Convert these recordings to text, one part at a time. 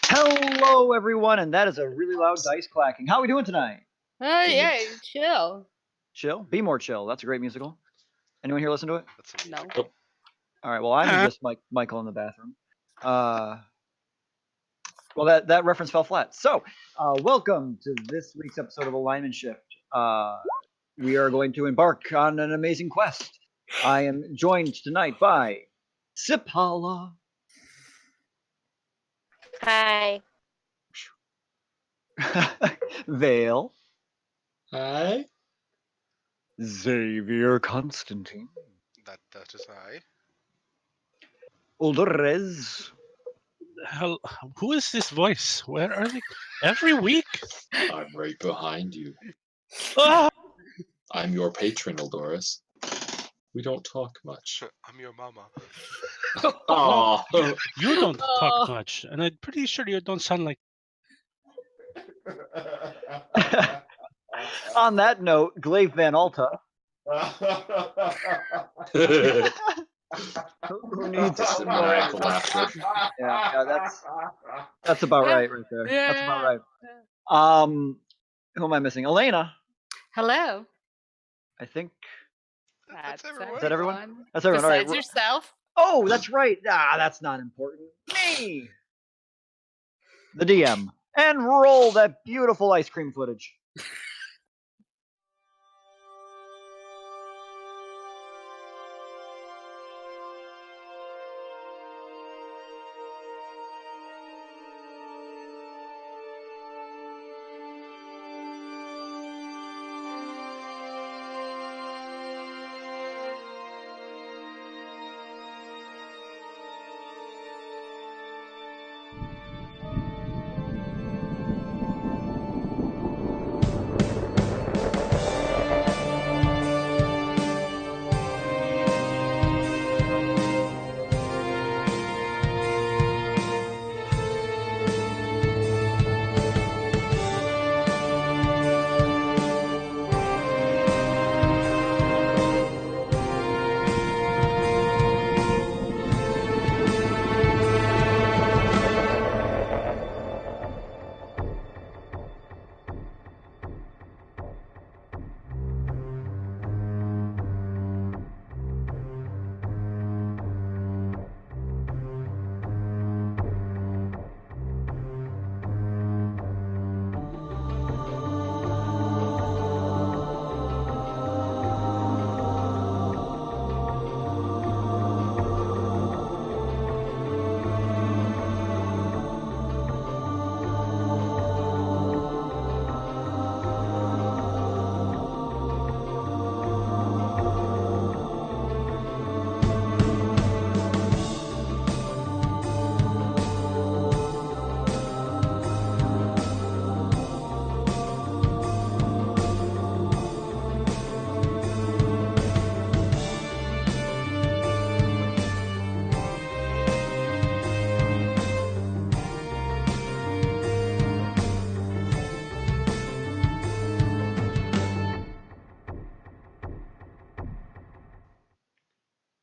Hello, everyone, and that is a really loud dice clacking. How are we doing tonight? Yeah, chill. Chill? Be More Chill. That's a great musical. Anyone here listen to it? That's a No. musical. All right. Well, I'm just Michael in the bathroom. Well, that reference fell flat. So, welcome to this week's episode of Alignment Shift. We are going to embark on an amazing quest. I am joined tonight by Sipala, Hi. Vale, Hi. Xavier Constantine, That is I. Uldrez, Hell, who is this voice? Where are they? Every week? I'm right behind you. Ah! I'm your patron, Eldoris. We don't talk much. I'm your mama. Aw. You don't Oh. talk much, and I'm pretty sure you don't sound like. On that note, Glaive Van Alta. Who needs Just the maniacal laughter. Yeah, that's about right there. Yeah. That's about right. Who am I missing? Elena. Hello. I think That's is everyone. that everyone? That's everyone. All Besides right. yourself. Oh, that's right. That's not important. Me, the DM, and roll that beautiful ice cream footage.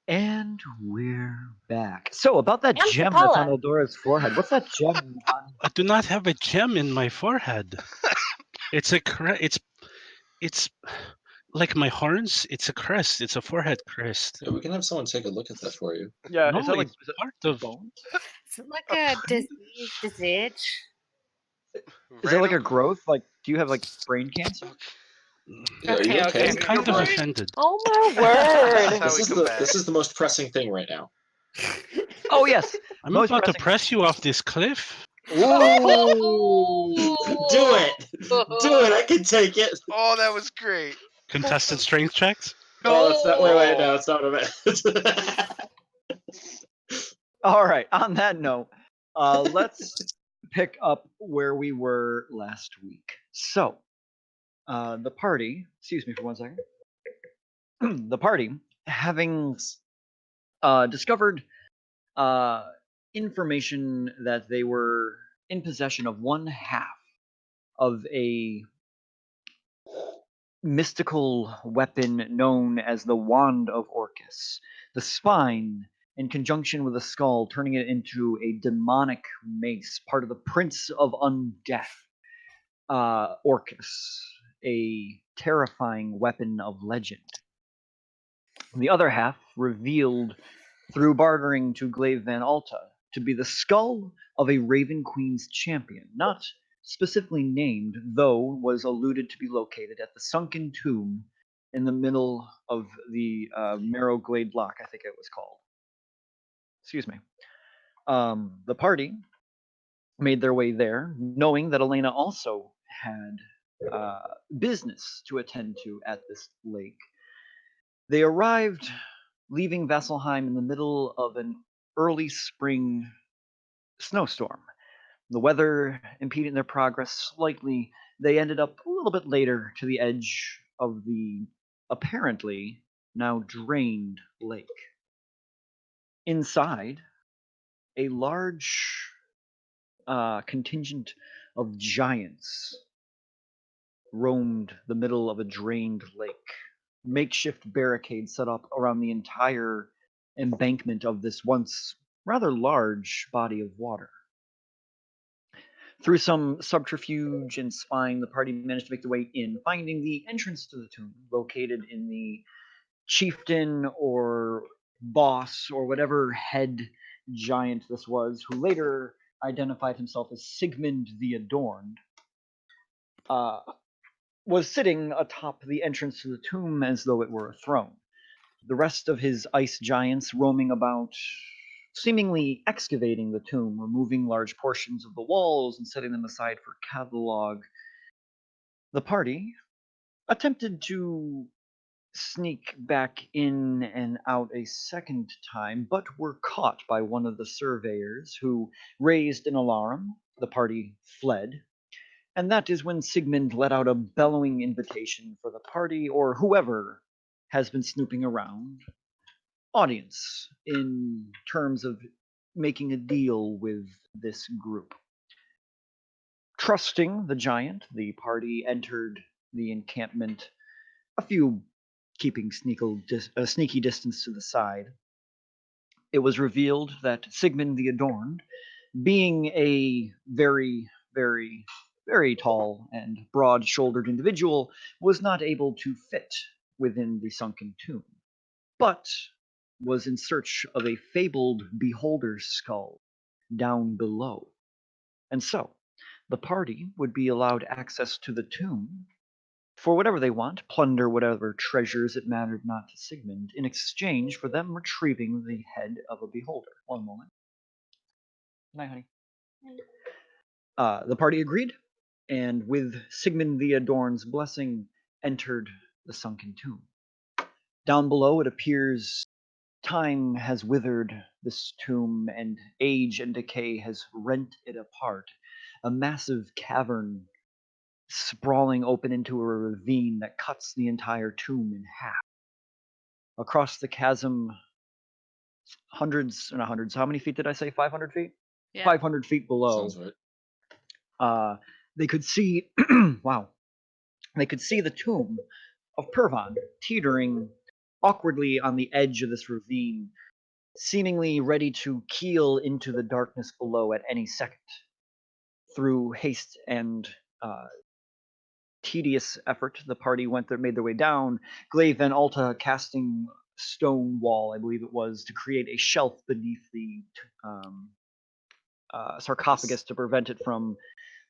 And we're back. So about that And gem that's on Sipala. Eldora's forehead. What's that gem on? I do not have a gem in my forehead. It's a it's like my horns. It's a crest. It's a forehead crest. Yeah, we can have someone take a look at that for you. Yeah, No, is that like it's part of. bone? Is it like a disease? Is it like a Random- growth? Like, do you have like brain cancer? Yeah, are you Okay, okay? I'm kind of offended. Oh my That's word. how This we is come the back. this is the most pressing thing right now. Oh yes. I'm Most about to pressing- press you off this cliff. Do it! Do it! I can take it. Oh, that was great. Contested strength checks. Oh, it's not. Wait, no, it's not a All right. On that note, let's pick up where we were last week. So, the party. Excuse me for 1 second. The party, having discovered information that they were in possession of one half of a mystical weapon known as the Wand of Orcus. The spine in conjunction with a skull, turning it into a demonic mace, part of the Prince of Undeath, Orcus, a terrifying weapon of legend. The other half, revealed through bartering to Glaive Van Alta, to be the skull of a Raven Queen's champion, not specifically named, though was alluded to be located at the sunken tomb in the middle of the Marrowglade Loch, I think it was called. Excuse me. The party made their way there, knowing that Elena also had business to attend to at this lake. They arrived, leaving Vasselheim in the middle of an early spring snowstorm. The weather impeding their progress slightly, they ended up a little bit later to the edge of the apparently now drained lake. Inside, a large contingent of giants roamed the middle of a drained lake. Makeshift barricades set up around the entire embankment of this once rather large body of water. Through some subterfuge and spying, the party managed to make their way in, finding the entrance to the tomb located in the chieftain or boss or whatever head giant this was, who later identified himself as Sigmund the Adorned, was sitting atop the entrance to the tomb as though it were a throne. The rest of his ice giants roaming about, seemingly excavating the tomb, removing large portions of the walls and setting them aside for catalog. The party attempted to sneak back in and out a second time, but were caught by one of the surveyors, who raised an alarm. The party fled, and that is when Sigmund let out a bellowing invitation for the party, or whoever has been snooping around, audience in terms of making a deal with this group. Trusting the giant, the party entered the encampment, a few keeping sneaky distance to the side. It was revealed that Sigmund the Adorned, being a very, very, very tall and broad-shouldered individual, was not able to fit within the sunken tomb, but was in search of a fabled beholder's skull down below. And so, the party would be allowed access to the tomb for whatever they want, plunder whatever treasures it mattered not to Sigmund, in exchange for them retrieving the head of a beholder. One moment. Good night, honey. The party agreed, and with Sigmund the Adorned's blessing, entered the sunken tomb. Down below, it appears time has withered this tomb, and age and decay has rent it apart. A massive cavern sprawling open into a ravine that cuts the entire tomb in half. Across the chasm, hundreds, not hundreds, how many feet did I say? 500 feet? Yeah. 500 feet below. Sounds right. They could see, wow, they could see the tomb of Pervon teetering awkwardly on the edge of this ravine, seemingly ready to keel into the darkness below at any second. Through haste and tedious effort, the party made their way down. Glaive Van Alta casting stone wall, I believe it was, to create a shelf beneath the sarcophagus to prevent it from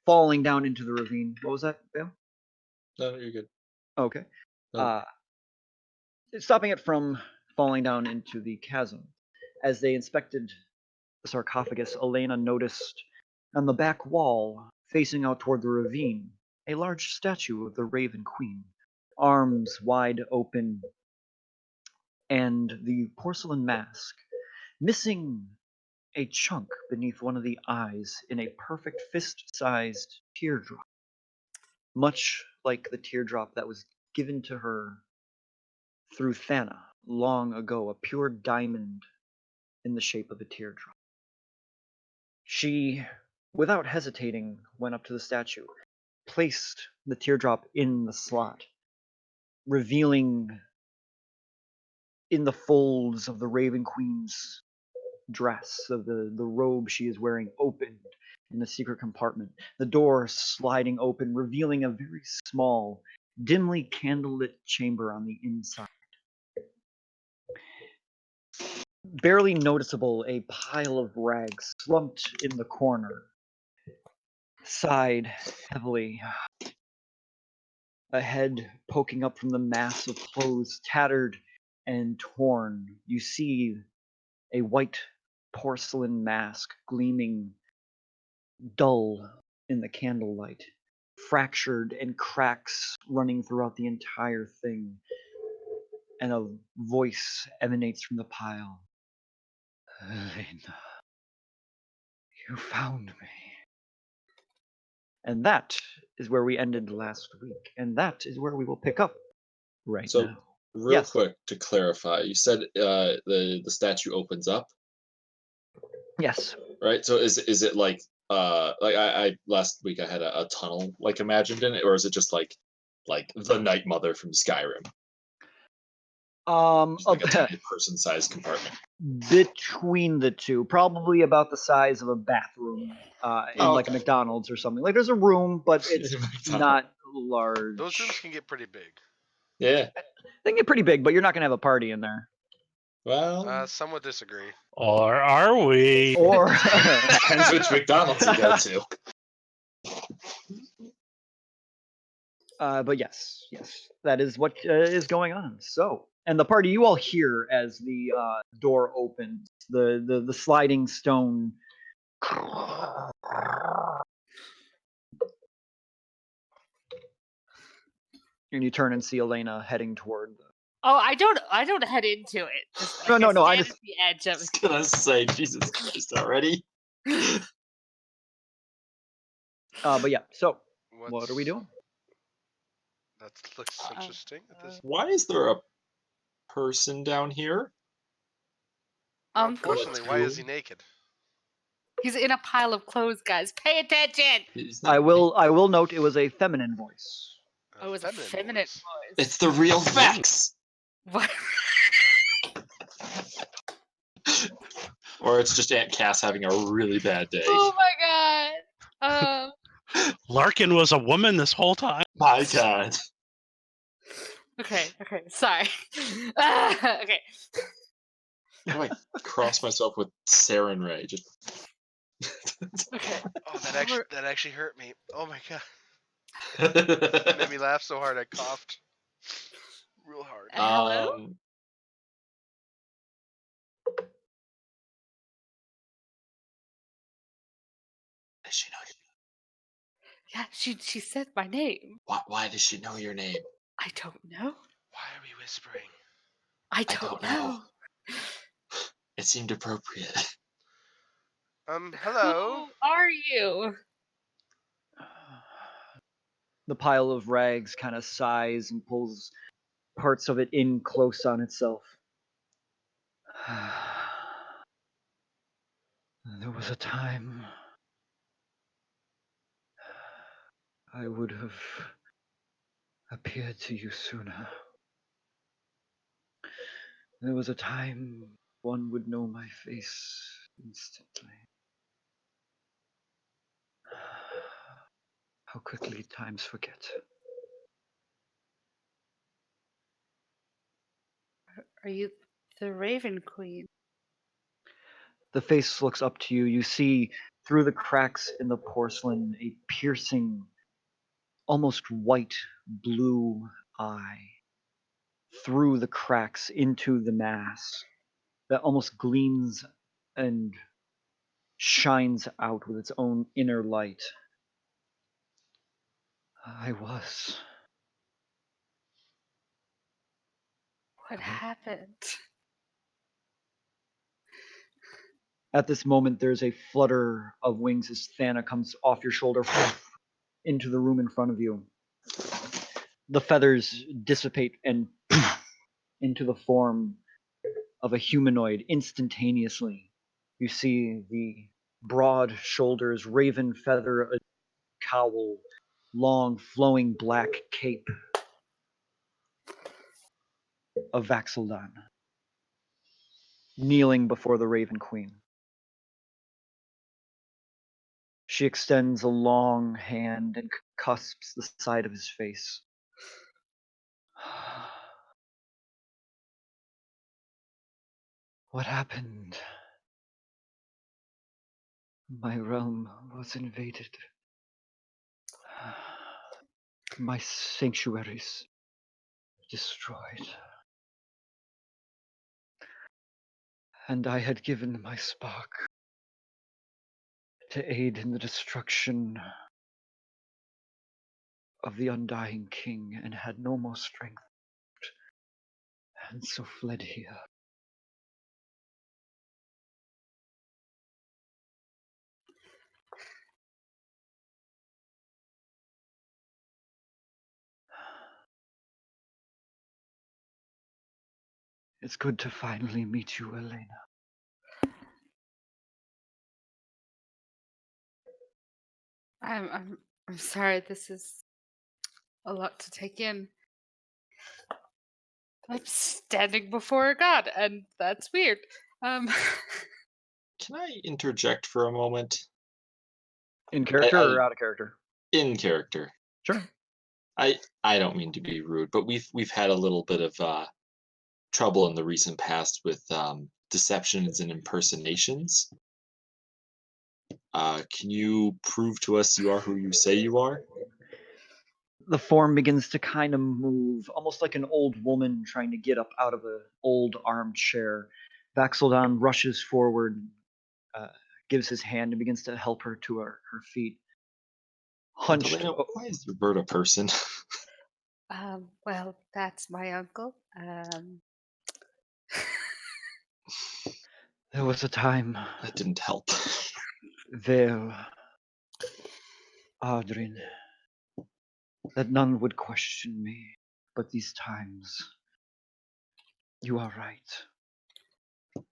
falling down into the ravine. What was that, Bale? No, you're good. Okay. No. Stopping it from falling down into the chasm. As they inspected the sarcophagus, Elena noticed on the back wall, facing out toward the ravine, a large statue of the Raven Queen, arms wide open, and the porcelain mask missing a chunk beneath one of the eyes in a perfect fist-sized teardrop, much like the teardrop that was given to her through Thana long ago, a pure diamond in the shape of a teardrop. She, without hesitating, went up to the statue, placed the teardrop in the slot, revealing in the folds of the Raven Queen's dress, of the robe she is wearing, opened in the secret compartment. The door sliding open, revealing a very small, dimly candlelit chamber on the inside. Barely noticeable, a pile of rags slumped in the corner. Sighed heavily. A head poking up from the mass of clothes, tattered and torn. You see a white porcelain mask gleaming dull in the candlelight, fractured and cracks running throughout the entire thing. And a voice emanates from the pile. Elena, you found me. And that is where we ended last week. And that is where we will pick up right So, now. real Yes. quick to clarify, you said the statue opens up, Yes. right? So is it like I last week I had a tunnel like imagined in it, or is it just like the Night Mother from Skyrim, just like a tiny person-sized compartment? Between the two, probably about the size of a bathroom in Oh, like a okay. McDonald's or something. Like there's a room, but it's McDonald's. not large. Those rooms can get pretty big. Yeah. They can get pretty big, but you're not gonna have a party in there. Well, Some would disagree. Or are we? Or depends which McDonald's you go to. but yes, that is what is going on. So, and the party you all hear as the door opens, the sliding stone. And you turn and see Elena heading toward the. Oh, I don't head into it. Just, No, like, no, I stand just- at the edge I of was gonna say, Jesus Christ, already. But yeah. So, what What's- are we doing? That looks interesting. At this. Why is there a person down here? Unfortunately, why is he Two? naked? He's in a pile of clothes, guys. Pay attention. He's not- I will note it was a feminine voice. Oh, it was a feminine voice. voice. It's the real facts. What? Or it's just Aunt Cass having a really bad day. Oh my god. Larkin was a woman this whole time. My God. Okay. Sorry. Okay. How do I cross myself with Saren Ray? Just Okay. Oh, that actually hurt me. Oh my god. It made me laugh so hard I coughed. Real hard. Hello? Does she know? Yeah, she said my name. Why does she know your name? I don't know. Why are we whispering? I don't know. It seemed appropriate. Hello. Who are you? The pile of rags kind of sighs and pulls parts of it in close on itself. There was a time I would have appeared to you sooner. There was a time one would know my face instantly. How quickly times forget. Are you the Raven Queen? The face looks up to you. You see through the cracks in the porcelain a piercing, almost white blue eye through the cracks into the mask that almost gleams and shines out with its own inner light. I was. What happened? At this moment, there's a flutter of wings as Thana comes off your shoulder into the room in front of you. The feathers dissipate and into the form of a humanoid instantaneously. You see the broad shoulders, raven feather, a cowl, long flowing black cape of Vax'ildan, kneeling before the Raven Queen. She extends a long hand and cusps the side of his face. What happened? My realm was invaded. My sanctuaries destroyed. And I had given my spark to aid in the destruction of the undying king and had no more strength, and so fled here. It's good to finally meet you, Elena. I'm sorry. This is a lot to take in. I'm standing before a god, and that's weird. Um, Can I interject for a moment? In character I- or out of character? In character. Sure. I don't mean to be rude, but we've had a little bit of trouble in the recent past with deceptions and impersonations. Can you prove to us you are who you say you are? The form begins to kind of move, almost like an old woman trying to get up out of an old armchair. Vax'ildan rushes forward, gives his hand, and begins to help her to her feet. Hunched. Elena, why is your bird a person? well, that's my uncle. There was a time, That didn't help. Vale, Ardrin, that none would question me, but these times, you are right.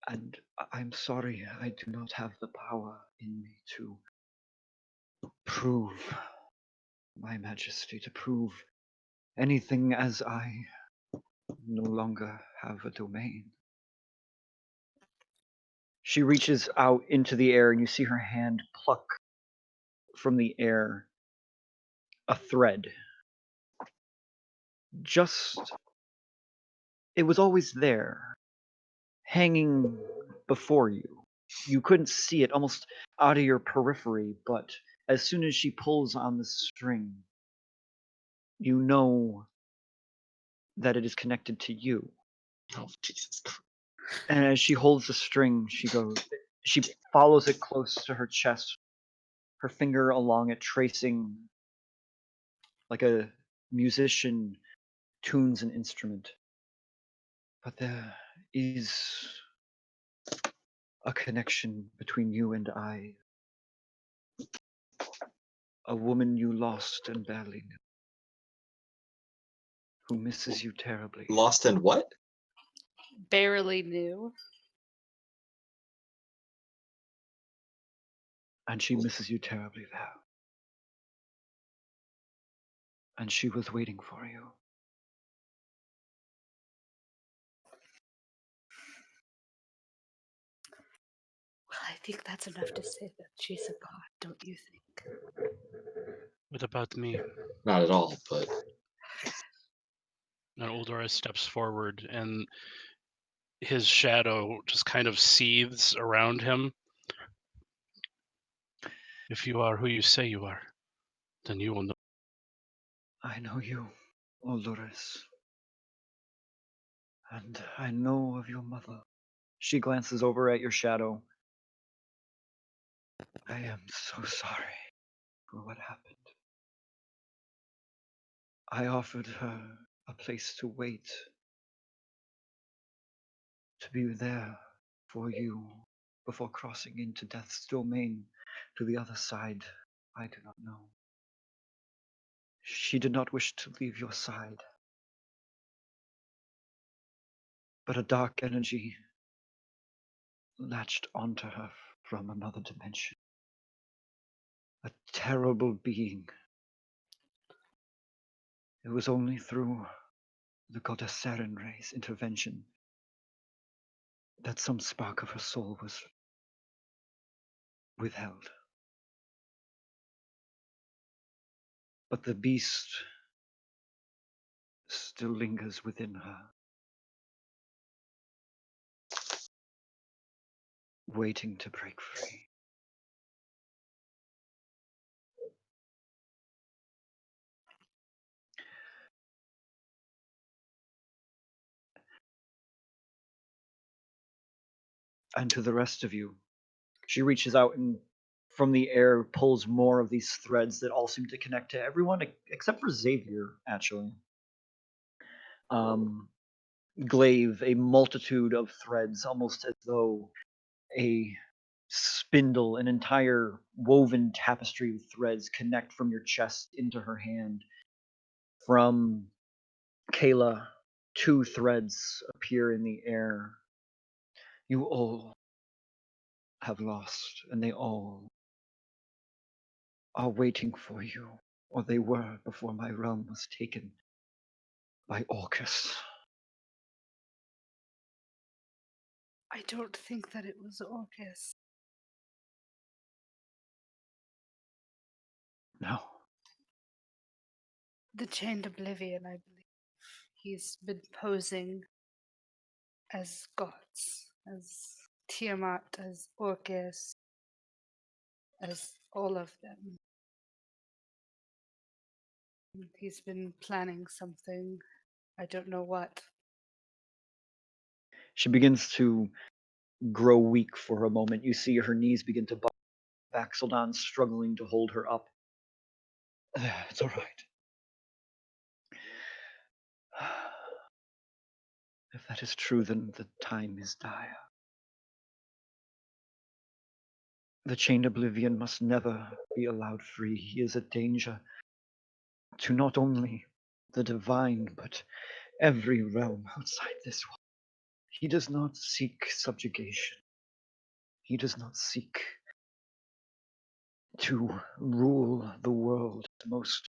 And I'm sorry I do not have the power in me to prove my majesty, to prove anything, as I no longer have a domain. She reaches out into the air, and you see her hand pluck from the air a thread. It was always there, hanging before you. You couldn't see it, almost out of your periphery, but as soon as she pulls on the string, you know that it is connected to you. Oh, Jesus Christ. And as she holds the string, she follows it close to her chest, her finger along it, tracing like a musician tunes an instrument. But there is a connection between you and I. A woman you lost and barely knew, who misses you terribly. Lost and what? barely knew. And she misses you terribly, Val. And she was waiting for you. Well, I think that's enough to say that she's a god, don't you think? What about me? Not at all, but And Uldora steps forward, and his shadow just kind of seethes around him. If you are who you say you are, then you will know. I know you, Olores. And I know of your mother. She glances over at your shadow. I am so sorry for what happened. I offered her a place to wait, to be there for you before crossing into death's domain to the other side. I do not know. She did not wish to leave your side. But a dark energy latched onto her from another dimension. A terrible being. It was only through the goddess Sarenrae's intervention that some spark of her soul was withheld. But the beast still lingers within her, waiting to break free. And to the rest of you, she reaches out and from the air pulls more of these threads that all seem to connect to everyone except for Xavier, actually. Glaive, a multitude of threads, almost as though a spindle, an entire woven tapestry of threads connect from your chest into her hand. From Kayla, 2 threads appear in the air. You all have lost, and they all are waiting for you, or they were before my realm was taken by Orcus. I don't think that it was Orcus. No. The Chained Oblivion, I believe. He's been posing as gods, as Tiamat, as Orcus, as all of them. He's been planning something. I don't know what. She begins to grow weak for a moment. You see her knees begin to buckle. Baxeldon struggling to hold her up. It's all right. If that is true, then the time is dire. The Chained Oblivion must never be allowed free. He is a danger to not only the divine, but every realm outside this one. He does not seek subjugation. He does not seek to rule the world. Most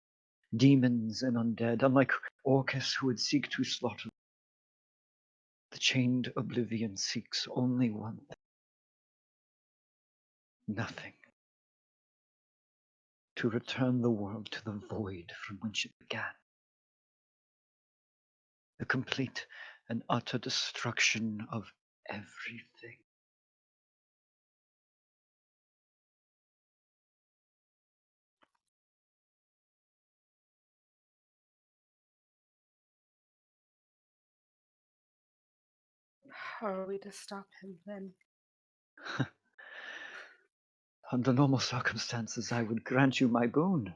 demons and undead, unlike Orcus, who would seek to slaughter. The Chained Oblivion seeks only one thing. Nothing. To return the world to the void from which it began. The complete and utter destruction of everything. How are we to stop him then? Under normal circumstances, I would grant you my boon.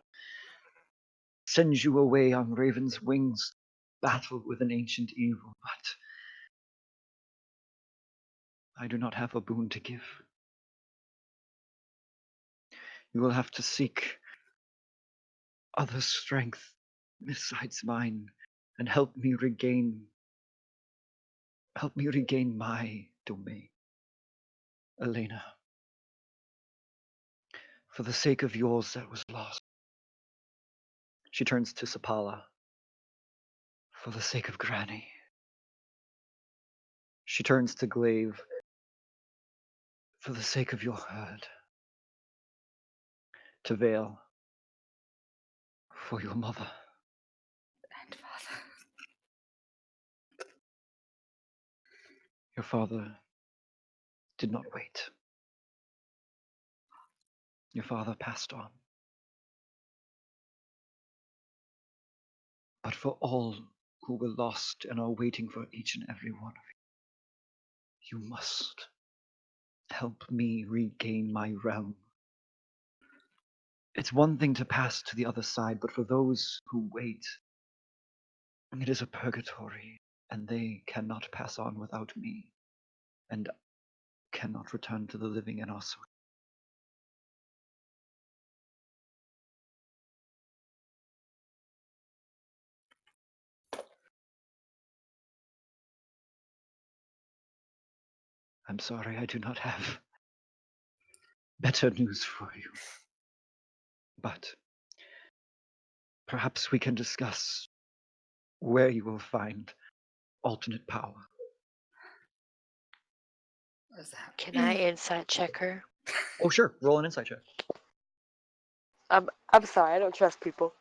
Send you away on raven's wings, battle with an ancient evil, but I do not have a boon to give. You will have to seek other strength besides mine and help me regain my domain. Elena, for the sake of yours that was lost. She turns to Sapala. For the sake of Granny. She turns to Glaive. For the sake of your herd. To Vale. For your mother. And Father. Your father did not wait. Your father passed on. But for all who were lost and are waiting for each and every one of you, you must help me regain my realm. It's one thing to pass to the other side, but for those who wait, it is a purgatory, and they cannot pass on without me, and cannot return to the living in our soul. I'm sorry, I do not have better news for you. But perhaps we can discuss where you will find alternate power. Was that Can I insight check her? Oh, sure. Roll an insight check. I'm sorry, I don't trust people.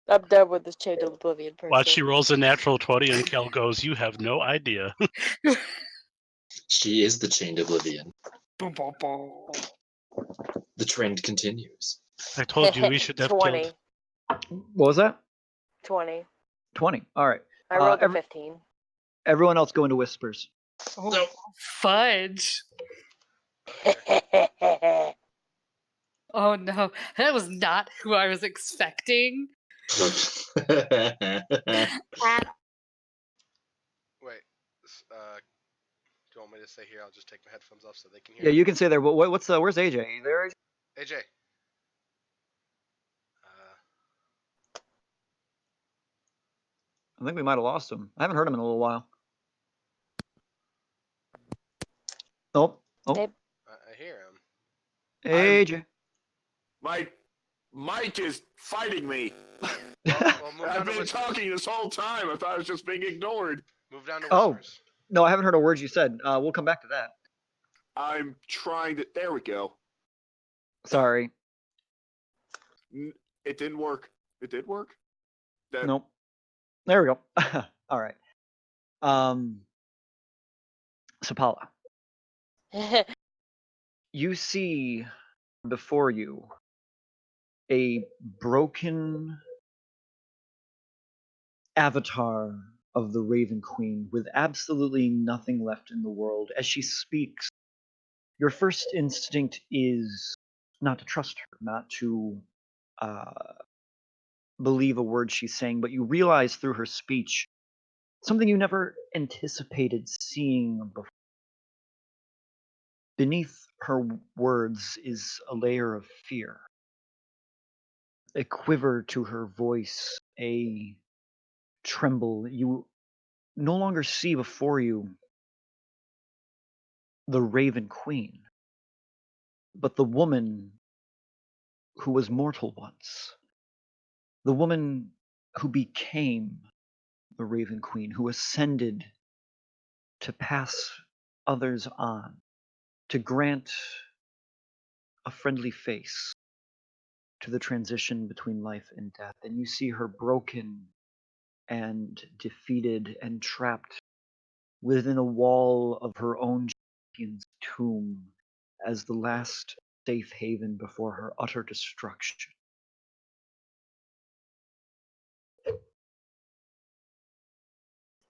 I'm done with this Chained Oblivion person. Watch, she rolls a natural 20 and Kel goes, "You have no idea." She is the chained oblivion. Boom, boom, boom. The trend continues. I told you we should have 20. killed. What was that? 20. 20. All right. I rolled a every- 15. Everyone else go into whispers. Oh, Nope. fudge. Oh no, that was not who I was expecting. Wait. Do you want me to stay here? I'll just take my headphones off so they can hear. Yeah, you can say there. But what's where's AJ? Are you there? AJ. I think we might have lost him. I haven't heard him in a little while. Oh, They- I hear him. AJ. My mic is fighting me. Well, move I've down to been whispers. talking this whole time. I thought I was just being ignored. Move down to Oh. whispers. No, I haven't heard a word you said. We'll come back to that. I'm trying to. There we go. Sorry. It didn't work. It did work. That, Nope. There we go. All right. So Paula, you see before you a broken avatar of the Raven Queen with absolutely nothing left in the world. As she speaks, your first instinct is not to trust her, not to believe a word she's saying, but you realize through her speech something you never anticipated seeing before. Beneath her words is a layer of fear, a quiver to her voice, a tremble. You no longer see before you the Raven Queen, but the woman who was mortal once, the woman who became the Raven Queen, who ascended to pass others on, to grant a friendly face to the transition between life and death. And you see her broken and defeated and trapped within a wall of her own champion's tomb as the last safe haven before her utter destruction.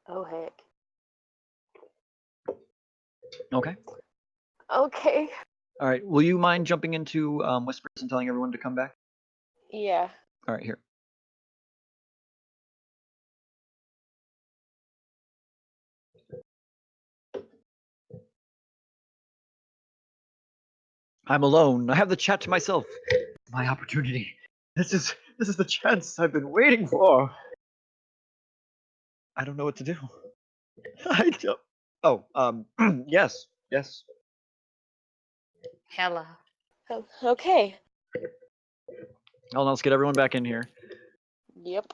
Oh, heck. Okay. Okay. All right. Will you mind jumping into whispers and telling everyone to come back? Yeah. All right, here. I'm alone. I have the chat to myself. My opportunity. This is the chance I've been waiting for. I don't know what to do. I don't. Oh, yes, yes. Hella. Oh, okay. Well, let's get everyone back in here. Yep.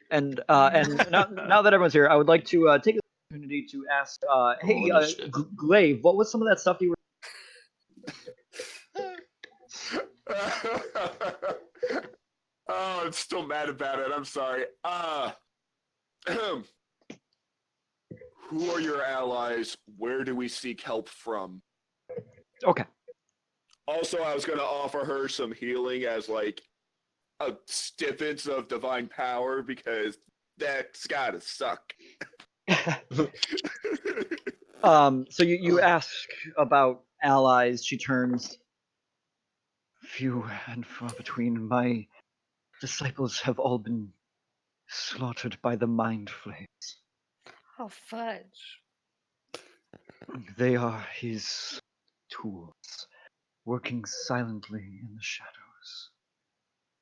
And now that everyone's here, I would like to take this opportunity to ask, hey, initiative. Glaive, what was some of that stuff you were? Oh, I'm still mad about it. I'm sorry. Who are your allies? Where do we seek help from? Okay. Also, I was going to offer her some healing as like a stiffness of divine power because that's gotta suck. So you ask about allies. She turns. Few and far between. My disciples have all been slaughtered by the mind flames. Oh, fudge. They are his tools, working silently in the shadows,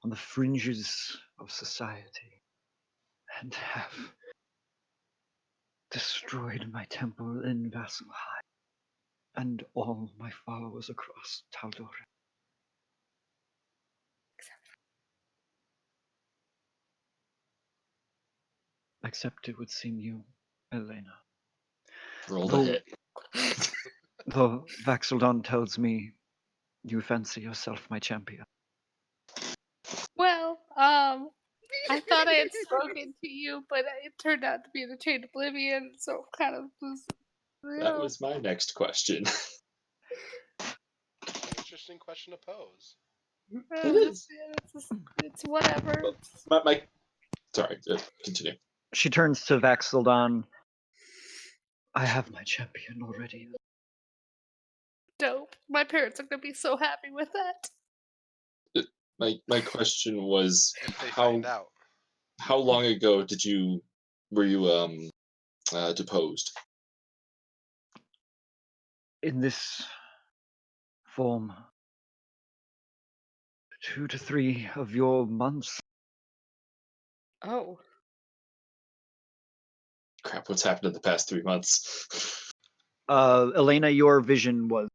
on the fringes of society, and have destroyed my temple in Vasselheim and all my followers across Tal'Dorei. Except it would seem you, Elena. Roll Though- the hit. Though Vaxeldon tells me you fancy yourself my champion. Well, thought I had spoken to you, but it turned out to be the Chain Oblivion, so kind of was. That was my next question. Interesting question to pose. It's whatever. my sorry, continue. She turns to Vaxildon. I have my champion already. Dope. My parents are gonna be so happy with that. My question was If they how find out. how long ago were you deposed? In this form, 2 to 3 of your months. Oh. Crap, what's happened in the past 3 months? Elena, your vision was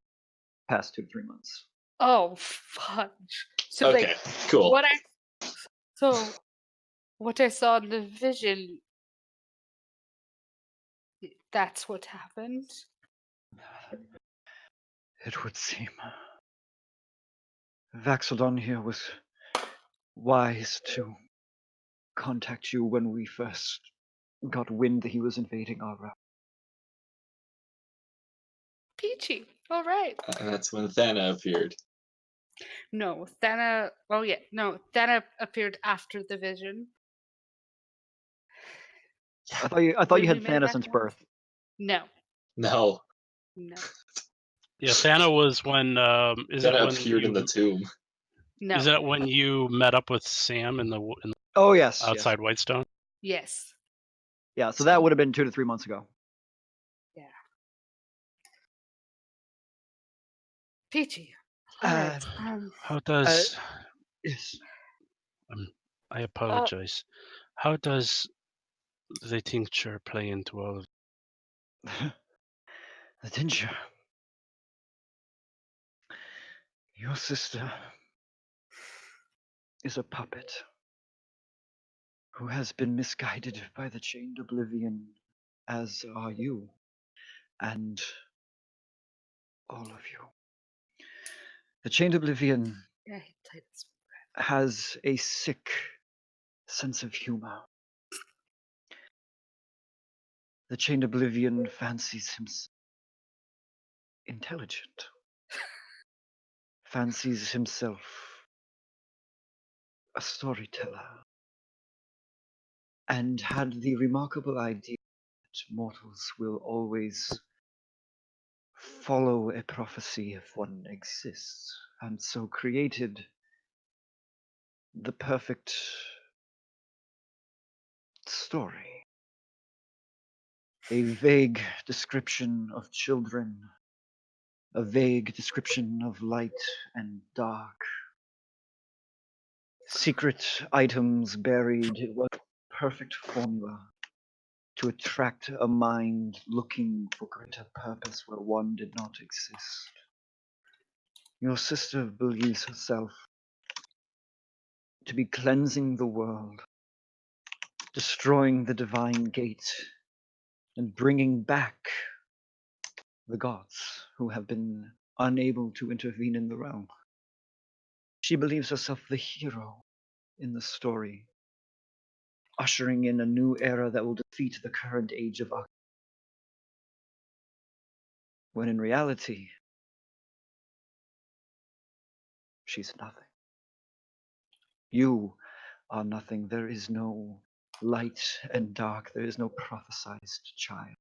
past 2 to 3 months. Oh, fudge. So Okay, cool. what I saw in the vision, that's what happened. It would seem. Vaxildon here was wise to contact you when we first got wind that he was invading our realm. Peachy. All right. And that's when Thana appeared. No, Thana. Oh yeah, no, Thana appeared after the vision. I thought you When had we made Thana that since connection. birth. No, No, no, Yeah, Thana was when is it Thana when appeared in the tomb. no. is that when you met up with Sam in the Oh yes, outside Whitestone? Yes. Yeah, so that would have been 2 to 3 months ago. Yeah. Peachy. All right. How does Yes. I apologize. How does the tincture play into all of The tincture. Your sister is a puppet who has been misguided by the Chained Oblivion, as are you, and all of you. The Chained Oblivion Yeah, he played this. has a sick sense of humor. The Chained Oblivion fancies himself intelligent, fancies himself a storyteller, and had the remarkable idea that mortals will always follow a prophecy if one exists, and so created the perfect story. A vague description of children, a vague description of light and dark, secret items buried. It was a perfect formula to attract a mind looking for greater purpose where one did not exist. Your sister believes herself to be cleansing the world, destroying the divine gate, and bringing back the gods who have been unable to intervene in the realm. She believes herself the hero in the story, ushering in a new era that will defeat the current age of Ak. When in reality, she's nothing. You are nothing. There is no light and dark. There is no prophesized child.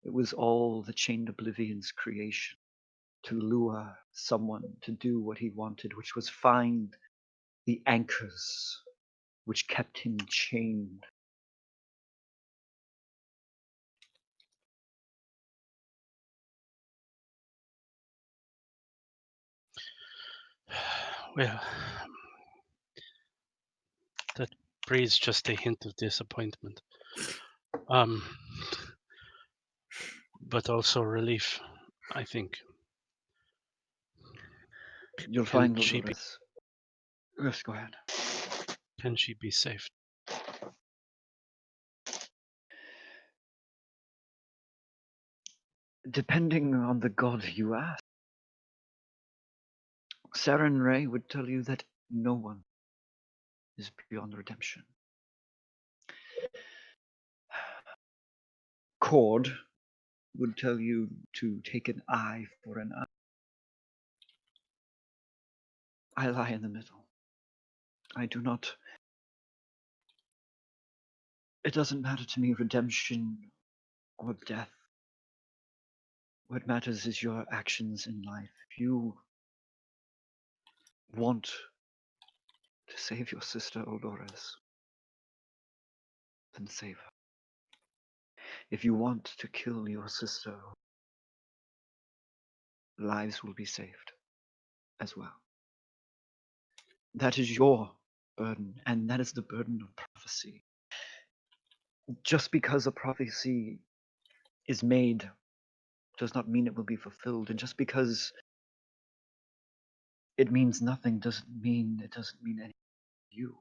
It was all the Chained Oblivion's creation to lure someone to do what he wanted, which was find the anchors which kept him chained. well, that breeds just a hint of disappointment. But also relief, I think. You'll Can find she be, Dolores. Yes, go ahead. can she be saved? Depending on the god you ask, Saren Ray would tell you that no one is beyond redemption. cord would tell you to take an eye for an eye. I lie in the middle. I do not. It doesn't matter to me, redemption or death. What matters is your actions in life. If you want to save your sister Olores, then save her. If you want to kill your sister, lives will be saved as well. That is your burden, and that is the burden of prophecy. Just because a prophecy is made does not mean it will be fulfilled, and just because it means nothing doesn't mean anything to you.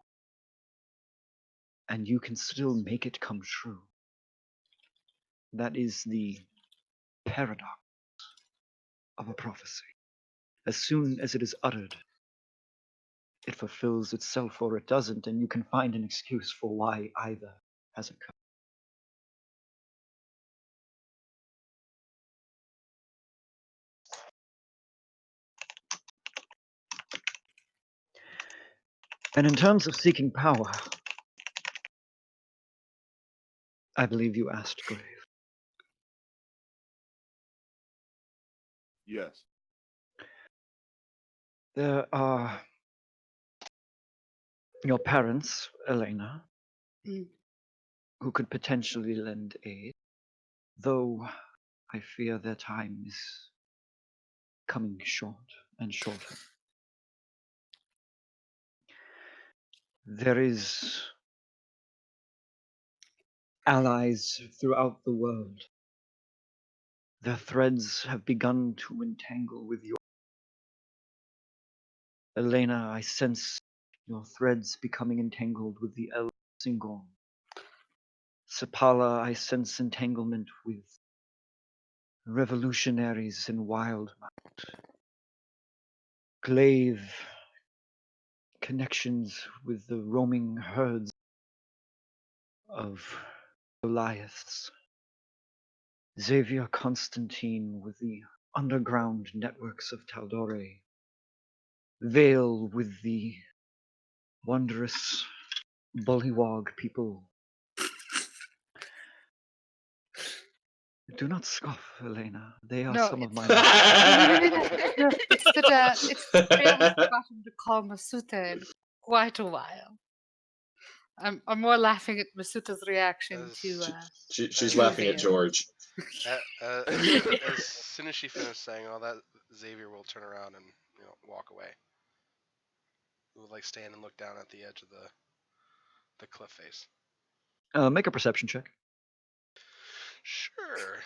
And you can still make it come true. That is the paradox of a prophecy. As soon as it is uttered, it fulfills itself or it doesn't, and you can find an excuse for why either has occurred. And in terms of seeking power, I believe you asked Grave. Yes. There are your parents, Elena, Mm. who could potentially lend aid, though I fear their time is coming short and shorter. There is allies throughout the world. Their threads have begun to entangle with your. Elena, I sense your threads becoming entangled with the El Singon. Sapala, I sense entanglement with revolutionaries in Wildmount. Glaive, connections with the roaming herds of Goliaths. Xavier Constantine with the underground networks of Taldore. Vale with the wondrous Bullywog people. Do not scoff, Elena. They are No, some of my. No, it's that I haven't forgotten to call Masuta in quite a while. I'm more laughing at Masuta's reaction to She's to laughing at Vian. George. As soon as she finished saying all that, Xavier will turn around and walk away. He will stand and look down at the edge of the cliff face. Make a perception check. Sure.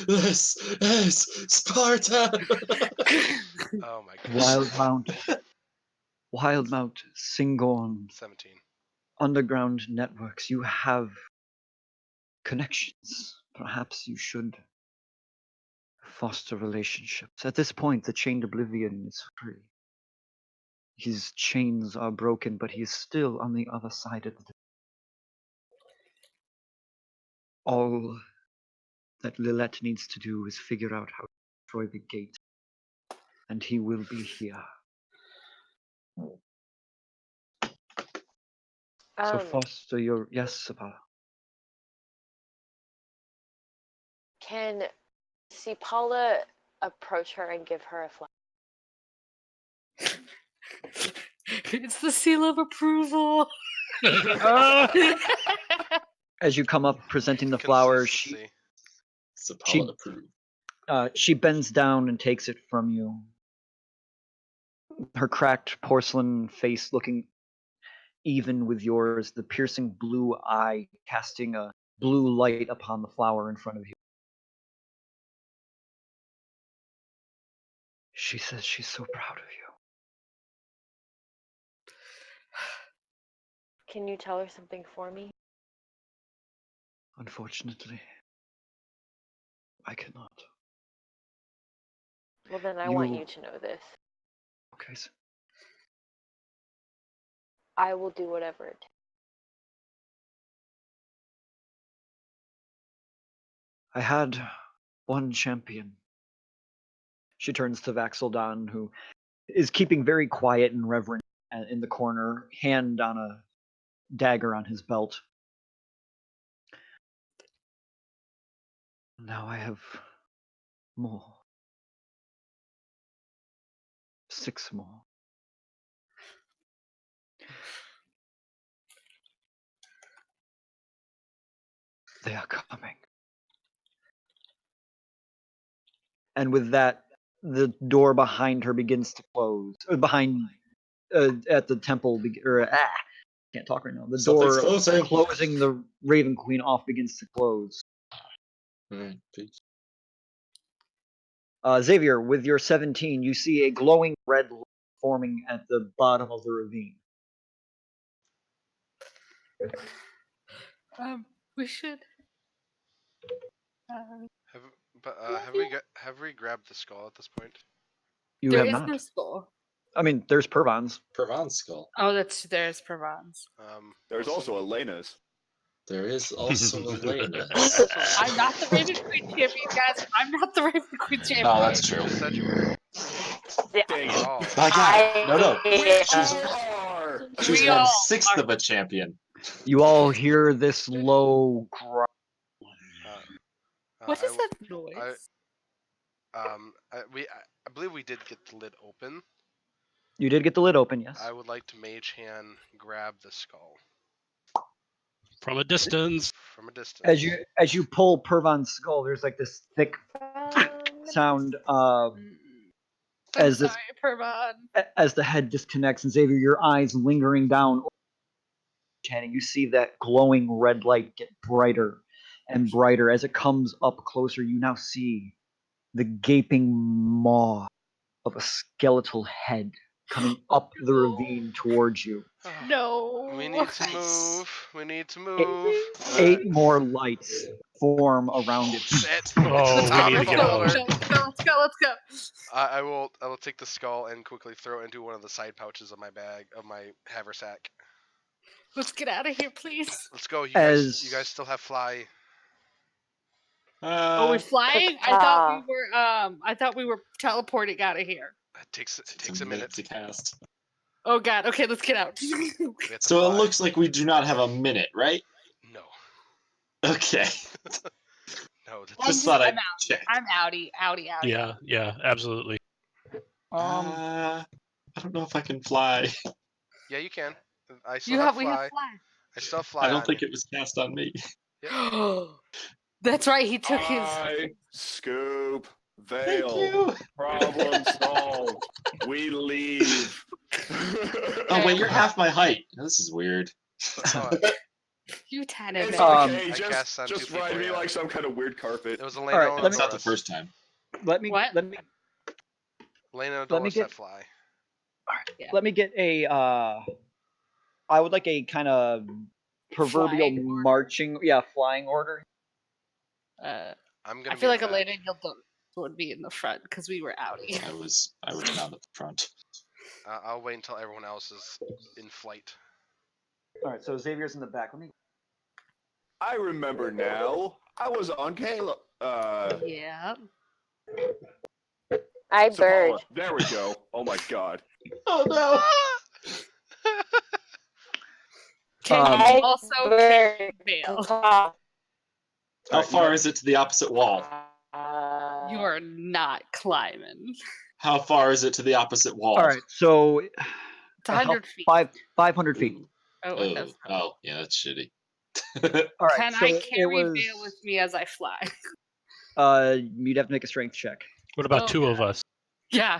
This is Sparta. Oh my god. Wildmount, Singorn, 17. underground networks. You have connections. Perhaps you should foster relationships. At this point, the chained oblivion is free. His chains are broken, but he is still on the other side of the. All that Lilette needs to do is figure out how to destroy the gate, and he will be here. So foster your. Yes, Sabala. Can see Paula approach her and give her a flower? It's the seal of approval. As you come up presenting the flowers, Sapala approved. She bends down and takes it from you. Her cracked porcelain face looking even with yours, the piercing blue eye casting a blue light upon the flower in front of you. She says she's so proud of you. Can you tell her something for me? Unfortunately, I cannot. Well, then I want you to know this. Okay. I will do whatever it takes. I had one champion. She turns to Vax'ildan, who is keeping very quiet and reverent in the corner, hand on a dagger on his belt. Now I have more. 6 more. They are coming. And with that, the door behind her begins to close. At the temple, can't talk right now. The Something's door closing. closing the Raven Queen off begins to close. Alright, peace. Xavier, with your 17, you see a glowing red light forming at the bottom of the ravine. We should. Have we grabbed the skull at this point? You There have is not. no skull. I mean, there's Pervon's. Pervan's skull. Oh, there's Provence. There's also Elena's. There is also Elena. I'm not the Raven Queen champion, guys. I'm not the Raven Queen champion. Oh, that's true. You said you were. Dang it. Oh. My God, no. Are. She's We 1/6 all of a champion. You all hear this low growl. What is I- that noise? I believe we did get the lid open. You did get the lid open, yes. I would like to mage hand grab the skull From a distance. from a distance. As you pull Pervon's skull, there's like this thick sound I'm as this sorry, Pervon. as the head disconnects, and Xavier, your eyes lingering down, and you see that glowing red light get brighter and brighter as it comes up closer. You now see the gaping maw of a skeletal head coming up the ravine towards you. No. We need to move. We need to move. 8 more lights form around it. Sit. Oh, It's the top we need of to the get boulder. Let's go. I will take the skull and quickly throw it into one of the side pouches of my bag of my haversack. Let's get out of here, please. Let's go. You As- guys still have fly. Are we flying? I thought we were teleporting out of here. It takes a minute. to cast. Oh god. Okay, let's get out. We have to So it fly. looks like we do not have a minute, right? No. Okay. No. Just thought I'd I'm out. check. I'm outie. Yeah, absolutely. I don't know if I can fly. Yeah, you can. I still You have we fly. have fly. I still have fly. I don't on think you. it was cast on me. That's right. He took his. I scoop. Thank Veil. you. Problem solved. We leave. Oh wait, you're half my height. This is weird. Oh, You tan It's it. okay. I cast on Just two ride people, me yeah. like some kind of weird carpet. it was right, Elena let and me- Not the Doris. first time. Let me What? let me Elena and let me Doris get- that fly. Yeah. let me get a I would like a kind of proverbial Flying order? marching, flying order. I'm gonna. I feel be like in the back. Elena Gildo would be in the front because we were outie. I was not at the front. I'll wait until everyone else is in flight. All right, so Xavier's in the back. Let me. I remember now. I was on Kayla. Yeah. I Sapala. bird. There we go. Oh my god. Oh no! Can Um, you I also bird. carry Veil? How Alright, far is it to the opposite wall? You are not climbing. How far is it to the opposite wall? All right, so It's 100 feet. 500 feet. Oh, Oh, that's oh, yeah, that's shitty. All right, Can so I carry it was, Veil with me as I fly? You'd have to make a strength check. What about Oh, 2 of us? Yeah.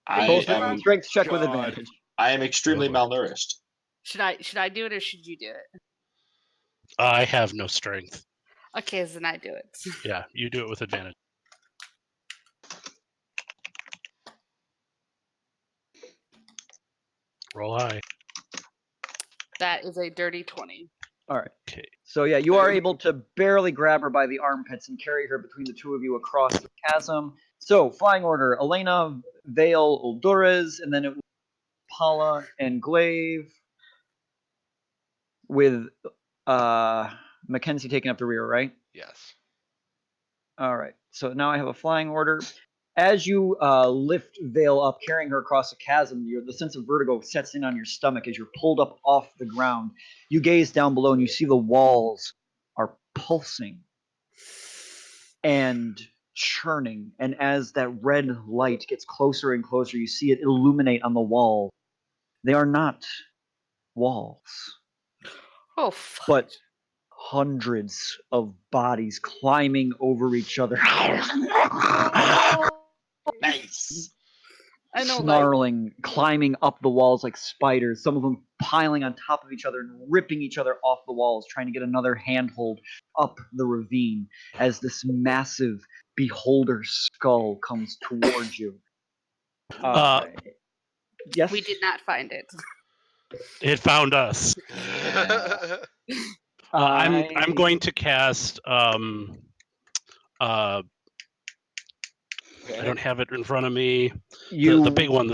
I Both am, roll strength check with God. advantage. I am extremely malnourished. Should I do it or should you do it? I have no strength. Okay, then I do it. Yeah, you do it with advantage. Roll high. That is a dirty 20. All right. Okay. So yeah, you are able to barely grab her by the armpits and carry her between the two of you across the chasm. So flying order: Elena, Vale, Uldurez, and then it was Paula and Glaive, with Mackenzie taking up the rear, right? Yes. All right. So now I have a flying order. As you lift Vale up, carrying her across the chasm, the sense of vertigo sets in on your stomach as you're pulled up off the ground. You gaze down below and you see the walls are pulsing and churning. And as that red light gets closer and closer, you see it illuminate on the wall. They are not walls, Oh, fuck. but hundreds of bodies climbing over each other. Nice. I know, like, Snarling, climbing up the walls like spiders, some of them piling on top of each other and ripping each other off the walls, trying to get another handhold up the ravine as this massive beholder skull comes towards you. Yes? we did not find it. It found us. Yeah. I'm going to cast. I don't have it in front of me. The big one.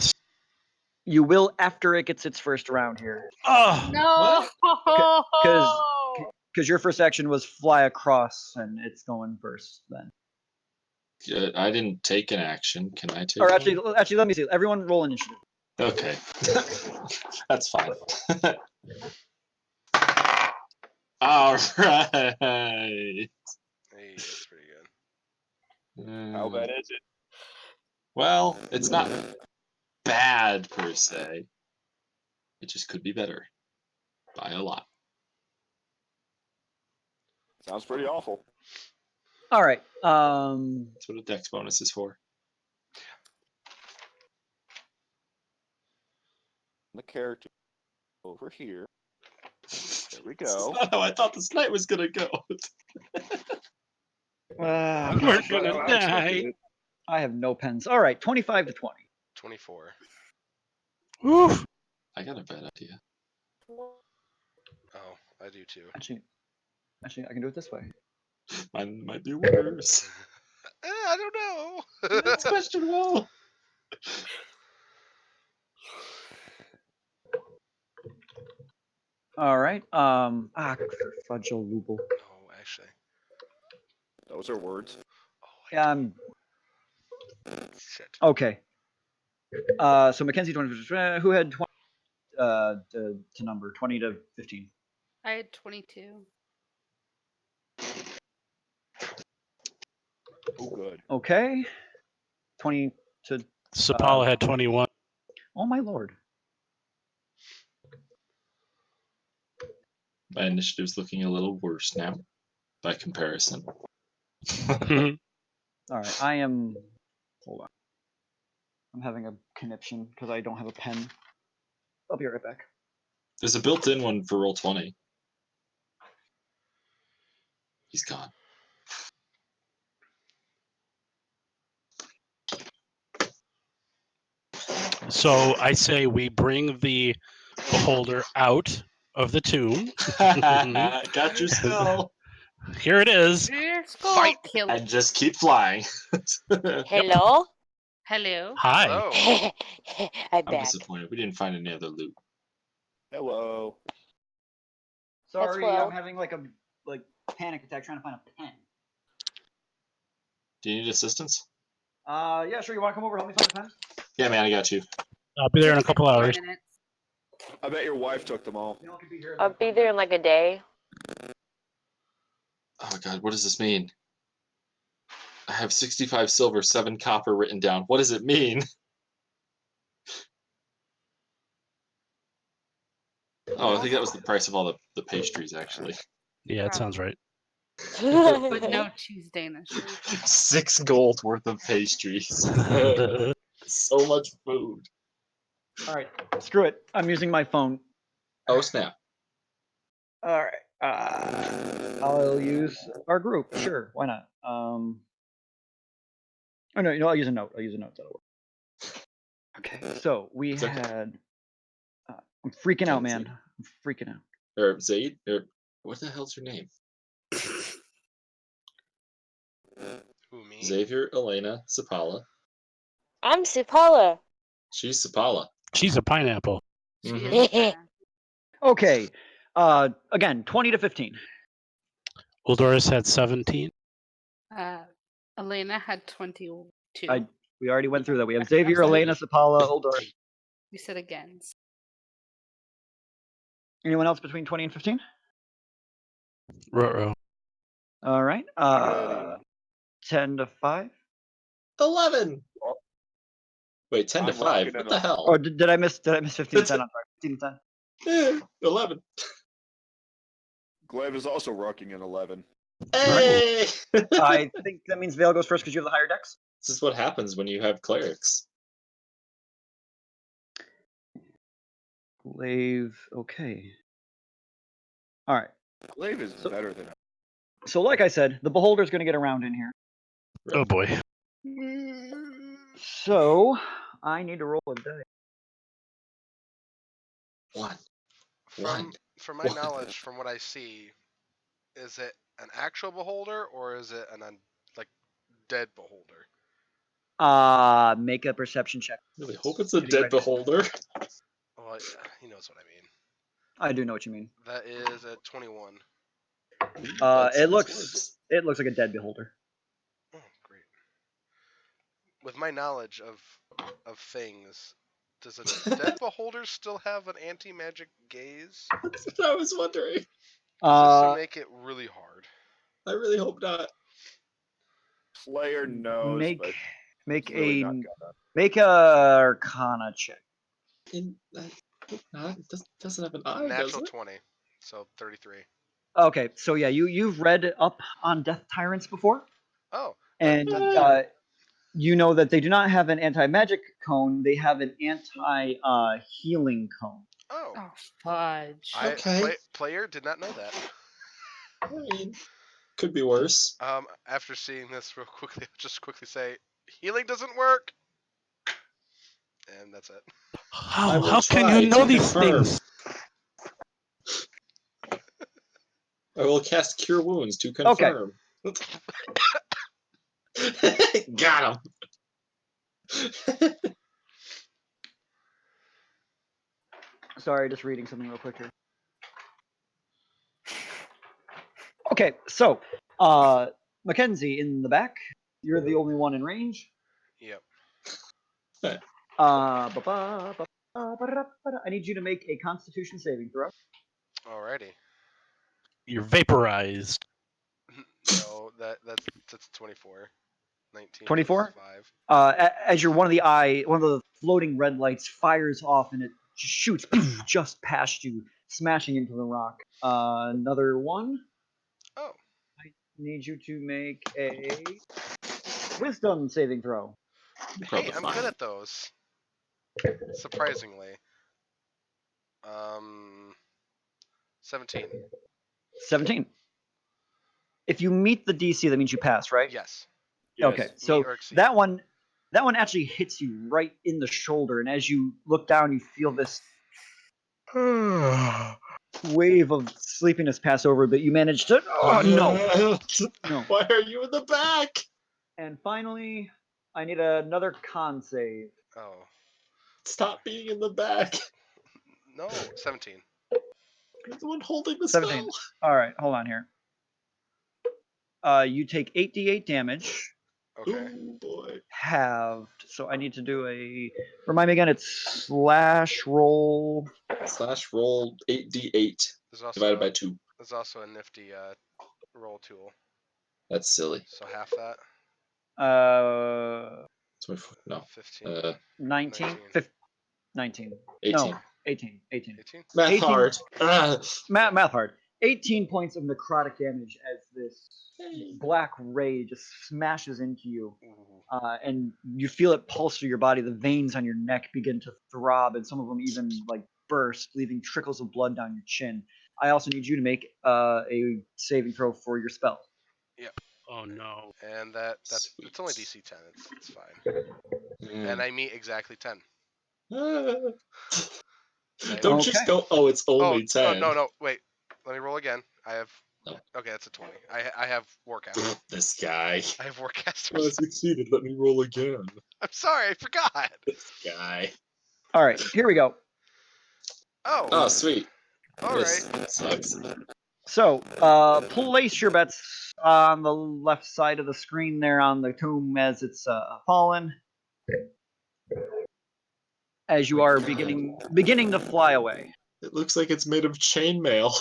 You will after it gets its first round here. Oh No. Because your first action was fly across, and it's going first then. Good. I didn't take an action. Can I take? Or one? actually, let me see. Everyone roll initiative. Okay. That's fine. All right. Hey, that's pretty good. How bad is it? Well, it's not bad per se. It just could be better by a lot. Sounds pretty awful. All right. That's what a dex bonus is for. The character over here. There we This is go. not how I thought this night was gonna go. We're gonna die. I have no pens. All right, 25 to 20. 24. Oof. I got a bad idea. Oh, I do too. Actually, I can do it this way. Mine might be worse. I don't know. That's questionable. All right. Fudge Looble. Oh, actually. Those are words. Yeah. Shit. Okay. So Mackenzie 20. Who had 20 to number 20 to 15? I had 22. Oh, good. Okay. 20 to. Sapala had 21. Oh my lord. My initiative's looking a little worse now, by comparison. All right. I am. Hold on. I'm having a conniption because I don't have a pen. I'll be right back. There's a built-in one for Roll20. He's gone. So I say we bring the beholder out of the tomb. Got your skull. Here it is. Your skull Fight. kill And it. just keep flying. Hello? Hello. Hi. Hello. I'm I'm back. disappointed. We didn't find any other loot. Hello. Sorry, well. I'm having like a panic attack trying to find a pen. Do you need assistance? Yeah, sure. You want to come over? Help me find a pen? Yeah, man, I got you. I'll be there in a couple hours. Minutes. I bet your wife took them all. You know, it could be here. I'll be there in like a day. Oh god, what does this mean? I have 65 silver, 7 copper written down. What does it mean? Oh, I think that was the price of all the pastries, actually. Yeah, it sounds right. But no cheese Danish. 6 gold worth of pastries. So much food. All right. Screw it. I'm using my phone. Oh, snap. All right. I'll use our group. Sure. Why not? Oh no. I'll use a note. That'll work. Okay. So we It's okay. had. I'm freaking out, man. I'm freaking out. Or Zaid? Or what the hell's your name? Who, me? Xavier, Elena, Sapala. I'm Sipala. She's Sapala. She's a pineapple. She Mhm. is, Mhm. Okay. Again, 20 to 15. Uldoris had 17. Elena had 22. We already went through that. We have Okay, I'm Xavier, sorry. Elena, Sapala, Uldor. We said again. Anyone else between 20 and 15? Ruh-roh. All right. Ready. 10 to 5. 11. Wait, 10 to I'm 5. rocking What it the up. hell? Or did I miss 15 to 10? I'm sorry. 15 to 10. 11. Glaive is also rocking an 11. Hey! I think that means Vale goes first because you have the higher dex. This is what happens when you have clerics. Glaive, okay. All right. Glaive is So- better than So, like I said, the Beholder's going to get around in here. Oh boy. So, I need to roll a die. One. From my One. knowledge, from what I see, is it an actual beholder or is it an dead beholder? Make a perception check. Really hope it's a Getting dead ready. beholder. Well, he knows what I mean. I do know what you mean. That is a 21. That It sounds looks worse. like a dead Beholder. Oh, great. With my knowledge of things, does a dead beholder still have an anti-magic gaze? That's what I was wondering. 'Cause this would make it really hard. I really hope not. Player knows, but Make it's really a not gonna. make a Arcana check. It doesn't have an eye, does Natural it? 20, so 33. Okay, so yeah, you've read up on Death Tyrants before, Oh, and you know that they do not have an anti-magic cone; they have an anti-healing cone. oh. Oh, fudge. Okay. Player did not know that. I mean, could be worse. After seeing this real quickly, I'll just quickly say, healing doesn't work. And that's it. I will How can try you know to these confirm. things? I will cast Cure Wounds to confirm. Got him. Sorry, just reading something real quick here. Okay, so Mackenzie in the back, you're the only one in range. Yep. I need you to make a Constitution saving throw. Alrighty. You're vaporized. No, that's 24. 19. 24? 5. As you're one of the floating red lights fires off and it shoots just past you, smashing into the rock. Another one. Oh. I need you to make a Wisdom saving throw. Hey, I'm good at those. Surprisingly. 17. 17. If you meet the DC, that means you pass, right? Yes. Okay, Yes. so Meet or exceed. that one actually hits you right in the shoulder, and as you look down, you feel this wave of sleepiness pass over, but you manage to. Oh no! No. Why are you in the back? And finally, I need another con save. Oh. Stop being in the back. No, 17. You're the one holding the 17. spell. All right, hold on here. You take 8d8 damage, Okay. Oh boy. halved. So I need to do a. Remind me again. It's slash roll. Slash roll 8d8 There's also divided by 2. There's also a nifty roll tool. That's silly. So half that. 24, no. 15. 19. 19. 19. 18. No, 18. 18. 18. Math 18. hard. Math hard. 18 points of necrotic damage as this black ray just smashes into you. Ooh. And you feel it pulse through your body. The veins on your neck begin to throb, and some of them even like burst, leaving trickles of blood down your chin. I also need you to make a saving throw for your spell. Oh no. And that's Sweet. it's only DC 10. It's fine. And I meet exactly 10. Don't Okay. just go, oh, it's only 10. No, wait. Let me roll again. I have. No. Okay, that's a 20. I have Warcaster. This guy. I have Warcaster. Oh, I succeeded. Let me roll again. I'm sorry, I forgot. This guy. All right, here we go. Oh. Oh, sweet. All This right. sucks. So, place your bets on the left side of the screen there on the tomb as it's fallen. As you are beginning to fly away. It looks like it's made of chainmail.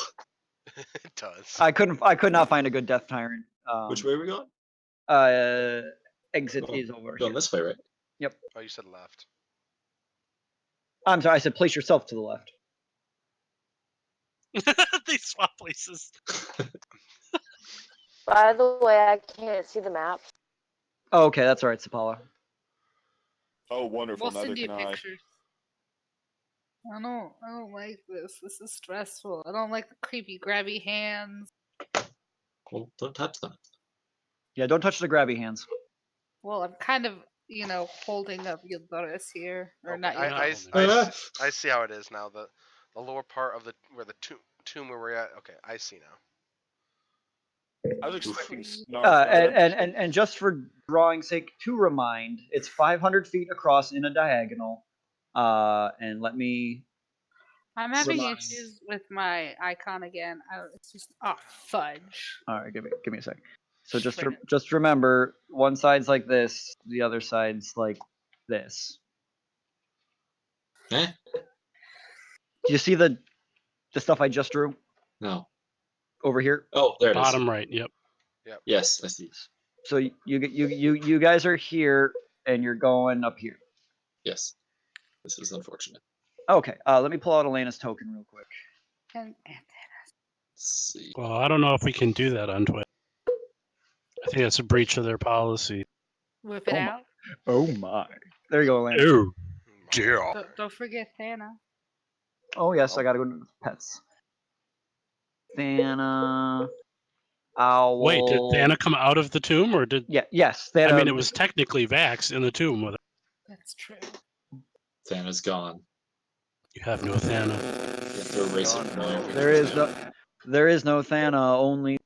It does. I could not find a good Death Tyrant. Which way are we going? Exit Oh, is over Going here. this way, right? Oh, you said left. I'm sorry, I said place yourself to the left. They swap places. By the way, I can't see the map. Oh, okay, that's all right, Sapala. Oh, wonderful. We'll Neither send you can I. pictures. I don't like this. This is stressful. I don't like the creepy grabby hands. Well, don't touch them. Yeah, don't touch the grabby hands. Well, I'm kind of, holding up Yildiris here. Or Okay, not I, Yildiris. I see how it is now. The lower part of the tomb where we're at. Okay, I see now. I was expecting Snarf. And just for drawing's sake, to remind, it's 500 feet across in a diagonal. And let me. I'm having Remind- issues with my icon again. It's just fudge. All right, give me a sec. So just Right. just remember, one side's like this, the other side's like this. Eh? Do you see the stuff I just drew No. over here? Oh, there it is. Bottom right. Yep. Yes, I see. So you guys are here, and you're going up here. Yes. This is unfortunate. Okay, let me pull out Elena's token real quick. And Let's see. Well, I don't know if we can do that on Twitch. I think that's a breach of their policy. whip it Oh my- out. Oh my! There you go, Elena. Oh, dear. Don't forget Thana. Oh yes, I gotta go to pets. Thana. Owl. Wait, did Thana come out of the tomb, or did? Yeah. Yes. Thana. I mean, it was technically Vax in the tomb with it. That's true. Thana's gone. You have no Thana. You have to erase it from all your There pictures is now. no. There is no Thana. Only.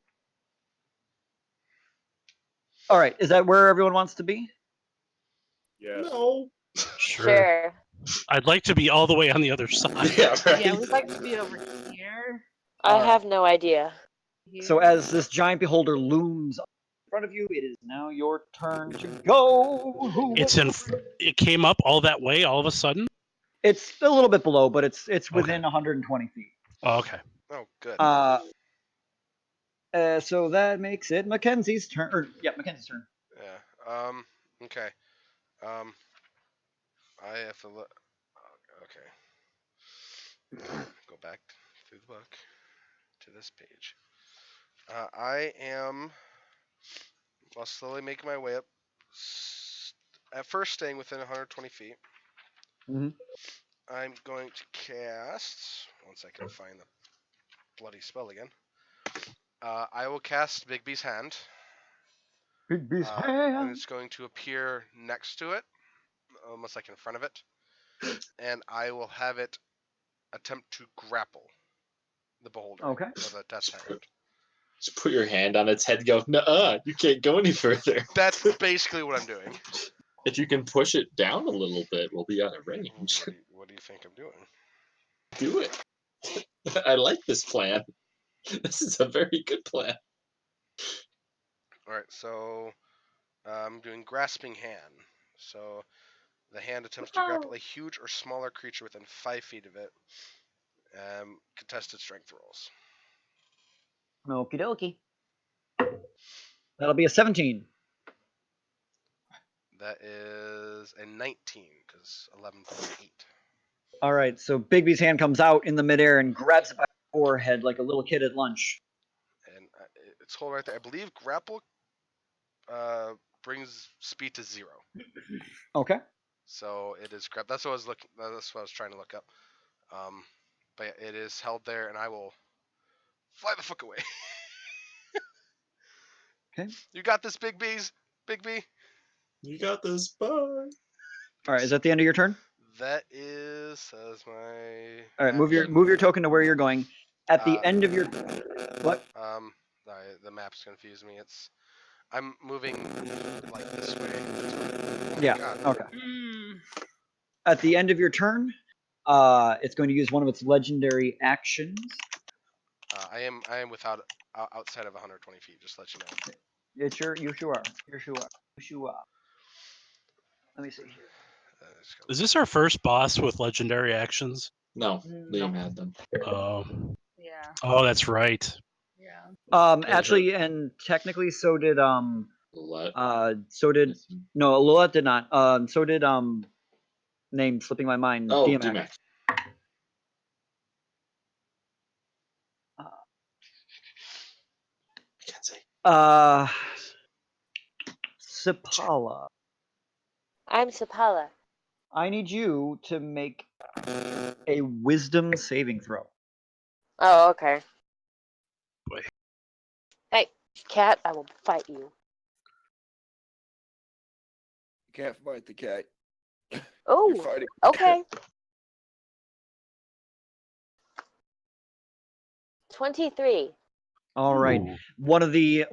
All right. Is that where everyone wants to be? Yes. No. Sure. I'd like to be all the way on the other side. Yeah, right. Yeah, we'd like to be over here. I Alright. have no idea. So here. as this giant beholder looms in front of you, it is now your turn to go. It's in. It came up all that way all of a sudden. It's a little bit below, but it's within 120 feet. Oh, okay. Oh, good. So that makes it Mackenzie's turn. Mackenzie's turn. Yeah. Okay. I have to look. Okay. Go back through the book to this page. I am. I'll slowly make my way up. At first, staying within 120 feet. Mhm. I'm going to cast. Once I can find the bloody spell again. I will cast Bigby's Hand. Bigby's And hand. it's going to appear next to it, almost like in front of it. And I will have it attempt to grapple the beholder. Okay. Or the Death Tyrant. Just put your hand on its head and go, nuh-uh, you can't go any further. That's basically what I'm doing. If you can push it down a little bit, we'll be out of range. What do you think I'm doing? Do it. I like this plan. This is a very good plan. Alright, so I'm doing Grasping Hand. So the hand attempts to grapple a huge or smaller creature within 5 feet of it. Contested strength rolls. Okie dokie. That'll be a 17. That is a 19, because 11.8. All right, so Bigby's hand comes out in the midair and grabs it by the forehead like a little kid at lunch. And it's hold right there. I believe grapple brings speed to 0. Okay. So it is grab. That's what I was looking. That's what I was trying to look up. But yeah, it is held there, and I will fly the fuck away. Okay. You got this, Big B's. Big B. You got this, bye. All right, is that the end of your turn? That is my. All right, move your token to where you're going. At the end of your what? Sorry, the map's confused me. I'm moving like this way. Oh my Yeah. God. Okay. Mm, At the end of your turn, it's going to use one of its legendary actions I am without outside of 120 feet. Just to let you know. It's your you sure are. You sure are. You sure are. Let me see here. Just gotta Is look this our first boss with legendary actions? No, No. Liam had them. Oh, Yeah. oh, that's right. Yeah. her- Actually, and technically, so did Let no, Lola did not. So did name slipping my mind. Oh, DMX. DMAX. I can't say. Sipala. I'm Sapala. I need you to make a wisdom saving throw. Oh, okay. Boy. Hey, cat, I will fight you. Can't fight the cat. You're Oh, fighting. okay. 23. All right. Ooh. One of the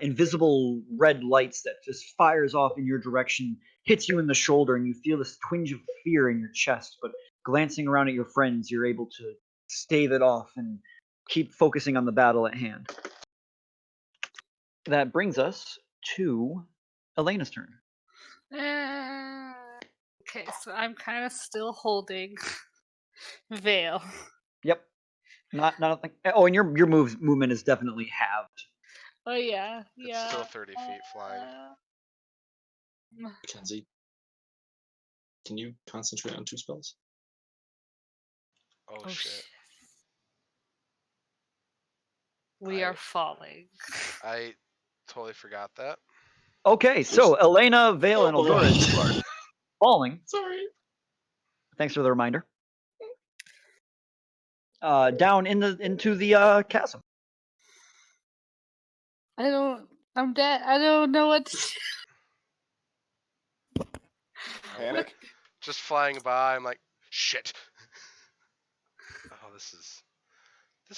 invisible red lights that just fires off in your direction hits you in the shoulder, and you feel this twinge of fear in your chest. But glancing around at your friends, you're able to stave it off and keep focusing on the battle at hand. That brings us to Elena's turn. Okay, so I'm kind of still holding Vale. Yep. Not like. Oh, and your movement is definitely halved. Oh yeah, It's yeah. still 30 feet flying. Mackenzie, can you concentrate on 2 spells? Oh, shit. We are falling. I totally forgot that. Okay, so Elena, Vale, and Oh my Eldora, God. you are falling. Sorry. Thanks for the reminder. Down into the chasm. I'm dead. I don't know what to do. Panic. Just flying by, I'm like, shit. Oh, this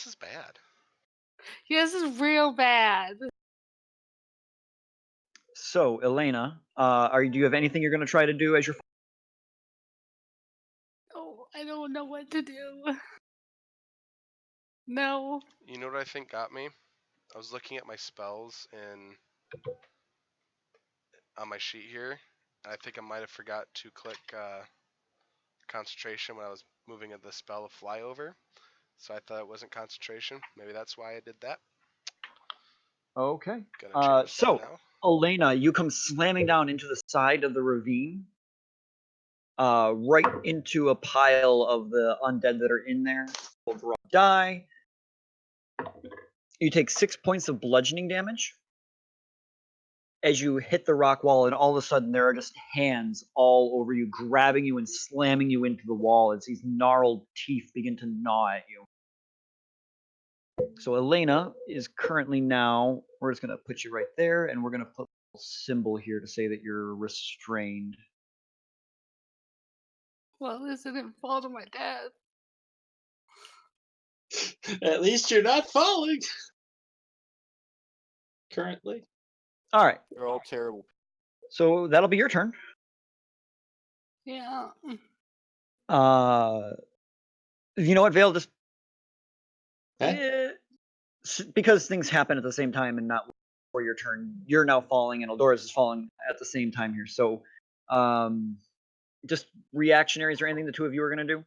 is bad. Yeah, this is real bad. So, Elena, do you have anything you're going to try to do as you're? Oh, I don't know what to do. No. You know what I think got me? I was looking at my spells on my sheet here. And I think I might have forgot to click concentration when I was moving at the spell of flyover. So I thought it wasn't concentration. Maybe that's why I did that. Okay. Gonna change that now. Elena, you come slamming down into the side of the ravine, right into a pile of the undead that are in there. Die. You take 6 points of bludgeoning damage as you hit the rock wall, and all of a sudden there are just hands all over you, grabbing you and slamming you into the wall as these gnarled teeth begin to gnaw at you. So Elena is currently now, we're just going to put you right there, and we're going to put a symbol here to say that you're restrained. Well, this didn't fall to my dad. At least you're not falling. Currently. All right. They're all terrible. So that'll be your turn. Yeah. You know what, Vale? Just Eh? because things happen at the same time and not before your turn, you're now falling, and Eldora's is falling at the same time here. So, just reactionaries or anything the two of you are gonna do?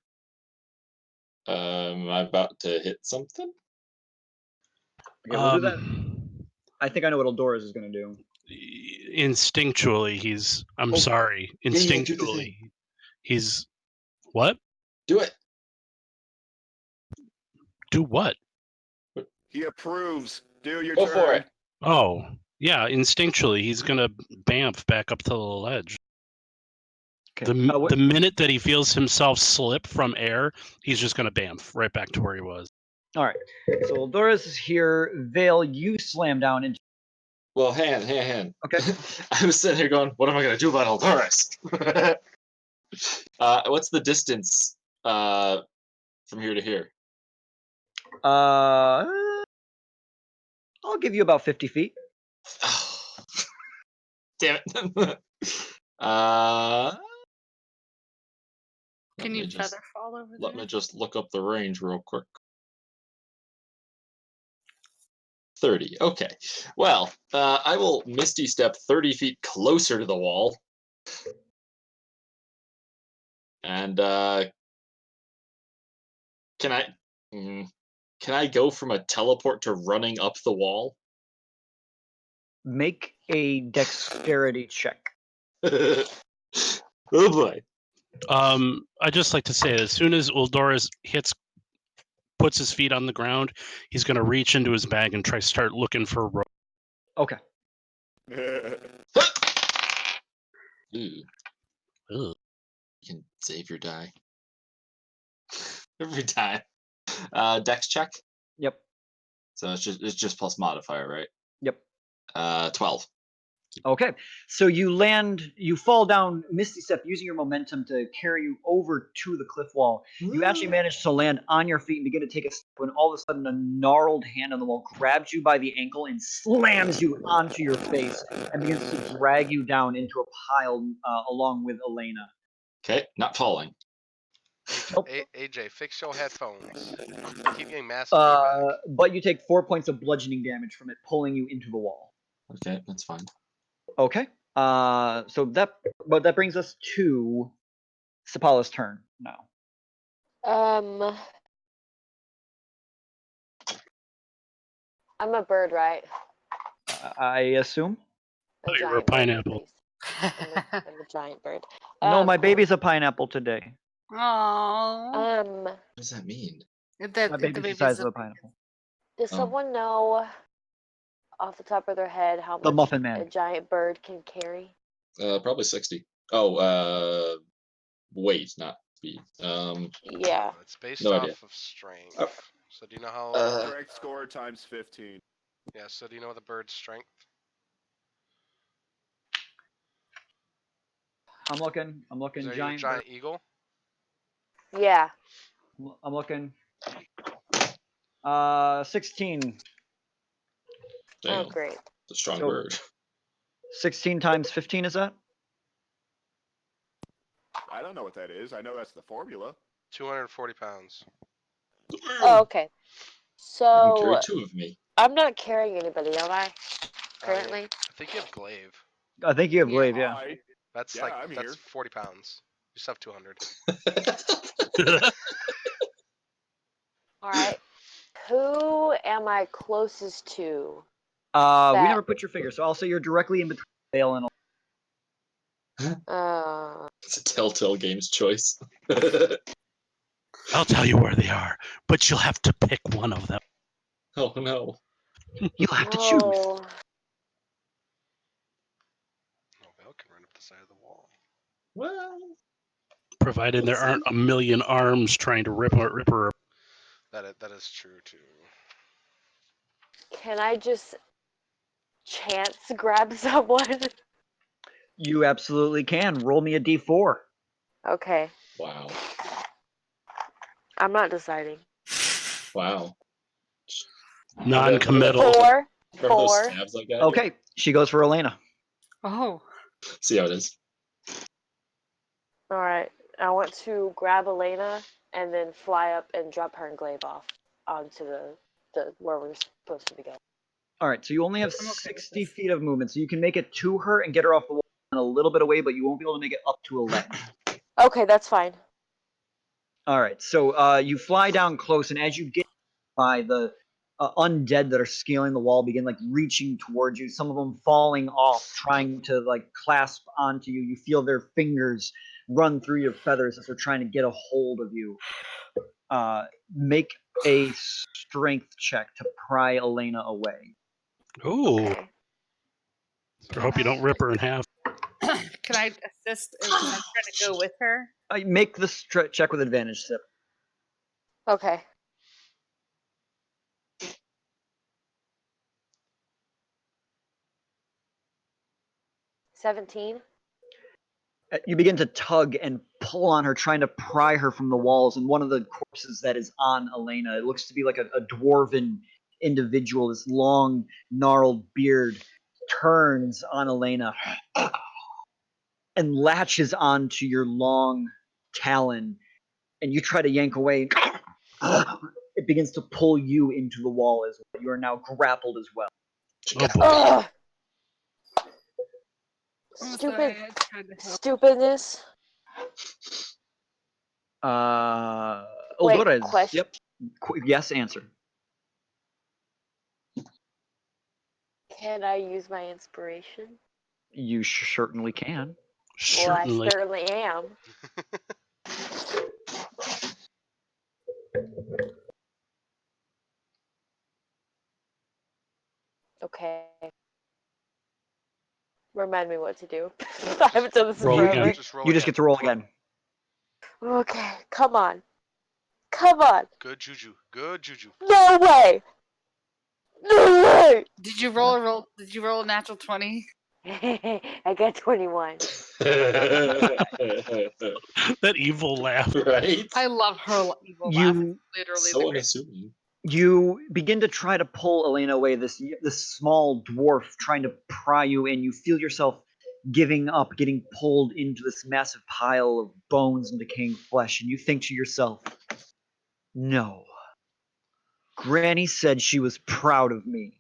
I'm about to hit something. Okay, we'll do that. I think I know what Eldora's is gonna do. Instinctually, he's. I'm Oh, sorry. yeah, do the thing. Instinctually, he's. What? Do it. Do what? He approves. Do your Go turn. for it. Oh, yeah. Instinctually, he's gonna bamf back up to the ledge. Okay. The minute that he feels himself slip from air, he's just gonna bamf right back to where he was. All right. So Eldora's is here. Vale, you slam down into. Well, hand. Okay. I was sitting here going, what am I going to do about Eldoris? What's the distance from here to here? I'll give you about 50 feet. Damn it. Can you feather fall over there? Let me just look up the range real quick. 30. Okay. Well, I will Misty Step 30 feet closer to the wall. And can I go from a teleport to running up the wall? Make a dexterity check. Oh boy. I just like to say, as soon as Uldoris puts his feet on the ground, he's going to reach into his bag and start looking for a rope. Okay. Ooh. Ugh. You can save your die. Every time. Dex check. Yep. So it's just plus modifier, right? Yep. 12. Okay. So you fall down Misty Step using your momentum to carry you over to the cliff wall. You actually manage to land on your feet and begin to take a step when all of a sudden a gnarled hand on the wall grabs you by the ankle and slams you onto your face and begins to drag you down into a pile along with Elena. Okay, not falling. Nope. AJ, fix your headphones. I keep getting massive feedback. But you take 4 points of bludgeoning damage from it pulling you into the wall. Okay, that's fine. Okay. So that brings us to Sapala's turn now. I'm a bird, right? I assume. Oh, you're a giant bird, pineapple. please. I'm a giant bird. No, my baby's a pineapple today. Aww. What does that mean? My baby's the size of a pineapple. Does Oh. someone know off the top of their head how The much Muffin Man. a giant bird can carry? Probably 60. Oh, weight, not speed. Yeah. It's based No off idea. of strength. Oh. So do you know how? Correct score times 15. Yeah. So do you know the bird's strength? I'm looking. Is there Giant. a giant eagle? Yeah. I'm looking. 16. Damn, Oh, great. it's a strong So- bird. 16 times 15 is that? I don't know what that is. I know that's the formula. 240 pounds. Oh, okay. You can carry So 2 of me. I'm not carrying anybody, am I? Oh, yeah. Currently? I think you have glaive. I think you have Yeah. glaive, yeah. Hi. That's Yeah, I'm that's here. 40 pounds. You just have 200. All right. Who am I closest to? We That- never put your figure, so I'll say you're directly in between Vale and It's a Telltale Games choice. I'll tell you where they are, but you'll have to pick one of them. Oh no. you'll have to choose. Oh, Oh, Val can run up the side of the wall. Well, Provided there aren't a million arms trying to rip her. That is true too. can I just chance grab someone? You absolutely can. Roll me a d4. Okay. wow. I'm not deciding. Wow. Non-committal. Four. Remember those Four. stabs I got? Okay, she goes for Elena. Oh. See how it is. All right. I want to grab Elena and then fly up and drop her and glaive off onto the where we're supposed to be going. All right, so you only have I'm okay with 60 this. feet of movement, so you can make it to her and get her off the wall and a little bit away, but you won't be able to make it up to a ledge. Okay, that's fine. All right, so you fly down close, and as you get by, the undead that are scaling the wall begin like reaching towards you. Some of them falling off, trying to like clasp onto you. You feel their fingers run through your feathers as they're trying to get a hold of you. Make a strength check to pry Elena away. Ooh. Okay. I hope you don't rip her in half. Can I assist? Because I'm trying to go with her. Make the check with advantage, Sip. Okay. $17. You begin to tug and pull on her, trying to pry her from the walls. And one of the corpses that is on Elena, it looks to be like a dwarven individual, this long, gnarled beard, turns on Elena and latches onto your long talon. And you try to yank away. It it begins to pull you into the wall as well. You are now grappled as well. Oh boy. Ugh. I'm Stupid. sorry, I tried to help. Stupidness. Wait, Eldora is. question. Yep. Yes, answer. Can I use my inspiration? You certainly can. Well, I Certainly. certainly am. Okay. Remind me what to do. I haven't done this in Roll forever. again. Just roll You just again. get to roll again. Okay, come on. Come on. Good juju. Good juju. No way! No way! Did you roll? Did you roll a natural 20? I got 21. That evil laugh. Right? I love her evil laugh. You Literally So the greatest. unassuming. you begin to try to pull Elena away. This small dwarf trying to pry you in. You feel yourself giving up, getting pulled into this massive pile of bones and decaying flesh, and you think to yourself, "No. Granny said she was proud of me."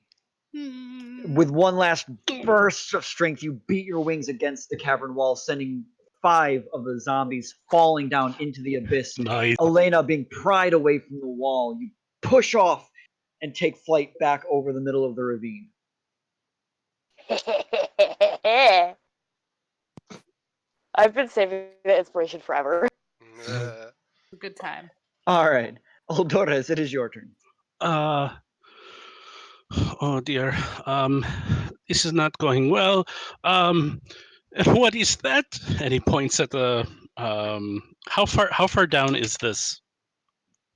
With one last burst of strength, you beat your wings against the cavern wall, sending 5 of the zombies falling down into the abyss. Nice. Elena being pried away from the wall. You push off and take flight back over the middle of the ravine. I've been saving the inspiration forever. A good time. All right, Eldores, it is your turn. Oh dear. This is not going well. What is that? And he points at the. How far down is this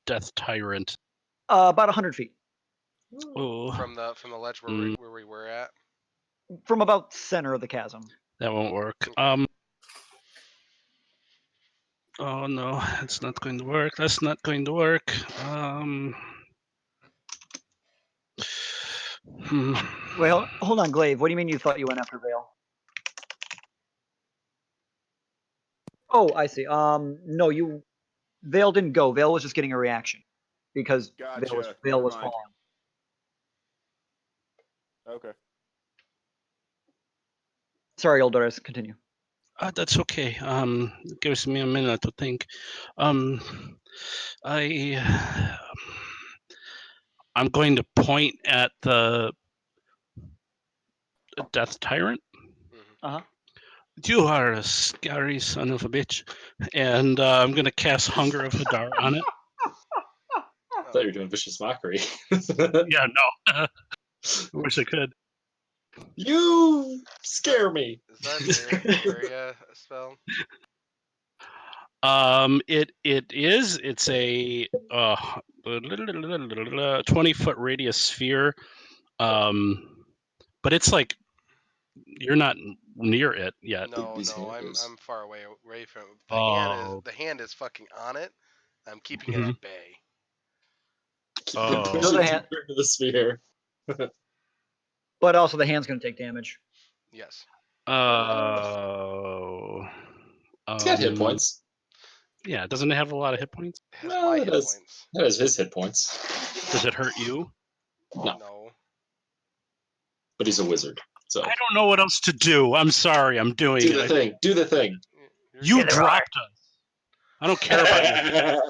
death tyrant? About 100 feet. Oh, From the ledge where Mm. where we were at. From about center of the chasm. that won't work. Okay. Oh no, it's not going to work. That's not going to work. Well, hold on, Glaive. What do you mean you thought you went after Vale? Oh, I see. No, Vale didn't go. Vale was just getting a reaction because Vale was Gotcha. Never mind. falling. Okay. Sorry, Eldores, continue. That's okay. It gives me a minute to think. I'm going to point at the death tyrant. Uh-huh. You are a scary son of a bitch, and I'm going to cast Hunger of Hadar on it. I thought you were doing vicious mockery. Yeah, no. I wish I could. You scare me. Is that an area spell? It is. It's a 20-foot radius sphere. But it's like you're not near it yet. No, These no, handles. I'm far away from it. Oh. The hand is fucking on it. I'm keeping it Mhm. at bay. Keep Oh. pushing Build a hand- deeper into the sphere. But also the hand's going to take damage. Yes. Oh. It's got hit points. Yeah, doesn't it have a lot of hit points? It has Well, my it hit has- points. That is his hit points. Does it hurt you? No. But he's a wizard. So I don't know what else to do. I'm sorry. I'm doing do it. the thing. Do the thing. You Get it dropped us. I don't care about you.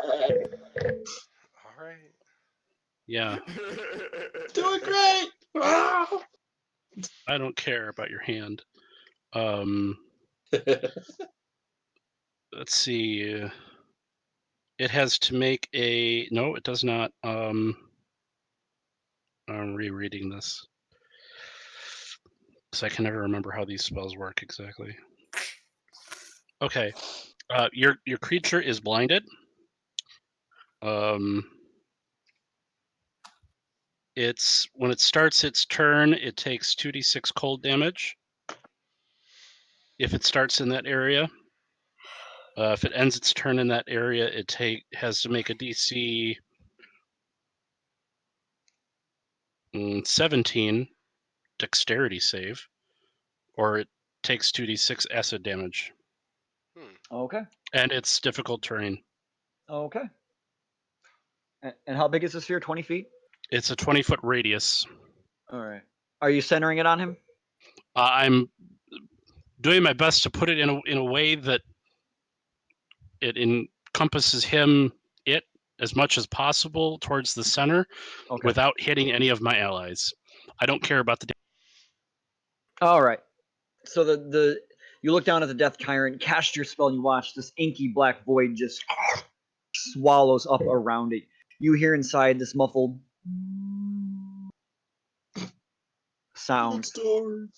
All right. Yeah, Doing great. Ah! I don't care about your hand. Let's see. It has to make a. No, it does not. I'm rereading this because I can never remember how these spells work exactly. Okay, your creature is blinded. It's when it starts its turn, it takes 2d6 cold damage. If it starts in that area, if it ends its turn in that area, it has to make a DC 17 dexterity save, or it takes 2d6 acid damage, Okay. and it's difficult terrain. Okay. And how big is the sphere? 20 feet? It's a 20-foot radius. All right. Are you centering it on him? I'm doing my best to put it in a way that it encompasses it as much as possible towards the center Okay. without hitting any of my allies. I don't care about the. All right. So you look down at the Death Tyrant, cast your spell, and you watch this inky black void just swallows up around it. You hear inside this muffled sound. It's dark.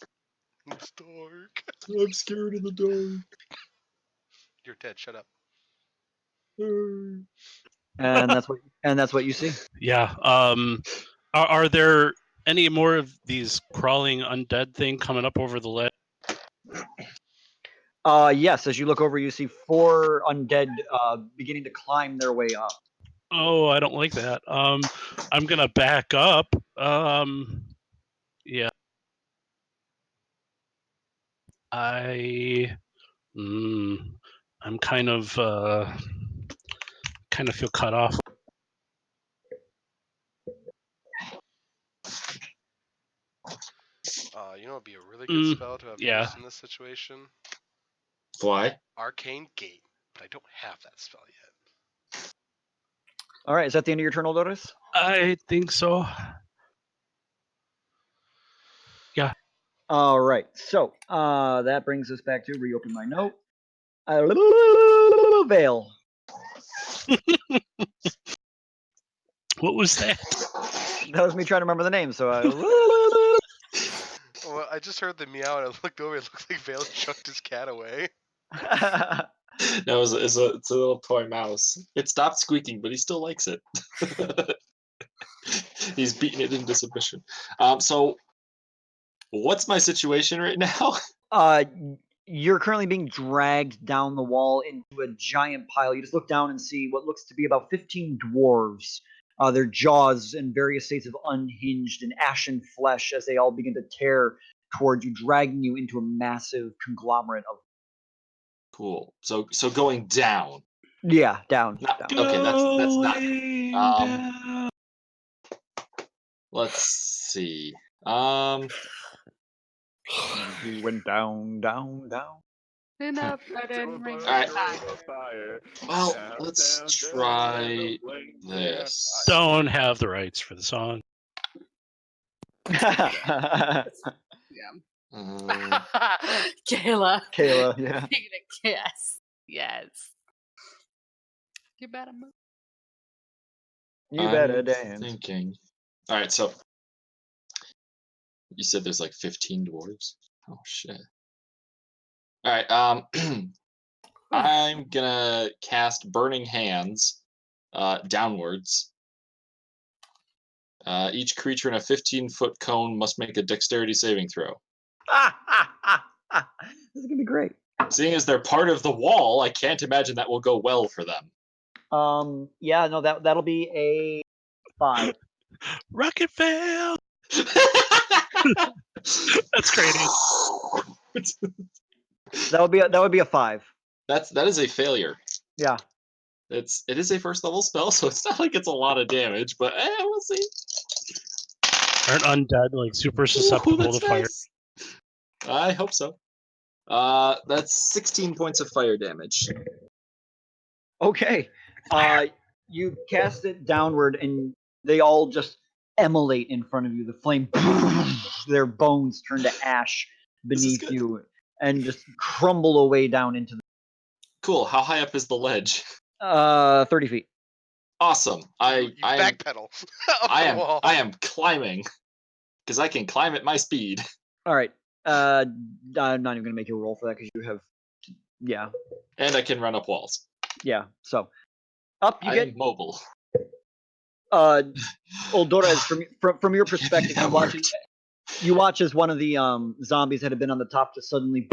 It's dark. I'm scared in the dark. You're dead. Shut up. And that's what you see. Yeah. Are there any more of these crawling undead thing coming up over the ledge? Yes, as you look over, you see 4 undead beginning to climb their way up. Oh, I don't like that. I'm gonna back up. Yeah. I'm kind of feel cut off. You know, it'd be a really good spell to have yeah. used in this situation. Why? Arcane Gate, but I don't have that spell yet. All right, is that the end of your turn, Odotus? I think so. Yeah. All right, so that brings us back to reopen my note. Veil. What was that? That was me trying to remember the name. So Well, I just heard the meow and I looked over. It looked like Vale chucked his cat away. No, it's a little toy mouse. It stopped squeaking, but he still likes it. He's beating it into submission. So, what's my situation right now? You're currently being dragged down the wall into a giant pile. You just look down and see what looks to be about 15 dwarves. Their jaws in various states of unhinged and ashen flesh as they all begin to tear towards you, dragging you into a massive conglomerate of. Cool. So going down. Yeah, down. No, down. okay, that's not. Down. Let's see. He went down. Enough, I didn't ring. Alright. Fire. Well, let's try this. Don't have the rights for the song. Yeah. Kayla. Kayla, yeah. Yes. You better move. You better I'm dance. Thinking. All right, so you said there's like 15 dwarves. Oh shit. All right. I'm gonna cast Burning Hands downwards. Each creature in a 15-foot cone must make a dexterity saving throw. This is gonna be great. Seeing as they're part of the wall, I can't imagine that will go well for them. Yeah, no, that'll be a 5. Rocket fail. That's crazy. That would be a 5. That is a failure. Yeah. It is a first level spell, so it's not like it's a lot of damage, but we'll see. Aren't undead like super susceptible to fire? Nice. I hope so. That's 16 points of fire damage. Okay. You cast it downward, and they all just emulate in front of you. The flame, their bones turn to ash beneath good. you, and just crumble away down into the. Cool. How high up is the ledge? 30 feet. Awesome. You backpedal. I am climbing because I can climb at my speed. All right. I'm not even gonna make you roll for that because you have. Yeah. And I can run up walls. Yeah. So up you I get. am mobile. Oldora, from your perspective, That you watch as one of the zombies that had been on the top just suddenly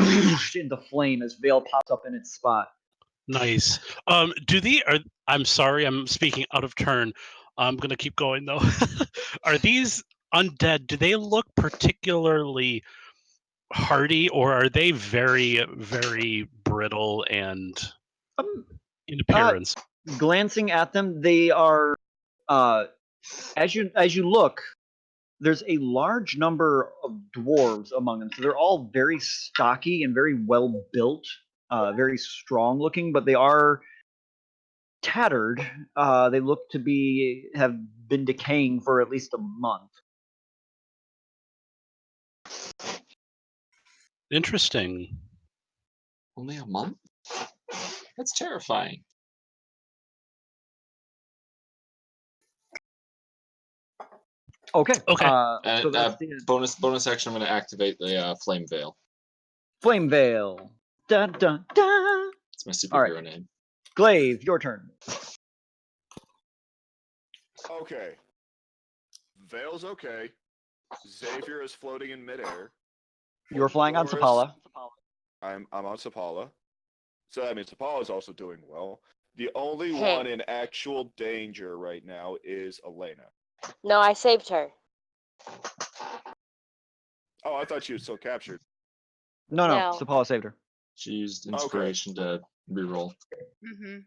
into flame as Vale pops up in its spot. Nice. I'm sorry, I'm speaking out of turn. I'm gonna keep going though. Are these undead? Do they look particularly hardy, or are they very, very brittle and in appearance? Glancing at them, they are as you look, there's a large number of dwarves among them. So they're all very stocky and very well built, very strong looking, but they are tattered. They look to have been decaying for at least a month. Interesting. Only a month? That's terrifying. Okay. Okay. So that's the Bonus action. I'm going to activate the Flame Veil. Flame Veil. Dun dun dun. It's my All right. superhero name. Glaive, your turn. Okay. Veil's okay. Xavier is floating in midair. You're flying on Doris- Sapala. I'm on Sapala. So that means Sapala's also doing well. The only Hey. one in actual danger right now is Elena. No, I saved her. Oh, I thought she was still captured. No, No. Sapala saved her. She used inspiration to reroll. Mm-hmm.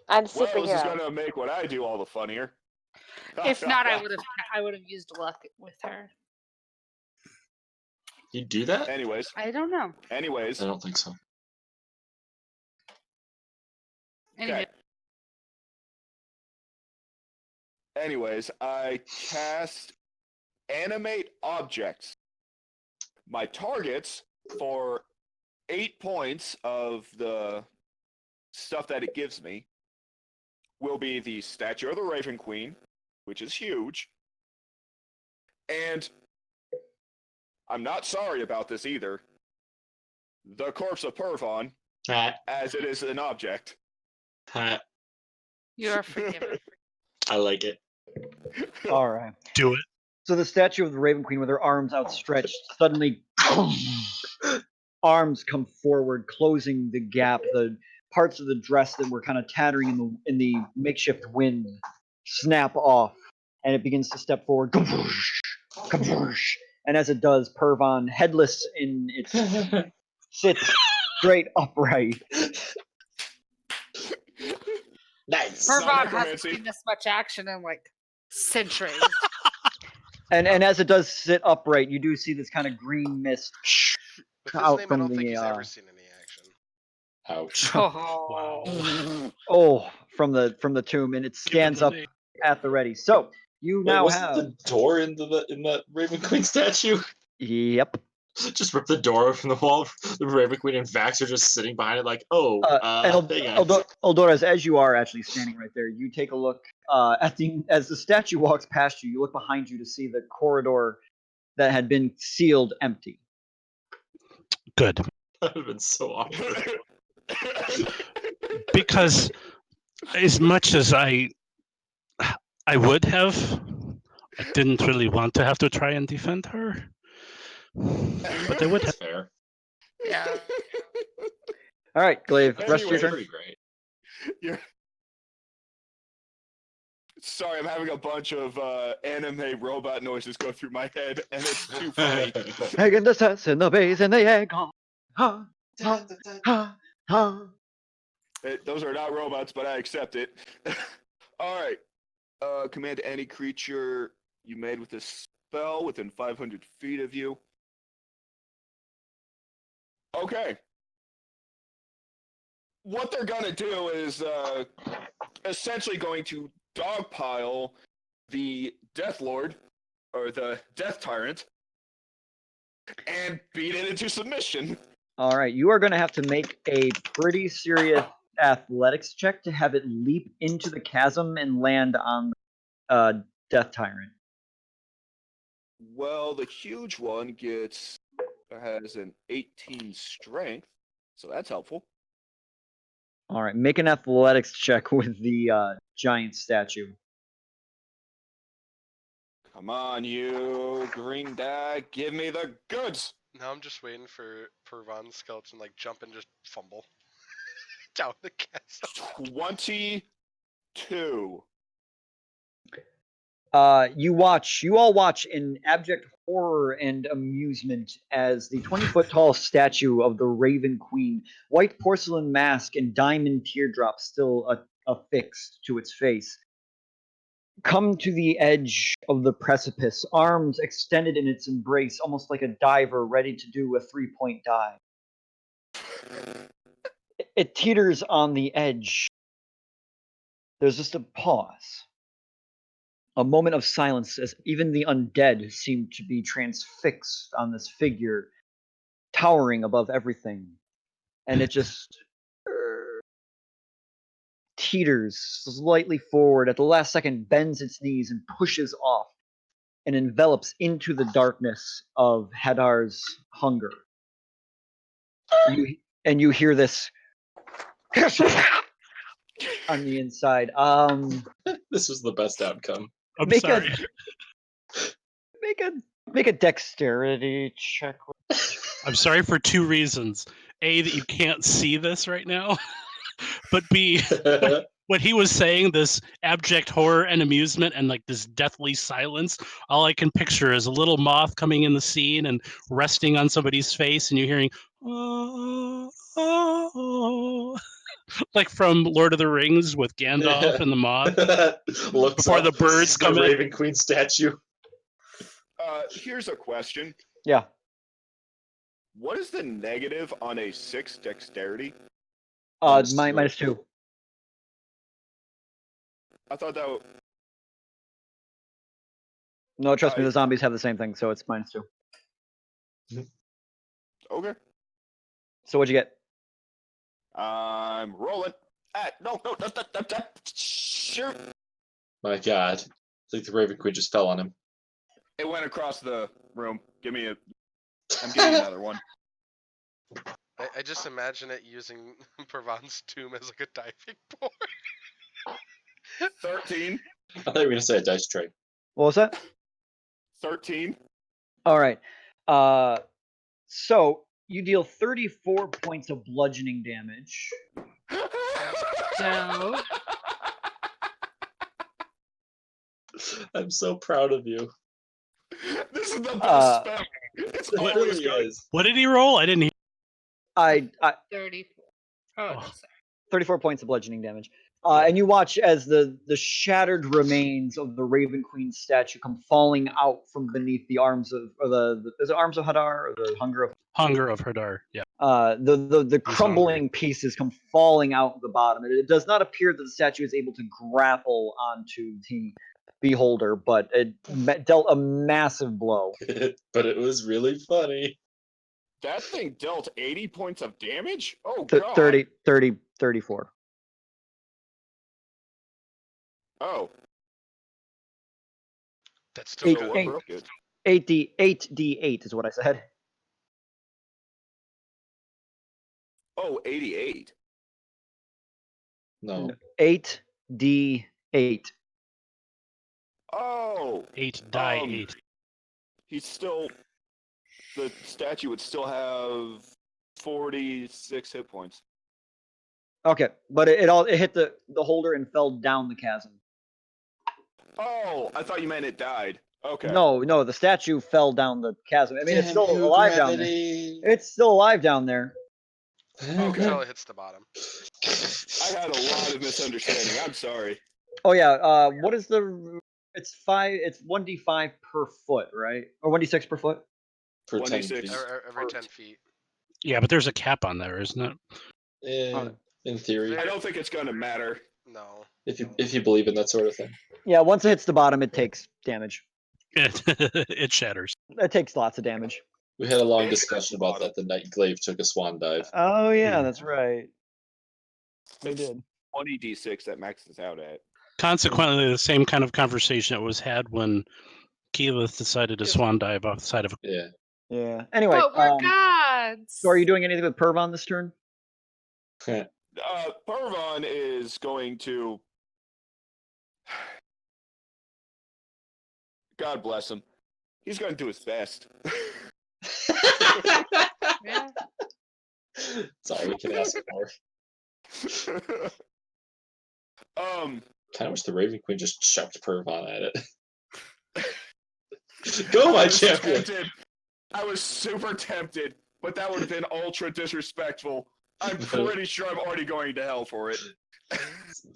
I'm Well, this is superhero. gonna make what I do all the funnier. If not, I would have used luck with her. You do that? Anyways, I don't know. I don't think so. Anyway, Anyways, I cast Animate Objects. My targets for 8 points of the stuff that it gives me will be the statue of the Raven Queen, which is huge. And I'm not sorry about this either. The corpse of Pervon, Ha, as it is an object. ha. you are forgiven. I like it. All right. Do it. So the statue of the Raven Queen, with her arms outstretched, suddenly arms come forward, closing the gap. The parts of the dress that were kind of tattering in the makeshift wind snap off, and it begins to step forward. Kaboosh. And as it does, Pervon, headless in its, sits straight upright. Nice. Not Pervon hasn't necromancy. seen this much action in like centuries. And as it does sit upright, you do see this kind of green mist With his out name, I from don't think the he's ever seen any action. Ouch. Oh, from the tomb, and it Give it stands the up name. at the ready. So you Wait, now wasn't have the door in that Raven Queen statue? yep. Just rip the door open the wall. The Raven Queen and Vax are just sitting behind it, like, oh, And hey guys. Eldoras, as you are actually standing right there, you take a look as the statue walks past you. You look behind you to see the corridor that had been sealed empty. Good. That would have been so awkward. Because as much as I would have, I didn't really want to have to try and defend her. But I would have. That's fair. yeah. All right, Glaive, rest of your Anyway. turn. Pretty great. You're... Sorry, I'm having a bunch of anime robot noises go through my head, and it's too funny. Egg in the sass and the base and the egg. Ha ha ha ha. Those are not robots, but I accept it. All right. Command any creature you made with this spell within 500 feet of you. Okay. What they're gonna do is essentially going to dogpile the Death Lord, or the Death Tyrant, and beat it into submission. All right, you are going to have to make a pretty serious athletics check to have it leap into the chasm and land on Death Tyrant. Well, the huge one has an 18 strength, so that's helpful. All right, make an athletics check with the giant statue. Come on, you green die, give me the goods. Now I'm just waiting for Pervon's skeleton like jump and just fumble down the castle. 22. You all watch in abject horror and amusement as the 20-foot tall statue of the Raven Queen, white porcelain mask and diamond teardrops still affixed to its face, come to the edge of the precipice, arms extended in its embrace, almost like a diver ready to do a 3-point dive. It teeters on the edge. There's just a pause. A moment of silence as even the undead seem to be transfixed on this figure towering above everything. And it just teeters slightly forward, at the last second bends its knees and pushes off and envelops into the darkness of Hadar's hunger. You hear this on the inside. This was the best outcome. I'm Make sorry. Make a dexterity check. I'm sorry for two reasons. A, that you can't see this right now, but B, what he was saying, this abject horror and amusement and like this deathly silence, all I can picture is a little moth coming in the scene and resting on somebody's face, and you're hearing, oh, oh, like from Lord of the Rings with Gandalf and the moth. Looks Before up, the birds sees come the in. Raven Queen statue. Here's a question. Yeah. What is the negative on a 6 dexterity? -2. -2. I thought that. No, trust me, I- the zombies have the same thing, so it's -2. Okay. So what'd you get? I'm rolling. No. Shoot. My God. I think the Raven Queen just fell on him. It went across the room. I'm getting another one. I just imagine it using Pervan's tomb as like a diving board. 13. I thought you were going to say a dice tray. What was that? 13. All right. So you deal 34 points of bludgeoning damage. No. I'm so proud of you. This is the best Uh, spell. It's It always really good. is. What did he roll? I didn't hear. I 34. Oh, no, Oh. sorry. 34 points of bludgeoning damage. And you watch as the shattered remains of the Raven Queen statue come falling out from beneath the arms of, or is it arms of Hadar or the hunger of? Hunger of Hadar. Yeah. The He's crumbling pieces come falling out the bottom. It does not appear that the statue is able to grapple onto the beholder, but it dealt a massive blow. But it was really funny. That thing dealt 80 points of damage? Oh, Th- God. 34. Oh. That's still Eight- So good. what eight. broke it? 8d8 is what I said. Oh, 88. No. 8d8. Oh. 8 die Um, 8. He's still. The statue would still have 46 hit points. Okay, but it hit the holder and fell down the chasm. Oh, I thought you meant it died. Okay. No, the statue fell down the chasm. I mean, it's still Damn you, alive down there. gravity. It's still alive down there. Until it hits the bottom. I had a lot of misunderstanding. I'm sorry. Oh yeah. What is the? It's 5. It's 1d5 per foot, right? Or 1d6 per foot. For 10 1d6. feet. Every 10 feet. Yeah, but there's a cap on there, isn't it? Yeah, in theory, I don't think it's going to matter. No. if you believe in that sort of thing. Yeah. Once it hits the bottom, it takes damage. It shatters. It takes lots of damage. We had a long discussion about that the night Glaive took a swan dive. Oh yeah, Yeah. that's right. They It's did. 20d6 that maxes out at. Consequently, the same kind of conversation that was had when Keyleth decided to swan dive off the side of a. Yeah. Yeah. Anyway, But we're gods. so are you doing anything with Pervon this turn? Pervon is going to. God bless him. He's going to do his best. Yeah. That's all we can ask for. Um. Kind of wish the Raven Queen just chucked Pervon at it. Go, my I was champion! tempted. I was super tempted, but that would have been ultra disrespectful. I'm pretty sure I'm already going to hell for it.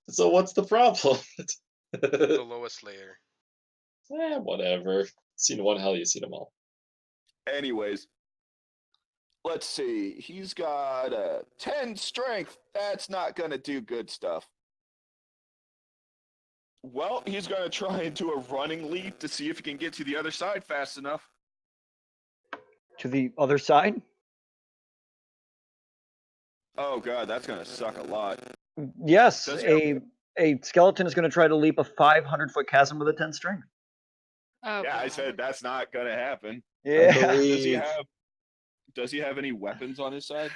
So what's the problem? The lowest layer. Whatever. Seen one hell, you've seen them all. Anyways, let's see. He's got a 10 strength. That's not going to do good stuff. Well, he's going to try and do a running leap to see if he can get to the other side fast enough. To the other side? Oh, God, that's going to suck a lot. Yes, Does he a skeleton is going to try to leap a 500-foot chasm with a 10 strength. Oh, Yeah, I God. said that's not going to happen. Yeah. Does he have any weapons on his side?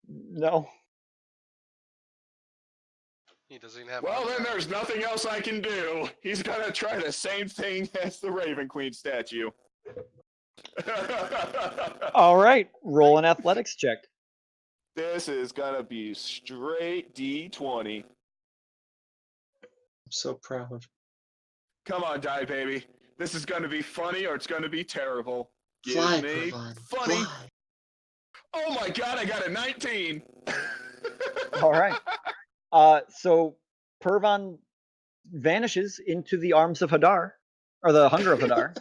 No. He doesn't have. Well, armor then on. there's nothing else I can do. He's going to try the same thing as the Raven Queen statue. All right, roll an athletics check. This is going to be straight D20. I'm so proud. Come on, die, baby. This is going to be funny or it's going to be terrible. Give Fly, me Purvon, funny. fly. Oh my God, I got a 19. All right. So Purvon vanishes into the arms of Hadar, or the hunger of Hadar,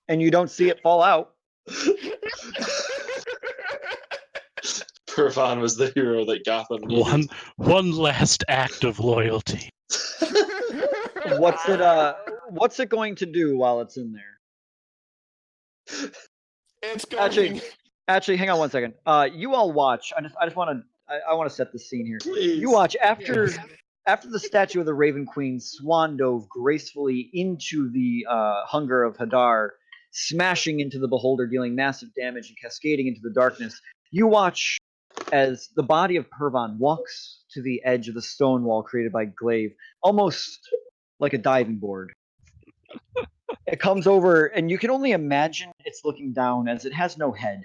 and you don't see it fall out. Purvon was the hero that Gotham needed. One last act of loyalty. What's it going to do while it's in there? It's going. Actually, hang on one second. You all watch. I just want to set the scene here. Please. You watch after the statue of the Raven Queen swan dove gracefully into the hunger of Hadar, smashing into the beholder, dealing massive damage and cascading into the darkness. You watch as the body of Purvon walks to the edge of the stone wall created by Glaive, almost like a diving board. It comes over, and you can only imagine it's looking down as it has no head.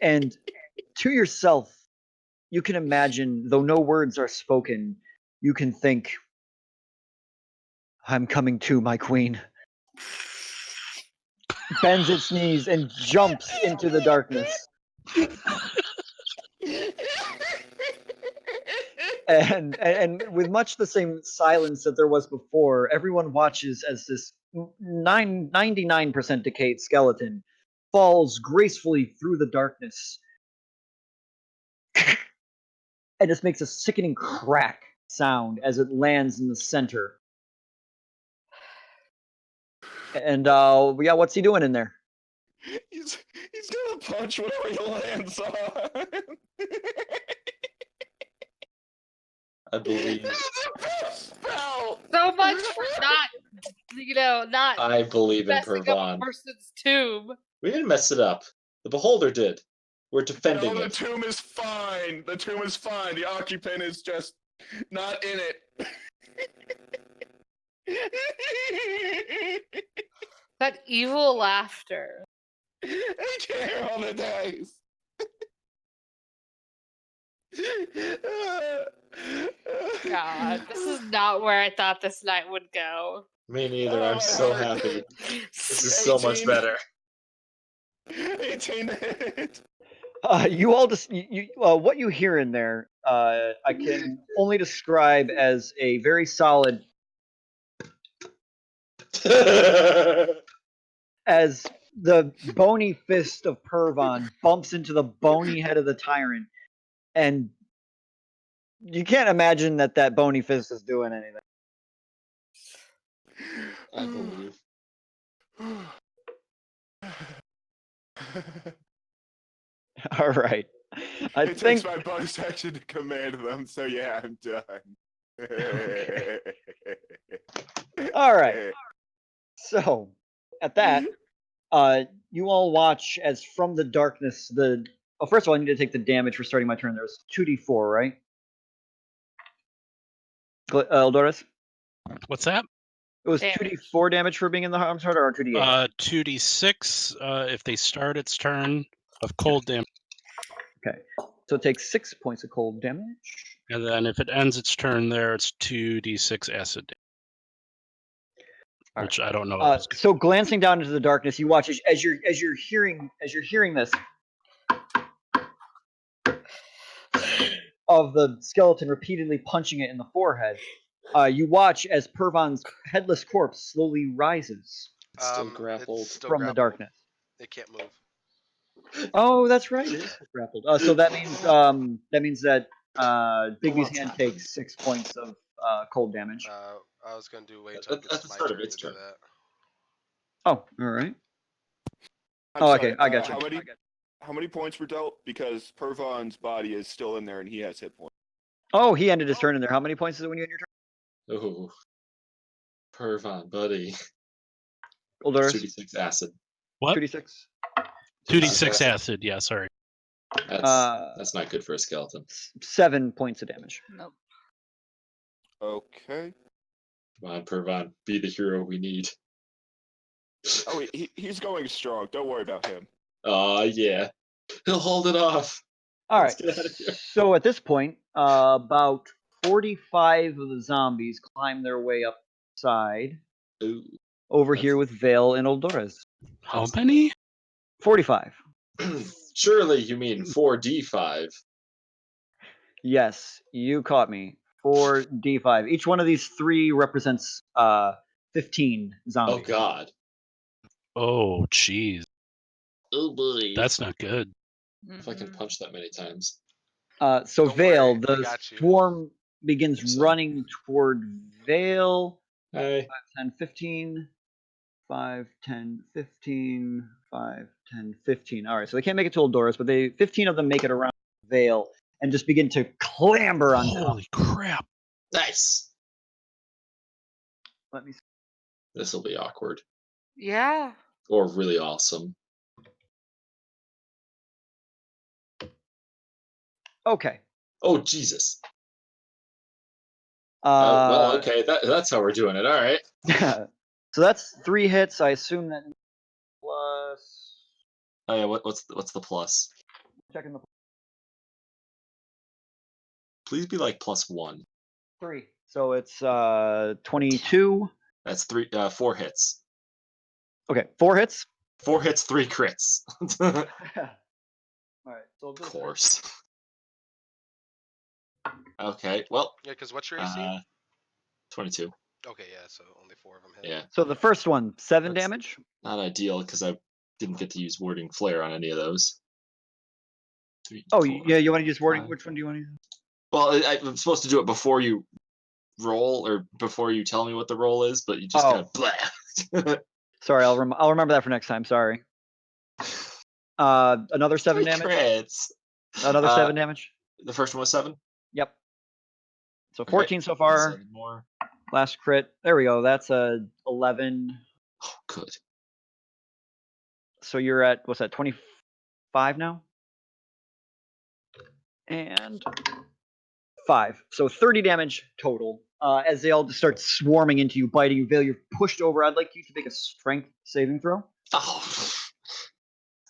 And to yourself, you can imagine, though no words are spoken, you can think, I'm coming too, my queen. Bends its knees and jumps into the darkness. And with much the same silence that there was before, everyone watches as this 99% decayed skeleton falls gracefully through the darkness and just makes a sickening crack sound as it lands in the center. And yeah, what's he doing in there? He's gonna punch whatever he lands on. I believe. This is the best spell. So much for not I believe in messing up a Purvon. person's tomb. We didn't mess it up. The beholder did. We're defending No, the it. tomb is fine. The tomb is fine. The occupant is just not in it. That evil laughter. I can't hear all the dice. God, this is not where I thought this night would go. Me neither. I'm so happy. This is so much 18. better. 18 hit. You all just what you hear in there, I can only describe as a very solid, as the bony fist of Purvon bumps into the bony head of the tyrant, and you can't imagine that bony fist is doing anything. I believe. All right, I It think takes my bonus action to command them, so yeah, I'm done. All right. So, at that, you all watch as from the darkness, first of all, I need to take the damage for starting my turn. There's 2d4, right? Eldoris? What's that? It was Damage. 2d4 damage for being in the harm's heart, or 2d8? 2d6 if they start its turn of cold damage, Okay. So it takes 6 points of cold damage. and then if it ends its turn there, it's 2d6 acid damage, which I don't know. if it's good. So glancing down into the darkness, you watch as you're hearing this. of the skeleton repeatedly punching it in the forehead, you watch as Pervon's headless corpse slowly rises It's still grappled. It's still from the grappled. darkness. It can't move. Oh, that's right. It is still grappled. So that means that Bigby's hand takes 6 points of cold damage. I was gonna do wait until it At gets the my start of turn its to do turn. that. Oh, all right. I'm Oh, sorry, okay, I got you. How many points were dealt? Because Pervon's body is still in there and he has hit points. Oh, he ended his turn in there. How many points is it when you end your turn? Oh, Pervon, buddy. Oldoris? 2d6 acid. What? 2d6. 2d6 acid. Yeah, sorry. That's not good for a skeleton. 7 points of damage. Nope. Okay. Come on, Pervon, be the hero we need. Oh, he's going strong. Don't worry about him. Yeah. He'll hold it off. All Let's right. get out of here. So at this point, about 45 of the zombies climb their way upside Ooh. over That's- here with Vale and Oldoris. How many? 45. Surely you mean 4d5. Yes, you caught me. 4d5. Each one of these 3 represents 15 Oh zombies. god. Oh, jeez. Oh boy. That's not good. If I can punch that many times. So Don't Vale, worry, I the got you. swarm begins Excellent. running toward Vale. Hey. 10, 15. 5, 10, 15, 5, 10, 15. All right, so they can't make it to Oldoris, but 15 of them make it around Vale and just begin to clamber on top. Holy crap. Nice. Let me see. This will be awkward. Yeah. Or really awesome. Okay. Oh Jesus. Well, Uh, okay, that's how we're doing it. All right. so that's 3 hits. I assume that plus. Oh yeah. What's the plus? Checking the Please be like +1. 3. So it's 22. That's 4 hits. Okay, 4 hits. 4 hits, 3 crits. All right. So Of course. Okay. Well. Yeah, because what's your AC? 22. Okay, yeah, so only 4 of them hit. Yeah. So the first one, 7 That's- damage. Not ideal because I didn't get to use warding flare on any of those. 3, Oh, 4, yeah, you want to use warding? 5. Which one do you want to use? Well, I'm supposed to do it before you roll or before you tell me what the roll is, but you just kind of blah. Sorry, I'll remember that for next time. Sorry. Another 7 3 damage. crits. Another 7 damage. The first one was 7. Yep. So Okay, 14 so far. 7 more. Last crit. There we go. That's a 11. Oh, good. So you're at what's that? 25 now. And 5. So 30 damage total. As they all just start swarming into you, biting you. Vale, you're pushed over. I'd like you to make a strength saving throw. Oh,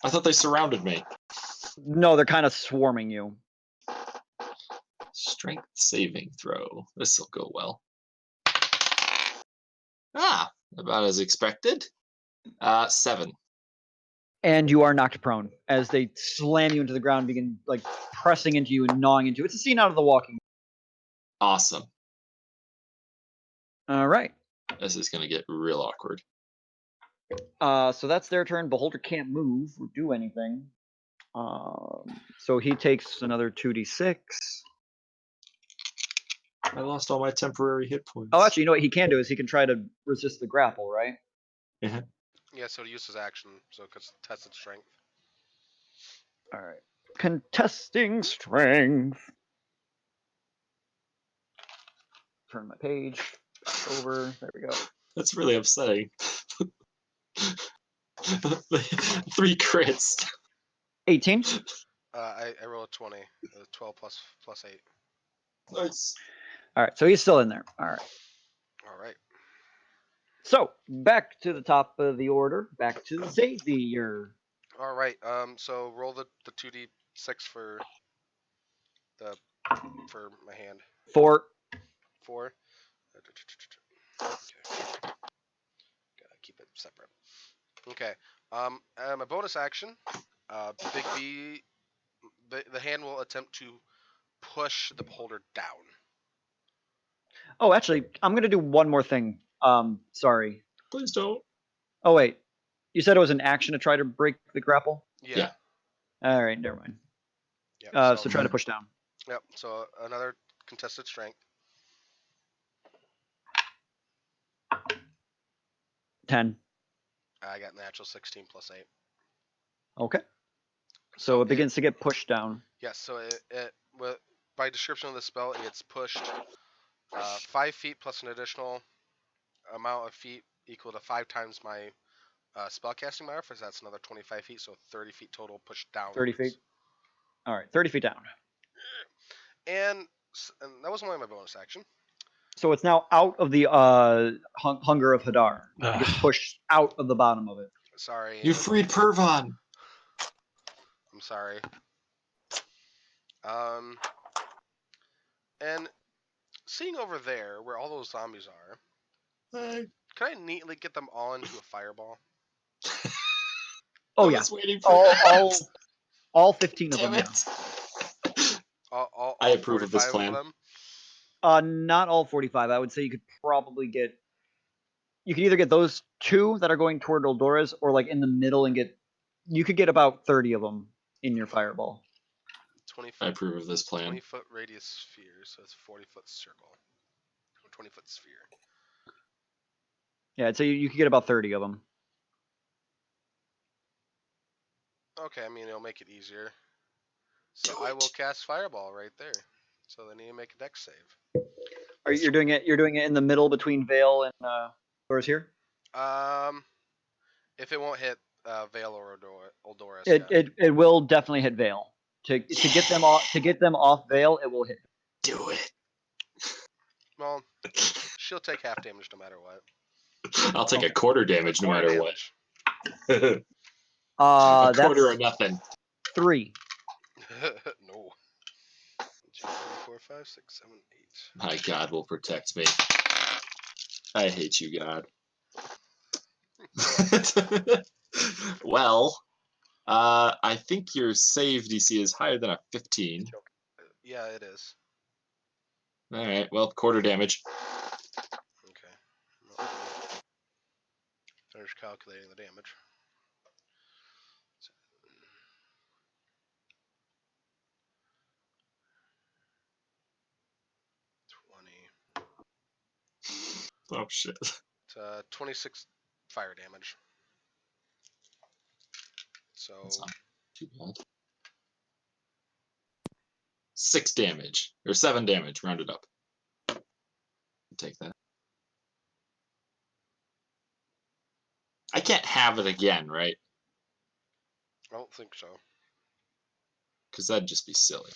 I thought they surrounded me. No, they're kind of swarming you. Strength saving throw. This will go well. Ah, about as expected. 7. And you are knocked prone as they slam you into the ground, begin like pressing into you and gnawing into you. It's a scene out of The Walking. Awesome. All right. This is gonna get real awkward. So that's their turn. Beholder can't move or do anything. So he takes another 2d6. I lost all my temporary hit points. Oh, actually, you know what he can do is he can try to resist the grapple, right? Yeah, so to use his action, so because tested strength. All right. Contesting strength. Turn my page back over. There we go. That's really upsetting. 3 crits. 18. I roll a 20. 12 plus 8. Nice. All right. So he's still in there. All right. All right. So back to the top of the order. Back to Xavier. All right. So roll the 2d6 for my hand. 4. 4. Okay. Gotta keep it separate. Okay. My bonus action. Big B. The hand will attempt to push the beholder down. Oh, actually, I'm gonna do one more thing. Sorry. Please don't. Oh wait, you said it was an action to try to break the grapple. Yeah. All right, never mind. Yep. So try to push down. Yep. So another contested strength. 10. I got natural 16 plus 8. Okay. So it begins to get pushed down. Yes. So by description of the spell, it gets pushed 5 feet plus an additional amount of feet equal to 5 times my spellcasting modifier. So that's another 25 feet. So 30 feet total pushed down. 30 feet. All right, 30 feet down. And that was only my bonus action. So it's now out of the Hunger of Hadar. It gets pushed out of the bottom of it. Sorry. You freed Pervon. I'm sorry. And seeing over there where all those zombies are, can I neatly get them all into a fireball? Oh I yeah, was waiting for that. all 15 of them. Damn Yeah. it. All I approve of this 45 plan. Of them? Not all 45. I would say you could probably get. You could either get those 2 that are going toward Eldores, or like in the middle and get. You could get about 30 of them in your fireball. 20 I foot, approve of this plan. 20 foot radius sphere, so it's a 40-foot circle. Or 20-foot sphere. Yeah, I'd say you could get about 30 of them. Okay, I mean, it'll make it easier. So I will cast Fireball right there. So they need to make a dex save. You're doing it in the middle between Vale and Eldores here? If it won't hit Vale or Eldores, It will definitely hit Vale. To get them off Vale, it will hit. Do it. Well, she'll take half damage no matter what. I'll take a quarter damage no matter what. A quarter or That's nothing. 3. No. 2, 3, 4, 5, 6, 7, 8. My God will protect me. I hate you, God. Well, I think your save DC is higher than a 15. Yeah, it is. All right. Well, quarter damage. Okay. Finish calculating the damage. Oh shit. It's 26 fire damage. So That's not too bad. 6 damage or 7 damage, rounded up. Take that. I can't have it again, right? I don't think so. Because that'd just be silly.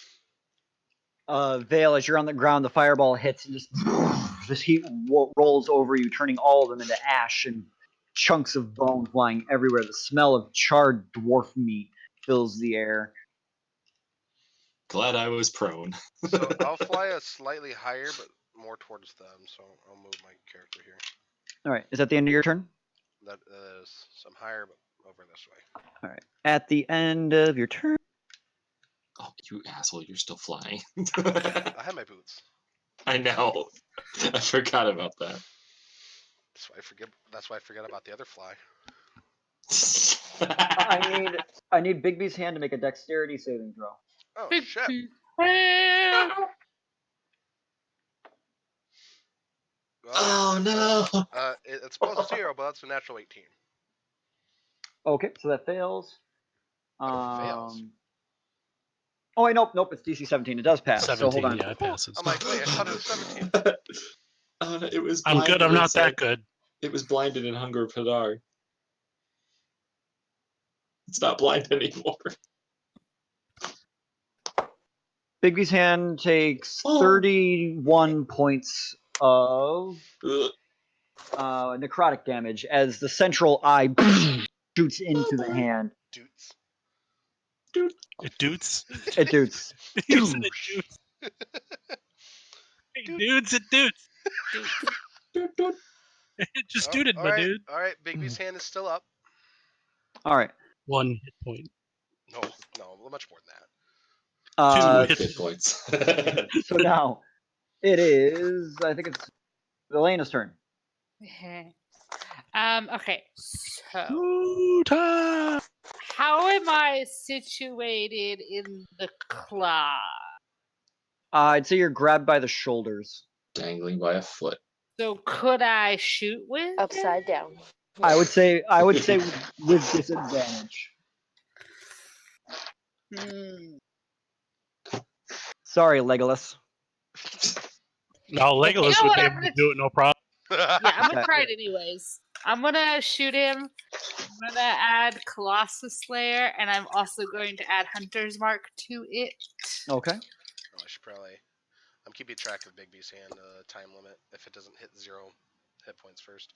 Vale, as you're on the ground, the fireball hits and this heat rolls over you, turning all of them into ash and chunks of bone flying everywhere. The smell of charred dwarf meat fills the air. Glad I was prone. So I'll fly a slightly higher, but more towards them. So I'll move my character here. All right, is that the end of your turn? That is some higher, but over this way. All right, at the end of your turn. Oh, you asshole! You're still flying. I have my boots. I know. I forgot about that. That's why I forget about the other fly. I need Bigby's hand to make a dexterity saving throw. Oh shit! Well, Oh no! it's plus 0, but that's a natural 18. Okay, so that fails. Fails. Oh wait, nope, it's DC 17. It does pass. 17, so hold on. yeah, it passes. I'm like, wait, I thought it was 17. Oh, no, it was. I'm good. blinded I'm not inside- that good. It was blinded in Hunger of Hadar. It's not blind anymore. Bigby's hand takes Oh. 31 points of Ugh. necrotic damage as the central eye shoots into the hand. Dudes. It doots. It dudes. He said it doots. Hey, dudes, it doots. Doot, doot. It just dooted, my dude. Alright, Bigby's hand is still up. All right. 1 hit point. No, much more than that. Uh, Hit points. so now it is. I think it's Elena's turn. Okay, so Shoota! how am I situated in the claw? I'd say you're grabbed by the shoulders. Dangling by a foot. So could I shoot with it? Upside down. I would say with disadvantage. Hmm. Sorry, Legolas. No, You Legolas know would what, be I'm able to gonna- do it, no problem. Yeah, I'm gonna Okay. try it anyways. I'm gonna shoot him. I'm gonna add Colossus Slayer, and I'm also going to add Hunter's Mark to it. Okay. Oh, I should probably. I'm keeping track of Big B's hand time limit if it doesn't hit 0 hit points first.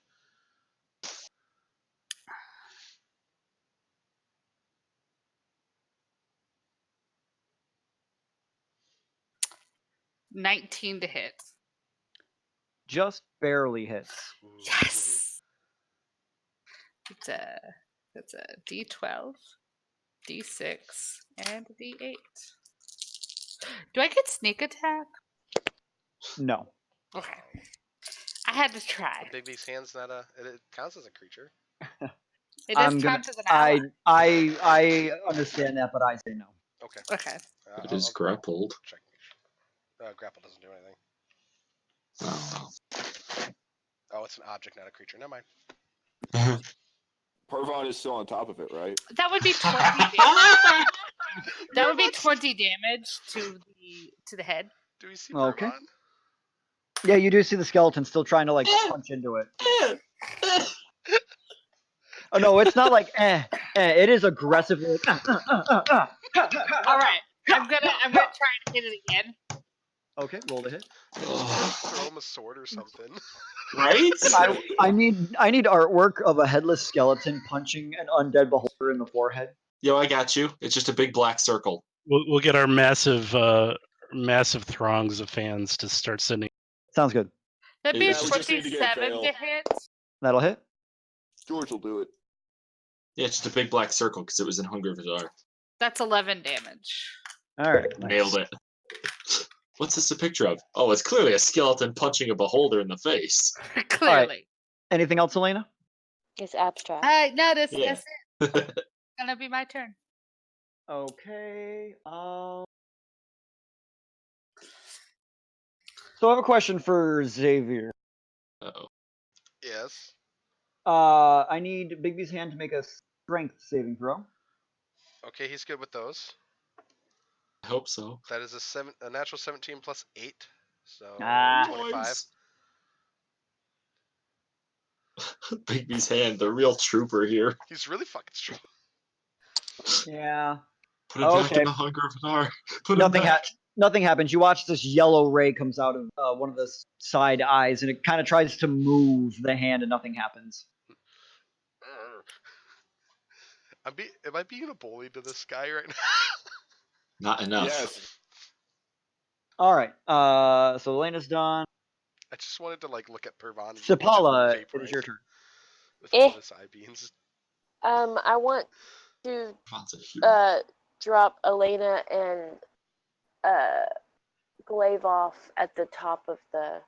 $19 to hit. Just barely hits. Ooh. Yes. It's a D12, D6, and a D8. Do I get sneak attack? No. Okay. I had to try. Big B's hand's not a. It counts as a creature. It does I'm gonna. count as an ally. I understand that, but I say no. Okay. Okay. It is grappled. Check. Grapple doesn't do anything. Oh, Oh, it's an object, not a creature. Never mind. well. Pervon is still on top of it, right? That would be 20 damage. That would be 20 damage to the head. Do we see Okay. Pervon? Yeah, you do see the skeleton still trying to like punch into it. Oh no, it's not like It is aggressively. All right. I'm gonna try and hit it again. Okay, roll the hit. Throw him a sword or something. Right? I need artwork of a headless skeleton punching an undead beholder in the forehead. Yo, I got you. It's just a big black circle. We'll get our massive throngs of fans to start sending. Sounds good. That'd be Yeah, a we just need to get 27 to Vale. hit. That'll hit. George will do it. Yeah, it's just a big black circle because it was in Hunger Vidar. That's 11 damage. All right. nice. Nailed it. What's this a picture of? Oh, it's clearly a skeleton punching a beholder in the face. Clearly. Anything else, Elena? It's abstract. No, that's Yeah. it. Gonna be my turn. Okay. So I have a question for Xavier. Uh-oh. Yes. I need Bigby's hand to make a strength saving throw. Okay, he's good with those. I hope so. That is a natural 17 plus 8, so Ah. 25. Bigby's hand, the real trooper here. He's really fucking strong. Yeah. Put him back Okay. in the Hunger Vidar. Put him back. Nothing happens. You watch this yellow ray comes out of one of the side eyes, and it kind of tries to move the hand, and nothing happens. Am I being a bully to this guy right now? Not enough. Yes. All right. So Elena's done. I just wanted to like look at Pervon. and Sapala, it vaporize is your turn. With all his eye beams. I want to Ron's a hero. drop Elena and Glaive off at the top of the.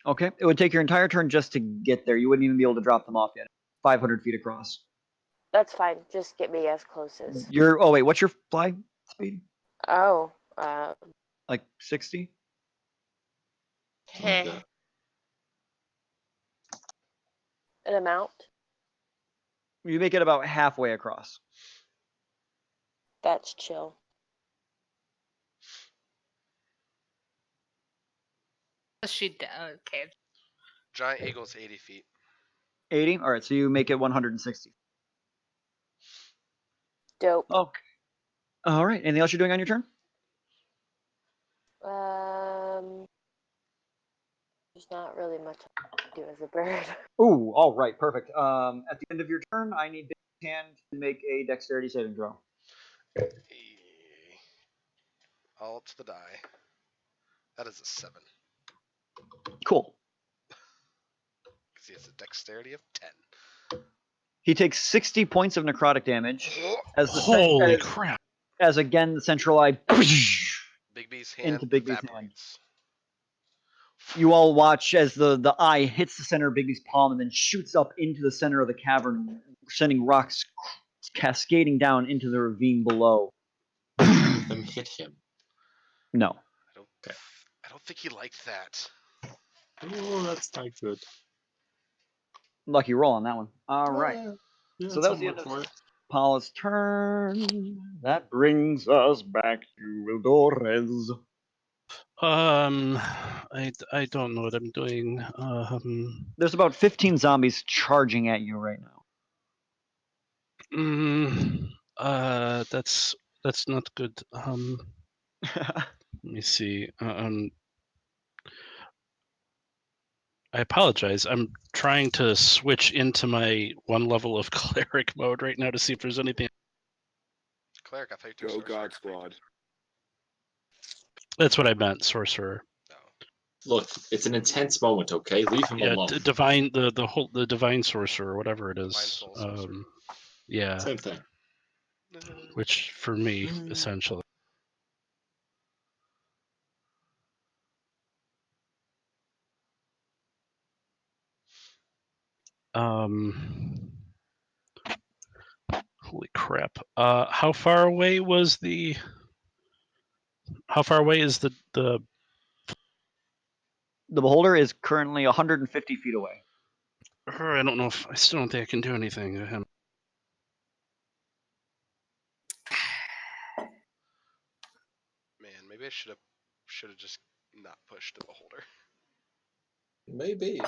Okay. It would take your entire turn just to get there. You wouldn't even be able to drop them off yet. 500 feet across. That's fine. Just get me as close as. Oh wait, what's your fly speed? Oh, Like 60? Something like that. an amount. You make it about halfway across. That's chill. Okay. Giant eagle's 80 feet. 80? All right, so you make it 160. Dope. Okay. All right. Anything else you're doing on your turn? There's not really much I can do as a bird. Ooh, all right, perfect. At the end of your turn, I need Big Hand to make a dexterity saving throw. All to the die. That is a 7. Cool. Because he has a dexterity of 10. He takes 60 points of necrotic damage as the Holy as, crap! as again the central eye Bigby's hand into Bigby's hand. evaporates. You all watch as the eye hits the center of Bigby's palm and then shoots up into the center of the cavern, sending rocks cascading down into the ravine below. Them hit him. No. I don't think he liked that. Oh, that's not good. Lucky roll on that one. All right. Yeah, So that was the end of Paula's turn. That brings us back to Eldorez. I don't know what I'm doing. There's about 15 zombies charging at you right now. That's not good. Let me see. I apologize. I'm trying to switch into my one level of cleric mode right now to see if there's anything. Cleric, I thought you took Go sorcerer. God Squad. That's what I meant, sorcerer. No. Look, it's an intense moment, okay? Leave him Yeah, alone. divine the divine sorcerer, or whatever it is. Divine soul sorcerer. Yeah, Same thing. which for me essentially. Holy crap! How far away was the? How far away is the? The beholder is currently 150 feet away. I don't know if I still don't think I can do anything to him. Man, maybe I should have just not pushed the beholder. Maybe.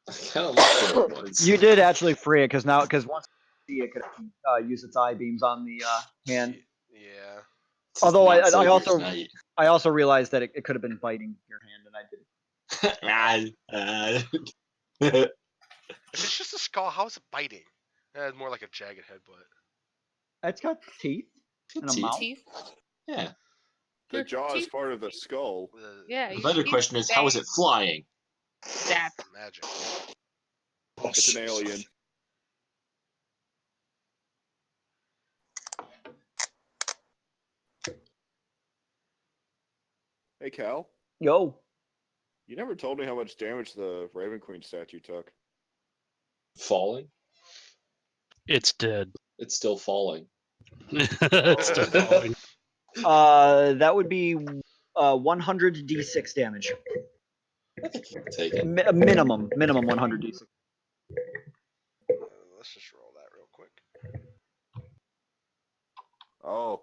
I kind of like what it was. You did actually free it because once you see it could use its eye beams on the hand. Yeah. This is Although not I Xavier's also night. I also realized that it could have been biting your hand, and I did. If it's just a skull, how is it biting? It's more like a jagged headbutt. It's got teeth and a Teeth. mouth. Teeth. Yeah. The Your jaw is teeth- part of the skull. Yeah. The your better teeth question is, how is it flying? That. Magic. It's an alien. Hey Cal, Yo. you never told me how much damage the Raven Queen statue took. Falling? It's dead. It's still falling. It's still falling. That would be 100 d6 damage. I think you can take it. Minimum 100 d6. Let's just roll that real quick. Oh.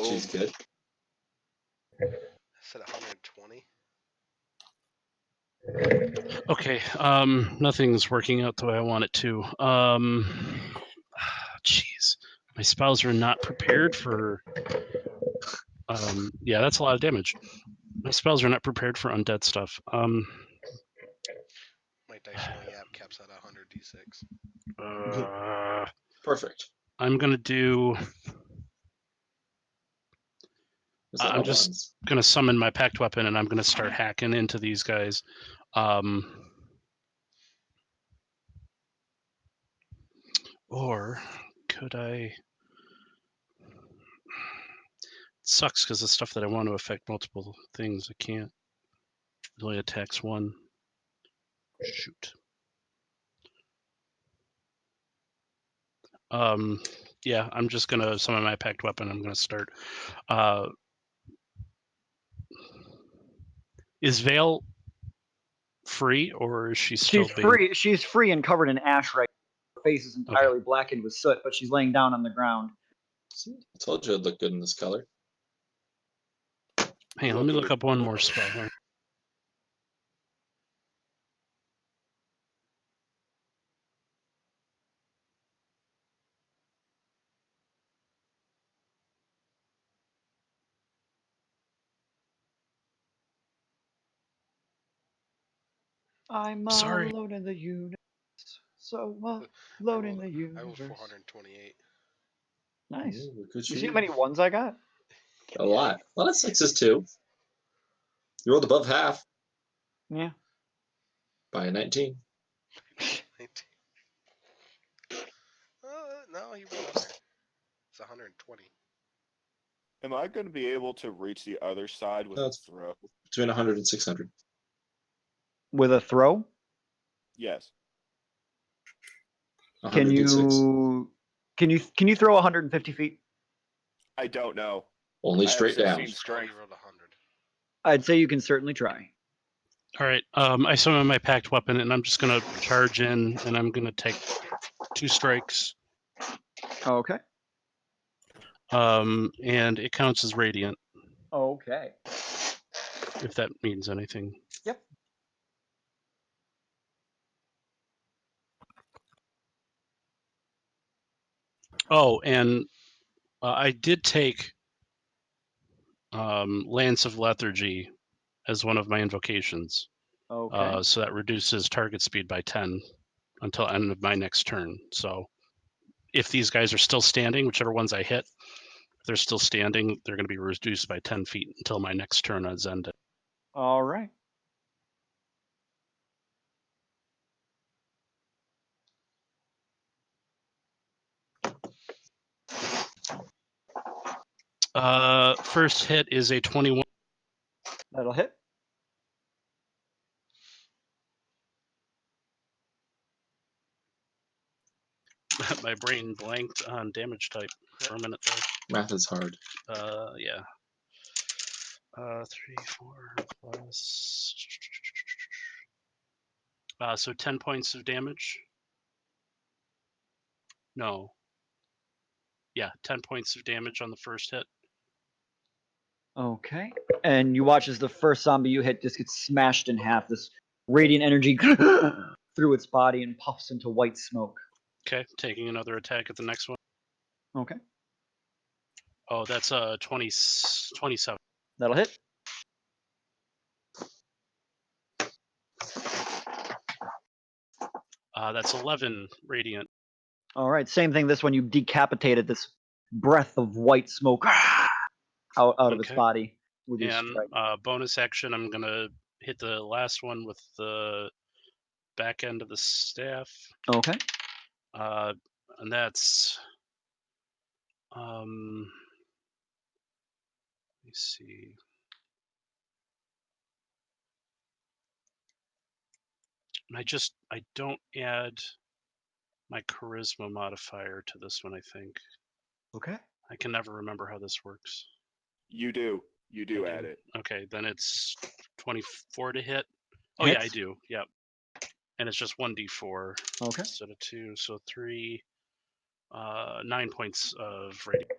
She's good. I said 120. Okay, nothing's working out the way I want it to. Jeez, my spells are not prepared for. Yeah, that's a lot of damage. My spells are not prepared for undead stuff. My dice rolling app caps at 100 d6. Perfect. I'm gonna do. Was that I'm all just ones? gonna summon my pact weapon, and I'm gonna start hacking into these guys. Or could I? It sucks because the stuff that I want to affect multiple things, I can't. It only attacks one. Shoot. Yeah, I'm just gonna summon my pact weapon. I'm gonna start. Is Vale free, or is she still She's being? free. She's free and covered in ash right now. Her face is entirely blackened with soot, but she's laying down on the ground. See, I told you it'd look good in this color. Hey, let me look up one more spell here. I'm Sorry. alone in the universe. So alone in the I rolled universe. 428. Nice. Ooh, look at You see how many ones I got? A lot. A lot of sixes too. You rolled above half Yeah. by a 19. 19. No, you rolled up there. It's 120. Am I going to be able to reach the other side with a That's- throw? Between 100 and 600. With a throw, Yes. 100 can D6. you throw 150 feet? I don't know. Only I have straight down. 16 Oh, strength. you rolled 100. I'd say you can certainly try. All right. I summon my packed weapon, and I'm just gonna charge in, and I'm gonna take 2 strikes. Okay. And it counts as radiant, Okay. if that means anything. Yep. Oh, and I did take Lance of Lethargy as one of my invocations. Okay. So that reduces target speed by 10 until end of my next turn. So if these guys are still standing, whichever ones I hit, if they're still standing, they're going to be reduced by 10 feet until my next turn is ended. All right. First hit is a 21. That'll hit. My brain blanked on damage type for a minute there. Math is hard. Yeah. 3, 4 plus. So 10 points of damage. No. Yeah, 10 points of damage on the first hit. Okay. And you watch as the first zombie you hit just gets smashed in half. This radiant energy through its body and puffs into white smoke. Okay, taking another attack at the next one. Okay. Oh, that's 27. That'll hit. That's 11 radiant. All right. Same thing. This one you decapitated this breath of white smoke out of its Okay. body with your And strike. bonus action, I'm gonna hit the last one with the back end of the staff. Okay. And that's let me see. And I don't add my charisma modifier to this one, I think. Okay. I can never remember how this works. You do. You do I add do. it. Okay, then it's 24 to hit. Oh yeah, I Hits. do. Yep. And it's just 1d4 Okay. instead of 2, so 3, 9 points of radiant.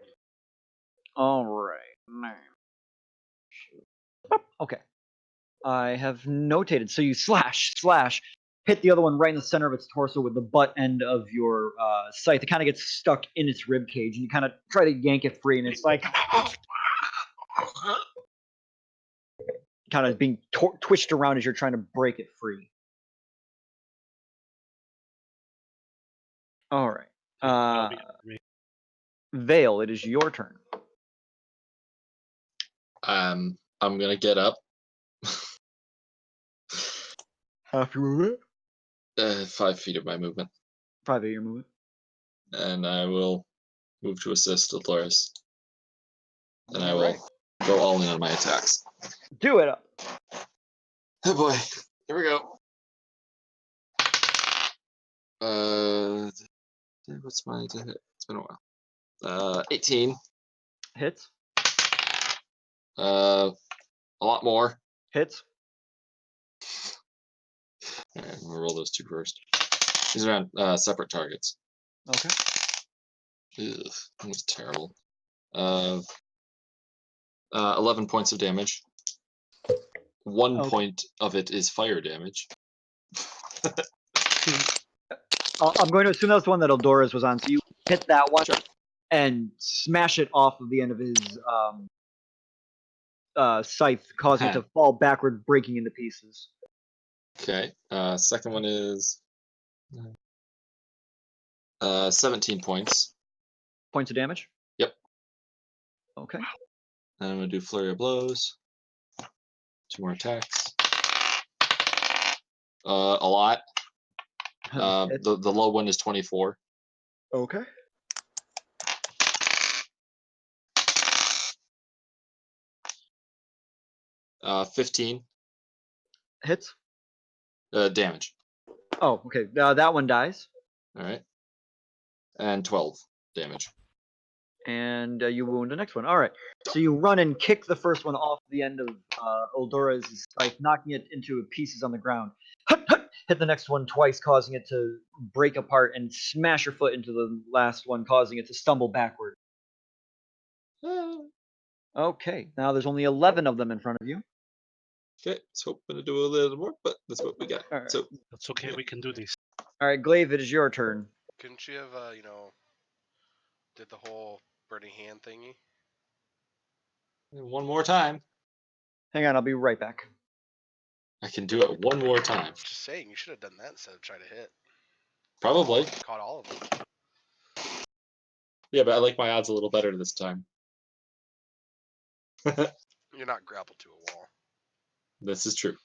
All right. 9. Okay. I have notated. So you slash, hit the other one right in the center of its torso with the butt end of your scythe. It kind of gets stuck in its rib cage, and you kind of try to yank it free, and it's like kind of being twitched around as you're trying to break it free. All right. That'll be it for me. Vale, it is your turn. I'm gonna get up. Half your movement. 5 feet of my movement, 5 of your movement. and I will move to assist Dolores. And I All will right. go all in on my attacks. Do it up. Oh boy, here we go. What's my to hit? It's been a while. 18. Hits. A lot more. Hits. Alright, we'll roll those 2 first. These are on separate targets. Okay. Ugh, that was terrible. 11 points of damage. 1 Okay. point of it is fire damage. I'm going to assume that's the one that Eldorus was on. So you hit that one Sure. and smash it off of the end of his scythe, causing it to fall backward, breaking into pieces. Okay. Second one is 17 points. Points of damage? Yep. Okay. And I'm gonna do flurry of blows. 2 more attacks. A lot. Hits. The low one is 24. Okay. 15 Hits. damage. Oh, okay. That one dies. All right. And 12 damage. And you wound the next one. All right. So you run and kick the first one off the end of Oldora's scythe, knocking it into pieces on the ground. Hit the next one twice, causing it to break apart, and smash your foot into the last one, causing it to stumble backward. Okay. Now there's only 11 of them in front of you. Okay, was hoping to do a little more, but that's what we got. Alright. So That's okay. We can do these. All right, Glaive, it is your turn. Couldn't you have, did the whole burning hand thingy? one more time. Hang on, I'll be right back. I can do it one more time. Just saying, you should have done that instead of trying to hit. Probably. Caught all of them. Yeah, but I like my odds a little better this time. You're not grappled to a wall. This is true.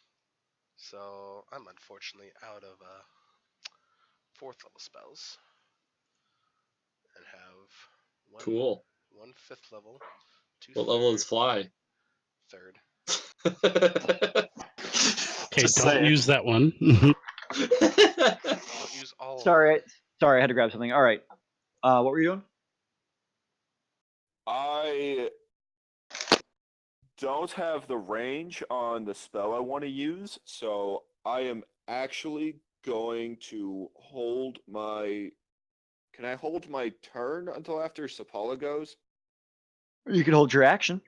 So I'm unfortunately out of 4th level spells. And have Cool. one 5th level. 2 What level is third, Fly? 3rd. Okay, Just don't saying. use that one. Don't use all of them. Sorry, I had to grab something. All right. What were you doing? I don't have the range on the spell I want to use, so I am actually going to hold my... Can I hold my turn until after Sapala goes? You can hold your action.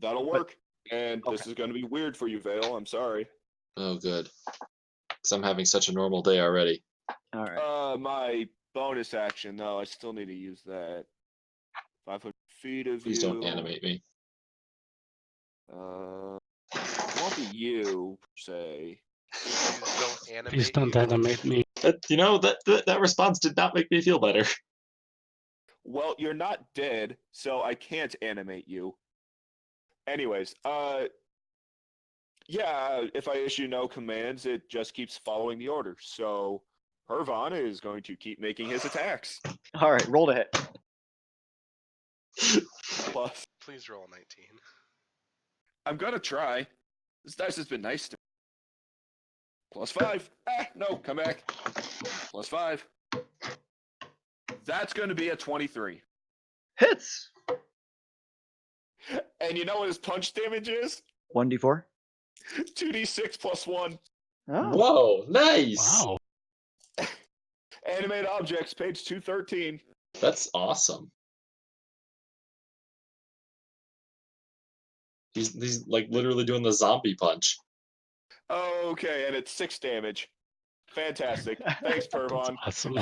That'll work. And this Okay. is going to be weird for you, Vale. I'm sorry. Oh, good. Because I'm having such a normal day already. All right. My bonus action, though, I still need to use that. 500 feet of Please you. don't animate me. It won't be you, per se. Please don't animate Please don't you. animate me. That response did not make me feel better. Well, you're not dead, so I can't animate you. Anyways, yeah, if I issue no commands, it just keeps following the order. So, Pervan is going to keep making his attacks. All right, roll to hit. Plus, Please roll a 19. I'm gonna try. This dice has been nice to me. +5. No, come back. +5. That's gonna be a 23. Hits. And you know what his punch damage is? 1d4. 2d6 +1. Oh. Whoa, nice. Wow. Animate objects, page 213. That's awesome. He's like literally doing the zombie punch. Okay, and it's 6 damage. Fantastic. Thanks, Pervan. Awesome.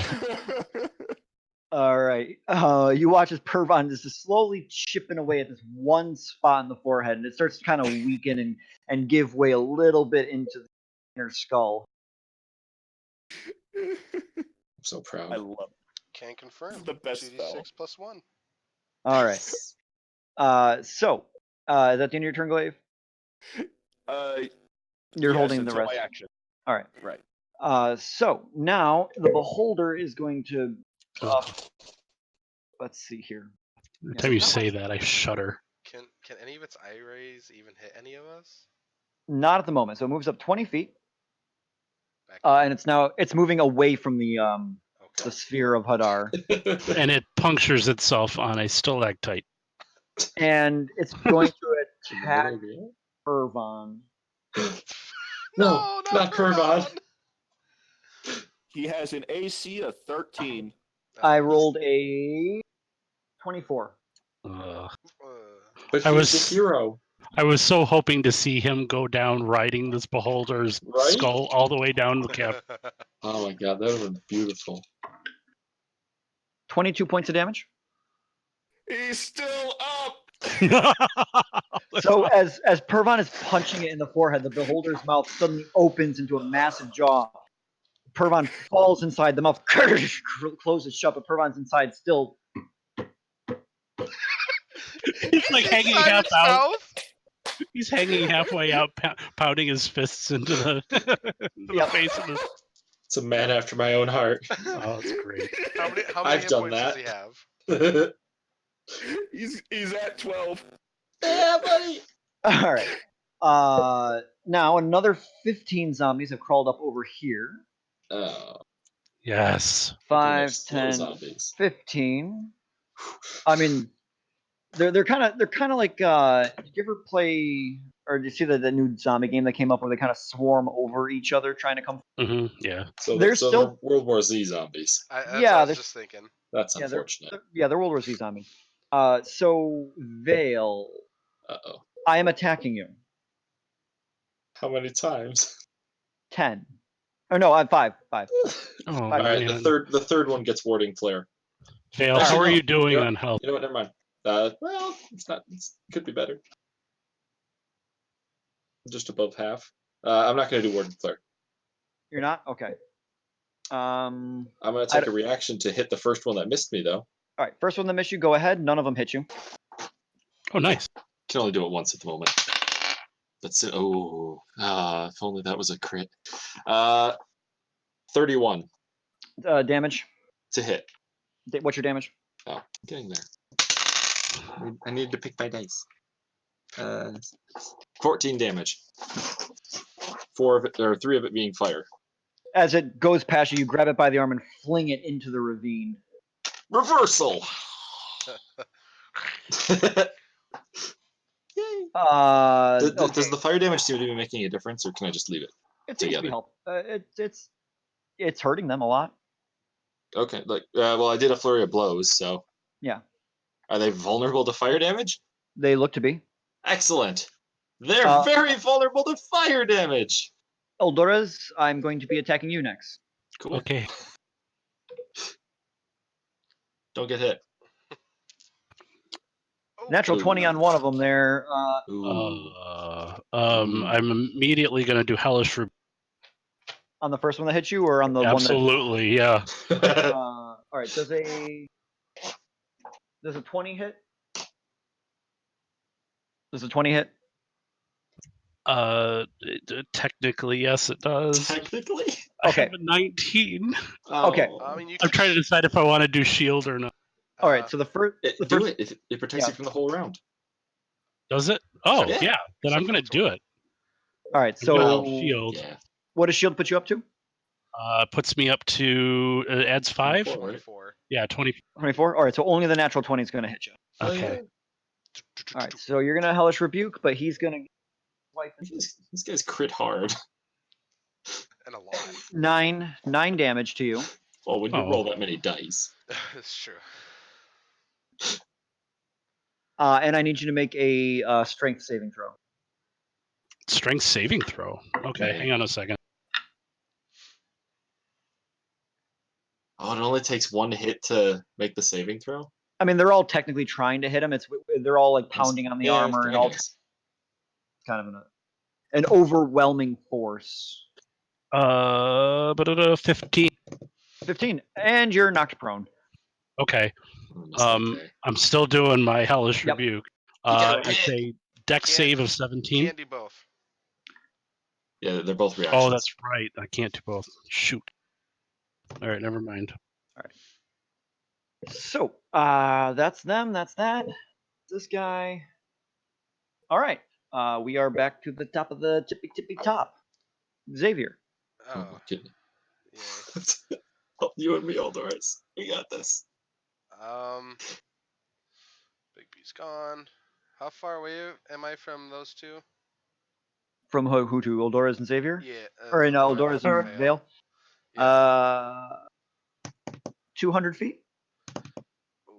All right. You watch as Pervan is just slowly chipping away at this one spot in the forehead, and it starts to kind of weaken and give way a little bit into the inner skull. I'm so proud. I love it. Can confirm. It's the best 2d6 spell. +1. All right. So, is that the end of your turn, Glaive? You're Yes, holding the until rest. my action. All right. Right. So now the beholder is going to. Let's see here. Every time you say that, I shudder. Can any of its eye rays even hit any of us? Not at the moment. So it moves up 20 feet, Back and it's moving away from the okay. sphere of Hadar, And it punctures itself on a stalactite. and it's going to In the attack middle of the air? Pervan. No, not Pervan. He has an AC of 13. I rolled a 24. But I he's was- the hero. I was so hoping to see him go down riding this beholder's Right? skull all the way down the cap. Oh my god, that would have been beautiful. 22 points of damage. He's still up! So as Pervan is punching it in the forehead, the beholder's mouth suddenly opens into a massive jaw. Pervan falls inside. The mouth closes shut, but Pervan's inside still. He's like hanging Inside half its out. mouth? He's hanging halfway out, pouting his fists into the, into Yep. the face of this. It's a man after my own heart. Oh, that's great. How many I've hit done points does that. he have? He's at 12. Yeah, buddy. All right. Now another 15 zombies have crawled up over here. Oh, Yes. 5, slow 10, zombies. 15. I mean, they're kind of like. Did you ever play or did you see the new zombie game that came up where they kind of swarm over each other trying to come? Yeah. So They're so still- they're World War Z zombies. That's Yeah, what I was they're- just thinking. That's Yeah, unfortunate. they're World War Z zombies. So Vale, Uh-oh. I am attacking you. How many times? 10. Oh no, I'm 5. 5. Oh, All right, man. the third one gets warding flare. Vale, Actually, how are no. you doing You know- on health? You know what? Never mind. Well, it's not. It could be better. Just above half. I'm not going to do warden flare. You're not? Okay. I'm going to I take a reaction to hit the first one that missed me, though. All right, first one that missed you, go ahead. None of them hit you. Oh, nice. Can only do it once at the moment. That's it. Oh, if only that was a crit. 31 Damage. to hit. What's your damage? Oh, I'm getting there. I need to pick my dice. 14 damage. 4 of it, or 3 of it being fire. As it goes past you, you grab it by the arm and fling it into the ravine. Reversal. Yay. Does Okay. the fire damage seem to be making a difference, or can I just leave it? It seems to be together? help. It's hurting them a lot. Okay, well, I did a flurry of blows, so. Yeah. Are they vulnerable to fire damage? They look to be. Excellent. They're Uh, very vulnerable to fire damage. Eldores, I'm going to be attacking you next. Cool. Okay. Don't get hit. Oh, Natural 20 on one of them there. Ooh. I'm immediately going to do Hellish Rebuke. On the first one that hit you, or on the one Absolutely, yeah. that. All right. Does a 20 hit? Does a 20 hit? Technically, yes, it does. Technically. I Okay. have a 19. Okay. Oh. I mean, you I'm could trying to decide if I want to do shield or not. All right. So the first. Do it. It protects you from the whole round. Does it? Oh, Yeah. yeah. Then I'm going to do it. All right. I'm gonna So do shield. Yeah. what does shield put you up to? Puts me up to adds 5. 24, right? 24. Yeah, 20. 24. All right. So only the natural 20 is going to hit you. Okay. All right. So you're going to hellish rebuke, but he's going to wipe These guys crit hard. And a lot. 9 damage to you. Well, when you Oh. roll that many dice. It's true. And I need you to make a strength saving throw. Strength saving throw. Okay, Okay. hang on a second. Oh, it only takes 1 hit to make the saving throw? I mean, they're all technically trying to hit him. They're all like pounding on the Yeah, armor and I all guess. kind of an overwhelming force. 15. 15, and you're knocked prone. Okay. Almost okay. I'm still doing my Hellish Yep. Rebuke. got It's a dex Can't- save of 17. Can't do both. Yeah, they're both reactions. Oh, that's right. I can't do both. Shoot. All right, never mind. So that's them. That's that. This guy. All right. We are back to the top of the tippy top. Xavier. Oh, Oh, my goodness. yeah. You and me, Eldores. We got this. Big B's gone. How far away am I from those two? From who to Eldores and Xavier? Yeah. Or in Vale. Eldores and Vale? Yeah. 200 feet? Ooh.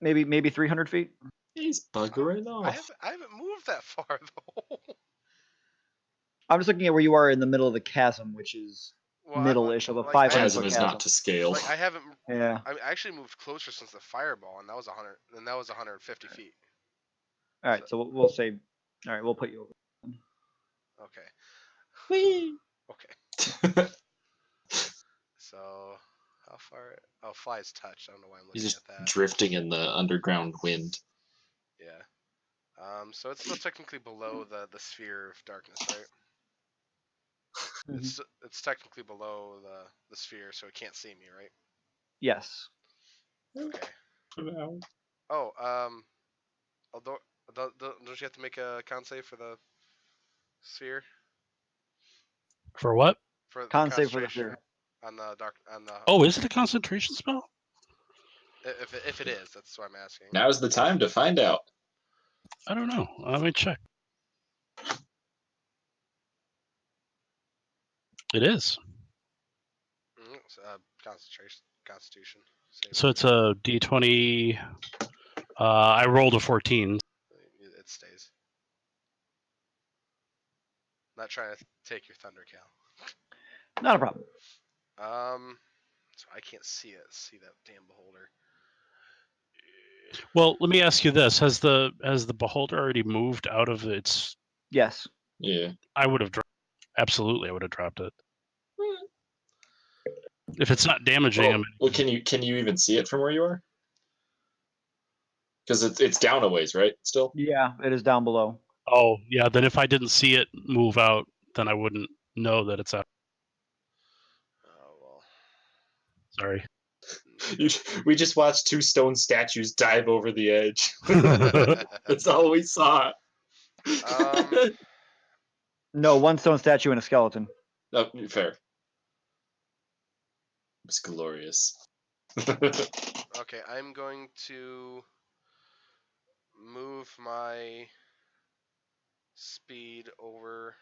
Maybe 300 feet? He's buggering I off. haven't moved that far though. I'm just looking at where you are in the middle of the chasm, which is Well, middle-ish of a like, 500 Chasm foot is chasm. not to scale. Like I haven't. Yeah. I actually moved closer since the fireball, and that was 100. And that was 150 feet. All right, so we'll say, all right, we'll put you over. Okay. Whee! Okay. So how far? Oh, flies touch. I don't know why I'm He's looking just at that. drifting in the underground wind. Yeah. So it's still technically below the sphere of darkness, right? It's technically below the sphere, so it can't see me, right? Yes. Okay. For now. Oh, although don't you have to make a con save for the sphere For what? for the Con save for the concentration fear. on the dark on the Oh, is it a concentration spell? if it is, that's what I'm asking. Now's the time to find out. I don't know. Let me check. It is. Constitution. Save So it's a D20. I rolled a 14. it stays. Not trying to take your thunder, Cal. Not a problem. So I can't see it. See that damn beholder. Well, let me ask you this: Has the beholder already moved out of its? Yes. Yeah. I would have dropped. Absolutely, I would have dropped it. If it's not damaging him. Well, can you even see it from where you are? Because it's down a ways, right? Still. Yeah, it is down below. Oh, yeah. Then if I didn't see it move out, then I wouldn't know that it's out. Oh Sorry. We just watched two stone statues dive over the edge. well. That's all we saw. No, one stone statue and a skeleton. Oh, fair. It was glorious. Okay, I'm going to move my speed over,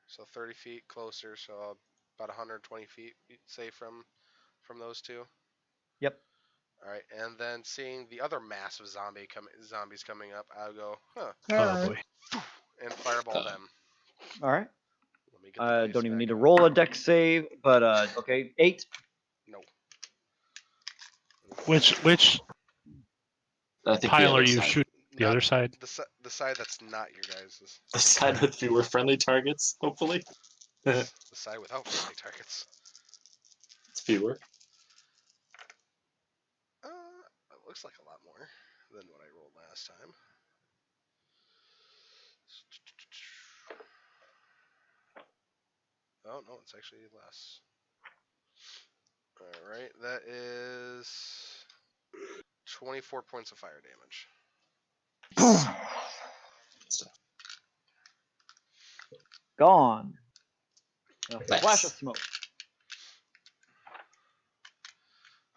so 30 feet closer, so about 120 feet, say from those two. Yep. All right, and then seeing the other massive zombies coming up, I'll go, Oh boy. and fireball them. All right. Let me get the dice Don't even back need to up. roll a dex save, but okay, 8. No. Which I think the pile other are you side. shooting? The Not other side? the side that's not your guys's. The side with fewer friendly targets, hopefully. The side without friendly targets. It's fewer. It looks like a lot more than what I rolled last time. Oh no, it's actually less. All right, that is 24 points of fire damage. Gone. A Nice. flash of smoke.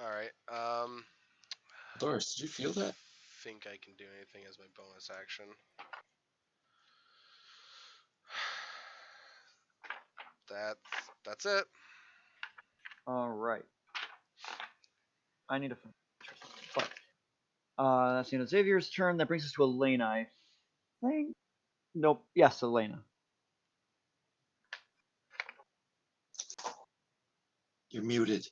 All right. Doris, did you feel that? Think I can do anything as my bonus action. That's it. All right. I need to. But that's the end of Xavier's turn. That brings us to Elena. I think. Nope. Yes, Elena. You're muted.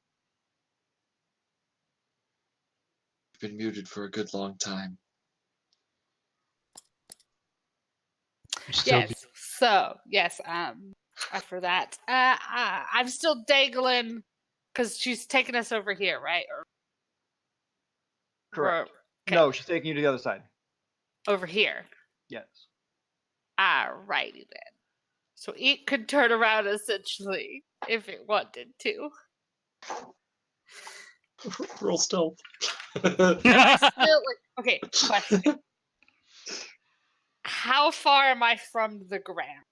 You've been muted for a good long time. You still Yes. So yes. After that, I'm still dangling because she's taking us over here, right? Or Correct. Okay. No, she's taking you to the other side. over here. Yes. Alrighty then. So it could turn around essentially if it wanted to. Roll stealth. Still, like, okay, question. How far am I from the ground?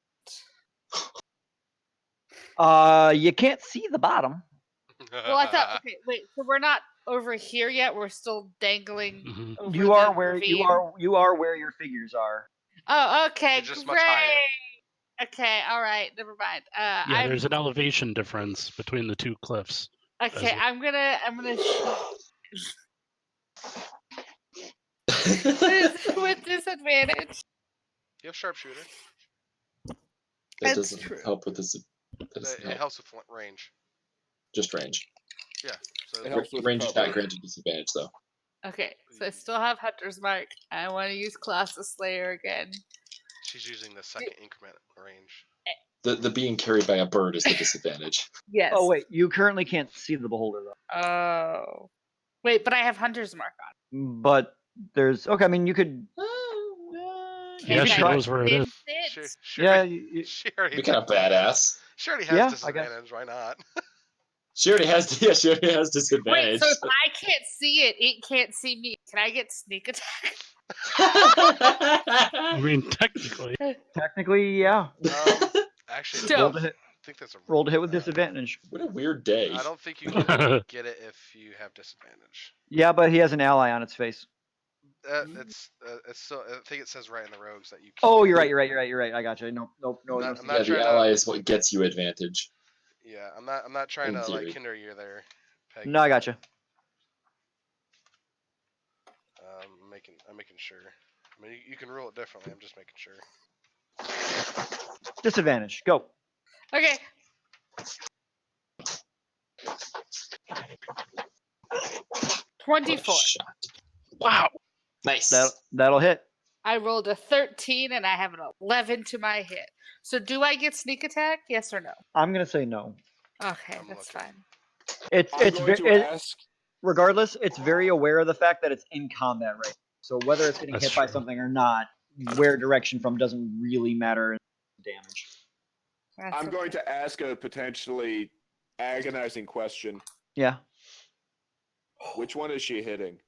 You can't see the bottom. Well, I thought. Okay, wait. So we're not over here yet. We're still dangling. Mhm. Over You are the where you ravine? are where your figures are. Oh, okay, You're just much great. higher. Okay, all right. Never mind. Yeah, there's an elevation difference between the two cliffs. Okay, well. I'm gonna shoot with disadvantage. You have sharpshooter. That That's doesn't true. help with this. That doesn't It help. helps with range. Just range. Yeah. So It helps with Range is cover. not granted disadvantage, though. Okay, so I still have Hunter's Mark. I want to use Colossus Slayer again. she's using the second increment range. The being carried by a bird is the disadvantage. Yes. Oh wait, you currently can't see the beholder though. Oh. Wait, but I have Hunter's Mark on. But there's okay. I mean, you could. Yeah, Can she I knows where it is. sense it? She Yeah. already, she already Be kind of badass. She already has Yeah, I guess. disadvantage. Why not? She already has. Yeah, she already has Wait, disadvantage. so if I can't see it, it can't see me. Can I get sneak attack? I mean, technically. Technically, yeah. Actually, So- Roll to hit. I think that's a Roll to hit rule with of that. disadvantage. What a weird day. I don't think you get it if you have disadvantage. Yeah, but he has an ally on its face. It's so. I think it says right in the rogues that you. Can't Oh, you're right. I got you. No. I'm no, not Yeah, the trying to- ally is what gets you advantage. Yeah, I'm not trying In to like theory. hinder you there, Peg. No, I got you. I'm making sure. I mean, you can rule it differently. I'm just making sure. Disadvantage. Go. Okay. What a 24. shot. Wow. Nice. That'll hit. I rolled a 13 and I have an 11 to my hit. So do I get sneak attack? Yes or no? I'm gonna say no. Okay, I'm that's looking. fine. It's I'm it's going to it, ask. regardless. It's very aware of the fact that it's in combat right now. So whether it's getting That's hit by true. something or not, where direction from doesn't really matter in damage. That's I'm okay. going to ask a potentially agonizing question. Yeah. Which one is she hitting?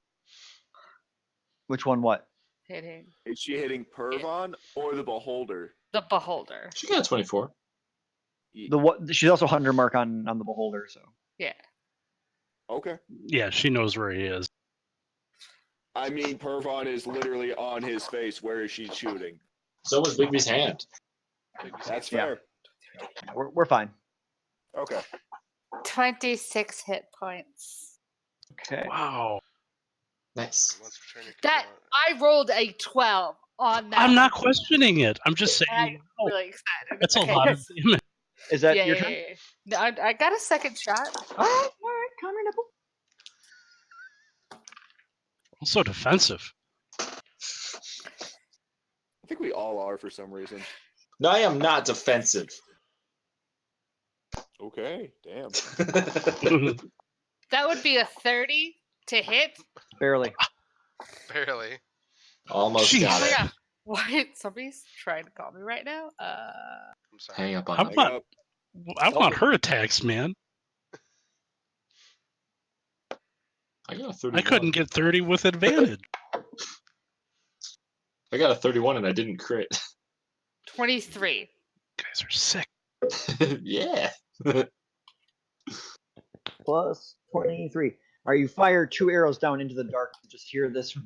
Which one? What? Hitting Is she hitting Pervon or the Beholder? the beholder. She got a 24. The what? She's also 100 mark on the beholder. So Yeah. Okay. Yeah, she knows where he is. I mean, Pervon is literally on his face. Where is she shooting? So was Bigby's hand. That's Yeah. fair. we're fine. Okay. 26 hit points. Okay. Wow. Nice. Once per turn, you can That roll it. I rolled a 12 on that. I'm not questioning it. I'm just I'm saying. Oh, really excited. that's Okay. a lot of damage. Is that yeah, your yeah, turn? yeah, yeah. No, I got a second shot. All right. Calm your nipple. Also defensive. I think we all are for some reason. No, I am not defensive. Okay. Damn. That would be a 30 to hit. Barely. Barely. Almost Jeez. got Oh my it. gosh. What? Somebody's trying to call me right now? I'm sorry. Hang up on How that. about- Hang up. I want her attacks, man. I got a 31. I couldn't get 30 with advantage. I got a 31 and I didn't crit. 23. Guys are sick. Yeah. Plus 23. All right, you fire 2 arrows down into the dark. You just hear this.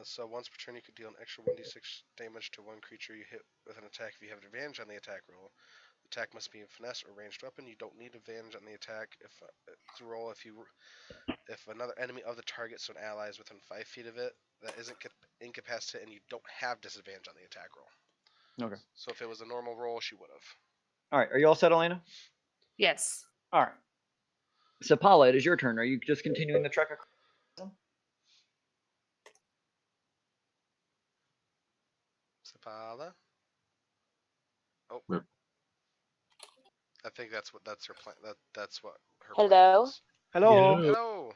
So once per turn, you could deal an extra 1d6 damage to one creature you hit with an attack if you have an advantage on the attack roll. The attack must be a finesse or ranged weapon. You don't need advantage on the attack if if another enemy of the target, so an ally, is within 5 feet of it that isn't incapacitated, and you don't have disadvantage on the attack roll. Okay. So if it was a normal roll, she would have. All right, are you all set, Elena? Yes. All right. So, Paula, it is your turn. Are you just continuing the trek across? Sapala. Oh. Rip. I think that's her plan. That's what her. Hello? plan is. Hello. Yeah. Hello.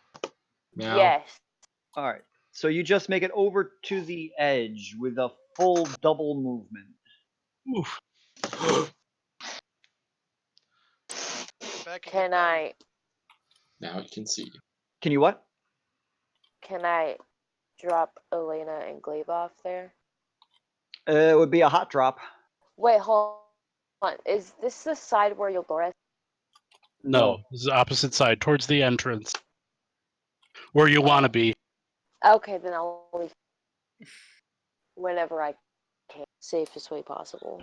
Meow. Yes. All right. So you just make it over to the edge with a full double movement. Oof. Back and Can get them. I Now you can see. Can you what? drop Elena and Glaive off there? It would be a hot drop. Wait, hold on. Is this the side where Eudora? No, this is the opposite side, towards the entrance. Where you want to be. Okay, then I'll leave whenever I can. Safest way possible.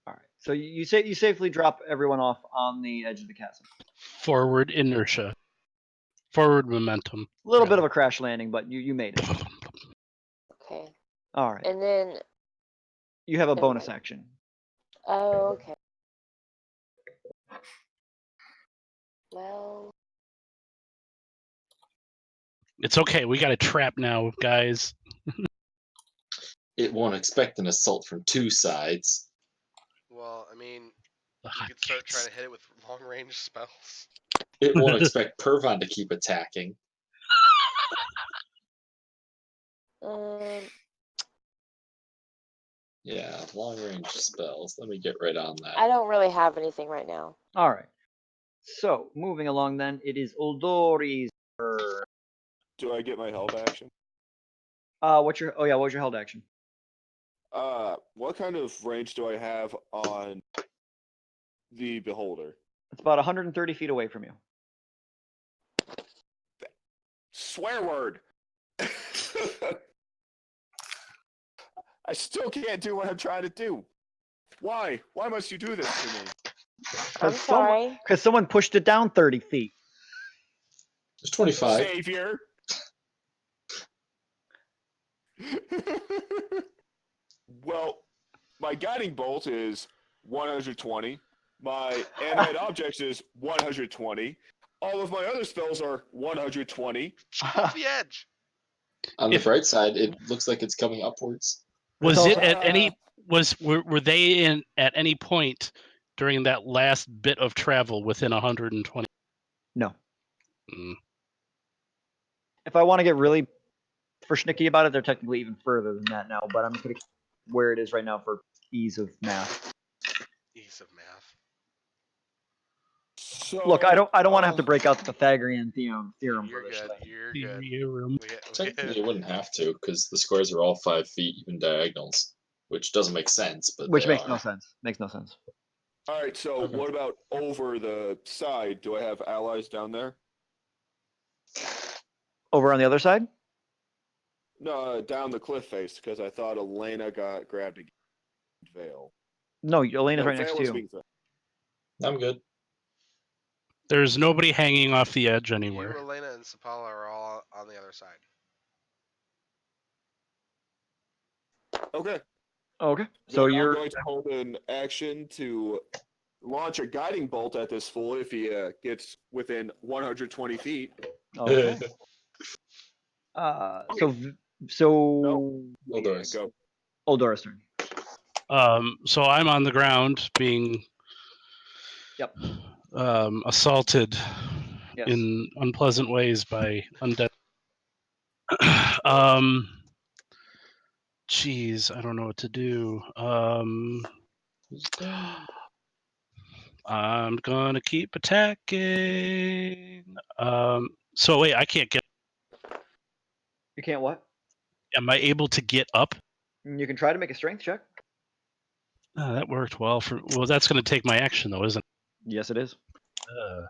All right. So you say you safely drop everyone off on the edge of the chasm. Forward inertia. Forward momentum. A little bit of a crash landing, but you made it. Okay. All right. And then, You have a Never bonus mind. action. oh, okay. Well, It's okay. We got a trap now, guys. It won't expect an assault from 2 sides. Well, I mean, The you could start hotcakes. trying to hit it with long range spells. It won't expect Pervon to keep attacking. um, Yeah, long range spells. Let me get right on that. I don't really have anything right now. All right. So moving along, then it is Uldori's turn. Do I get my held action? What's your held action? What kind of range do I have on the beholder? It's about 130 feet away from you. Swear word. I still can't do what I'm trying to do. Why? Why must you do this to me? I'm sorry. Because someone pushed it down 30 feet. There's 25. Savior. Well, my guiding bolt is 120. My animate objects is 120. All of my other spells are 120. Off the edge. On the If- bright side, it looks like it's coming upwards. Was also- it at any were they in at any point during that last bit of travel within 120? No. Mm. If I want to get really verschnicky about it, they're technically even further than that now, but I'm just going to keep where it is right now for ease of math. Ease of math. So, Look, I don't want to have to break out the Pythagorean theorem You're for this good. thing. You're good. Theorem. Technically, you wouldn't have to because the squares are all 5 feet, even diagonals, which doesn't make sense, but Which they makes are. no sense. Makes no sense. All right. So, Okay. what about over the side? Do I have allies down there? Over on the other side? No, down the cliff face because I thought Elena got grabbed against Vale. No, Elena's No, right next Vale to was you. being thrown. I'm good. There's nobody hanging off the edge You, anywhere. Elena, and Sapala are all on the other side. Okay. Okay. So Then you're I'm going to hold an action to launch a guiding bolt at this fool if he gets within 120 feet. okay. So Uldoris. Go. Uldora's turn. So I'm on the ground being Yep. Assaulted Yes. in unpleasant ways by undead. Geez, I don't know what to do. I'm gonna keep attacking. So wait, I can't get. You can't what? Am I able to get up? You can try to make a strength check. That worked well. That's gonna take my action though, isn't Yes, it is. it?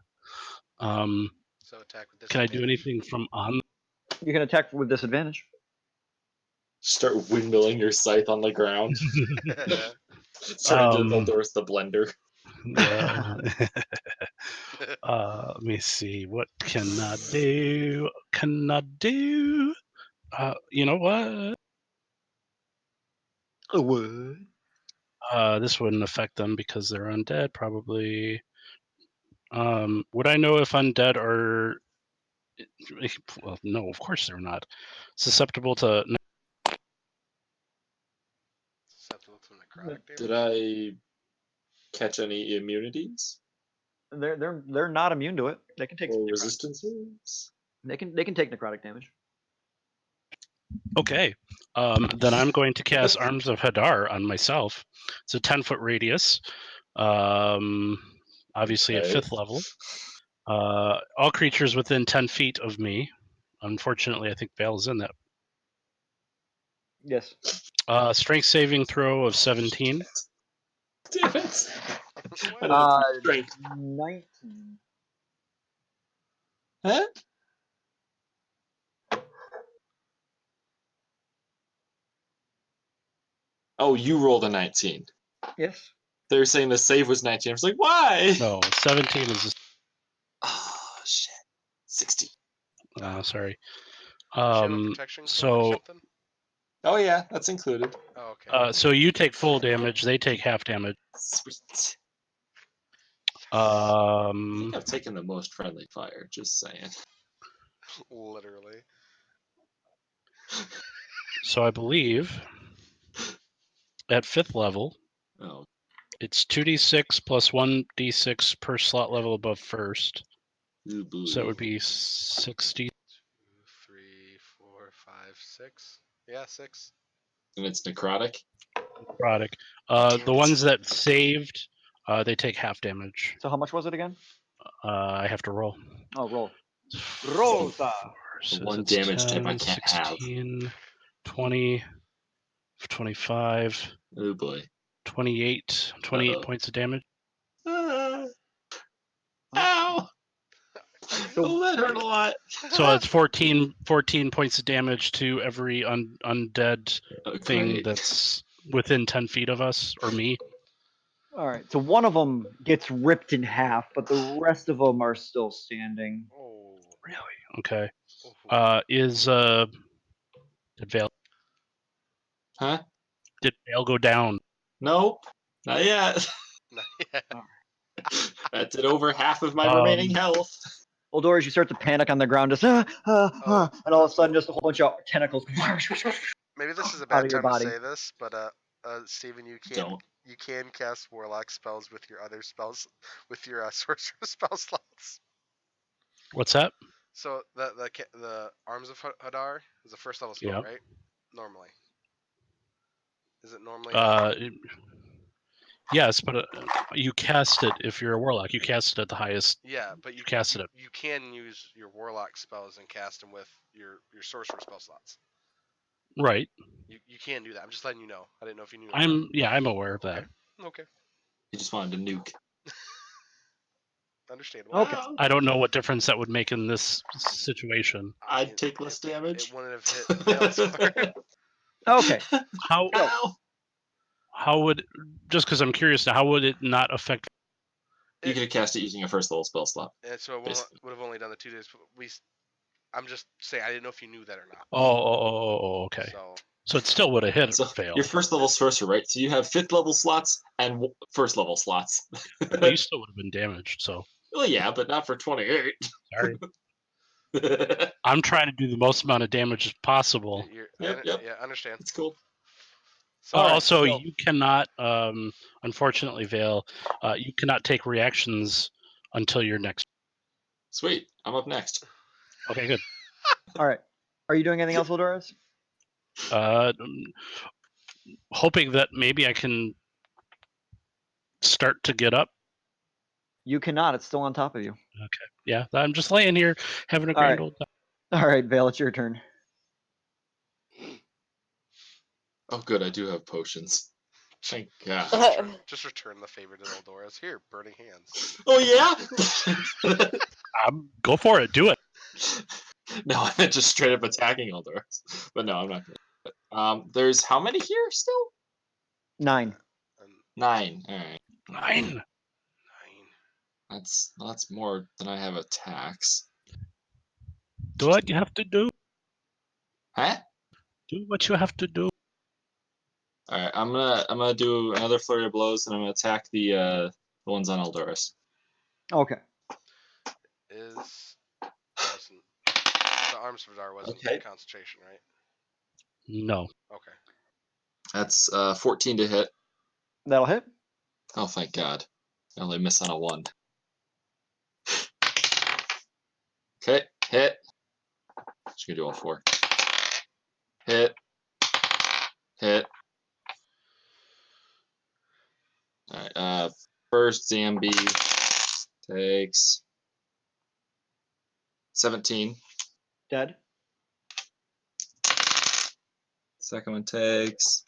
So attack with Can I do disadvantage. anything from on? You can attack with disadvantage. Start windmilling your scythe on the ground. Turn into Uldoris the blender. Yeah. Let me see. What can I do? Can I do? You know what? What? This wouldn't affect them because they're undead, probably. Would I know if undead are? Well, no, of course they're not. Susceptible to. Susceptible to necrotic damage. Did I catch any immunities They're not immune to it. They can take or resistances? they can take necrotic damage. Okay. Then I'm going to cast Arms of Hadar on myself. It's a 10-foot radius. Obviously at Okay. 5th level. All creatures within 10 feet of me. Unfortunately, I think Vale's in that. Yes. Strength saving throw of 17. Damn it. Uh, Strength. 19. Huh? Oh, you rolled a 19. Yes. They were saying the save was 19. I was like, why? No, 17 is. Oh, shit. 60. Sorry. Shield of protection for so- ship then? Oh, yeah, that's included. Oh, okay. So you take full damage. They take half damage. Sweet. I Um, think I've taken the most friendly fire, just saying. Literally. so I believe at 5th level, Oh, it's 2d6 plus 1d6 per slot level above first. ooh, boo. So it would be 60. 2, 3, 4, 5, 6. Yeah, 6. And it's necrotic? necrotic. The ones that saved, they take half damage. So how much was it again? I have to roll. Oh, roll. Rosa. So one it's damage type I 10, can't have. 16, 20, 25, Oh boy. 28, 28 Uh-oh. points of damage. Ow! Oh, that hurt a lot. So it's 14 points of damage to every undead Oh, thing great. that's within 10 feet of us or me. All right. So one of them gets ripped in half, but the rest of them are still standing. Oh. Really? Okay. Oh. Did Vale Huh? go down? Nope. Not yet. Not yet. That's at over half of my remaining health. Eldora, as you start to panic on the ground, just and all of a sudden, just a whole bunch of tentacles Maybe this is a out bad of your time to body. say this, but Steven, you Don't. can cast warlock spells with your other spells, with your sorcerer spell slots. What's that? So the Arms of Hadar is a first level spell, Yep. right? Normally. Is it normally? Yes, but you cast it if you're a warlock. You cast it at the highest. Yeah, but you casted it. You can use your warlock spells and cast them with your sorcerer spell slots. Right. You can do that. I'm just letting you know. I didn't know if you knew. I'm aware of that. Okay. He just wanted to nuke. Understandable. Okay. I don't know what difference that would make in this situation. I'd take less damage. It wouldn't have hit Vale's. Okay. How Ow. how would, just because I'm curious now, how would it not affect? You could have cast it using a first level spell slot. And so it Basically. would have only done the 2 days. I'm just saying I didn't know if you knew that or not. Okay. So So it still would have hit So fail. you're first level sorcerer, right? So you have 5th level slots and first level slots. Well, you still would have been damaged. So Well, yeah, but not for 28. sorry. I'm trying to do the most amount of damage as possible. Yep. Yeah, understand. It's cool. So, Alright, Also, so- you cannot, unfortunately, Vale, you cannot take reactions until your next. Sweet. I'm up next. Okay, good. All right. Are you doing anything else, Eldoras? Hoping that maybe I can start to get up. You cannot. It's still on top of you. Yeah, I'm just laying here having a All grand right. old time. All right, Vale, it's your turn. Oh, good. I do have potions. Thank God. just return the favor to Eldoras. Here, burning hands. Oh, yeah? Go for it. Do it. No, I meant just straight up attacking Eldorus. But no, I'm not going to. There's how many here still? 9. 9. All right. 9. That's more than I have attacks. Do what you have to do. Huh? Do what you have to do. All right. I'm gonna do another flurry of blows, and I'm gonna attack the ones on Eldorus. Okay. The Arms of Hadar wasn't Okay. concentration, right? No. Okay. That's 14 to hit. That'll hit. Oh, thank God. I only miss on a 1. Okay, hit. Just gonna do all 4. Hit. Alright, first Zambi takes 17. Dead. Second one takes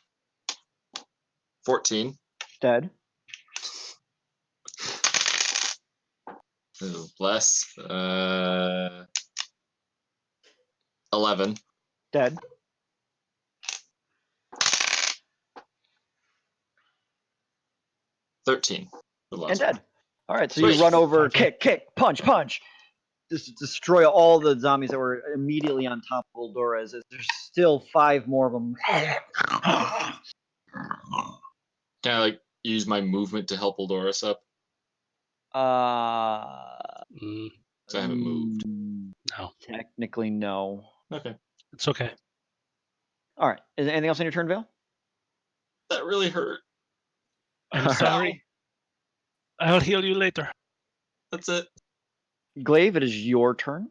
14. Dead. Ooh, bless. 11. Dead. $13. The And last one. dead. All right, so Sweet. you run over, Okay. kick, punch. Just destroy all the zombies that were immediately on top of Eldoras. There's still 5 more of them. Can I use my movement to help Eldorus up? Mm, So I haven't moved. no. Technically, no. Okay. It's okay. All right. Is there anything else on your turn, Vale? That really hurt. I'm All right. sorry. I'll heal you later. That's it. Glaive, it is your turn.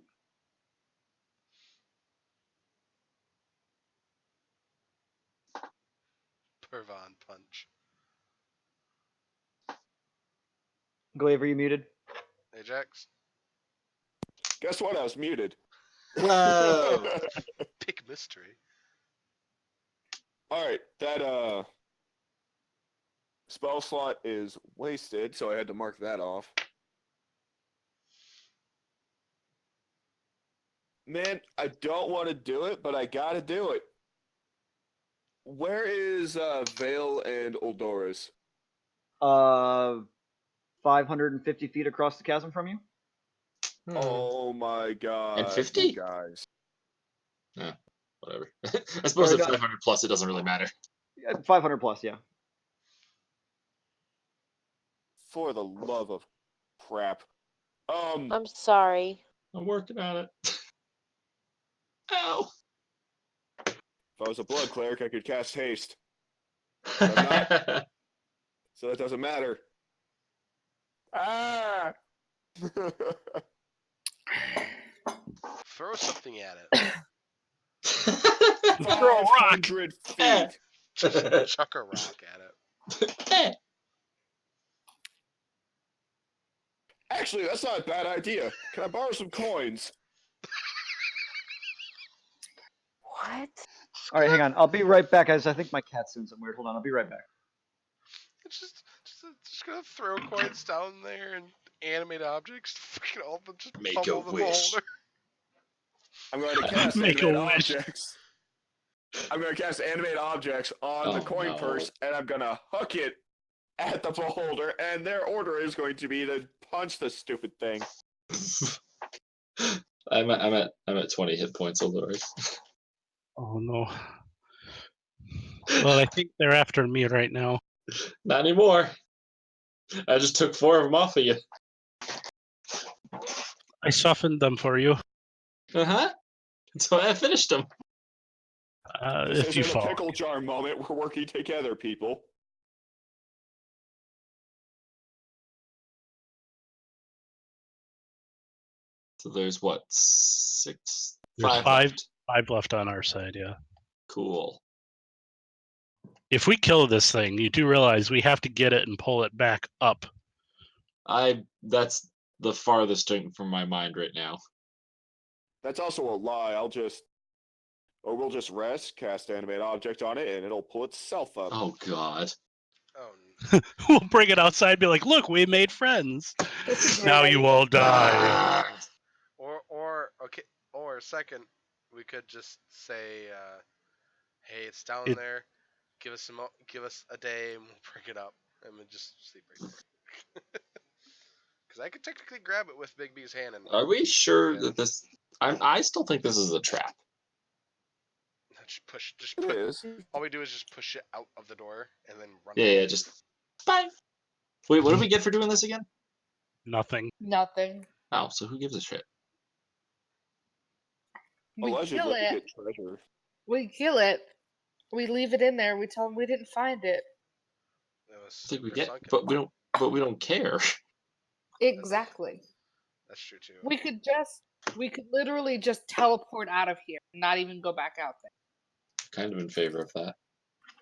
Pervon punch. Glaive, are you muted? Ajax. Guess what? I was muted. Whoa! Big mystery. All right, that spell slot is wasted, so I had to mark that off. Man, I don't want to do it, but I gotta do it. Where is Vale and Oldoris? 550 feet across the chasm from you. Oh my god. 50? you guys. Whatever. I suppose Or at no- 500 plus, it doesn't really matter. 500 plus, yeah. For the love of crap. I'm sorry. I'm working on it. Ow! If I was a blood cleric, I could cast haste. I'm not. So that doesn't matter. Ah! Throw something at it. Throw a rock. 500 feet. Chuck a rock at it. Actually, that's not a bad idea. Can I borrow some coins? What? All right, hang on. I'll be right back, guys. I think my cat's doing something weird. Hold on, I'll be right back. Just gonna throw coins down there and animate objects. Fucking all them just Make pummel a the wish. beholder. I'm going to cast Make a animate wish. objects. I'm going to cast animate objects on the Oh, coin no. purse, and I'm going to hook it at the beholder, and their order is going to be to punch the stupid thing. I'm at 20 hit points, Oldoris. Oh no. Well, I think they're after me right now. Not anymore. I just took 4 of them off of you. I softened them for you. Uh-huh. That's why I finished them. This If you isn't a fall. pickle jar moment. We're working together, people. So there's what, 6? There's 5 5. left. 5 left on our side, yeah. Cool. If we kill this thing, you do realize we have to get it and pull it back up. That's the farthest thing from my mind right now. That's also a lie. We'll just rest, cast animate object on it, and it'll pull itself up. Oh god. Oh, We'll bring it outside and be like, look, we made friends. Now you all die. Or second, we could just say, hey, it's down It- there. Give us a day, and we'll bring it up, and we'll just sleep right there. Because I could technically grab it with Big B's hand and Are we sure Yeah. that this I still think this is a trap. just push. Just It put. is. All we do is just push it out of the door and then run. Yeah, just bye. Wait, what do we get for doing this again? Nothing. Nothing. Oh, so who gives a shit? We Allegedly, kill you it. get treasure. We kill it. We leave it in there. We tell them we didn't find it. It was I think we or get, sunken. but we don't care. Exactly. That's true too. We could literally just teleport out of here and not even go back out there. Kind of in favor of that.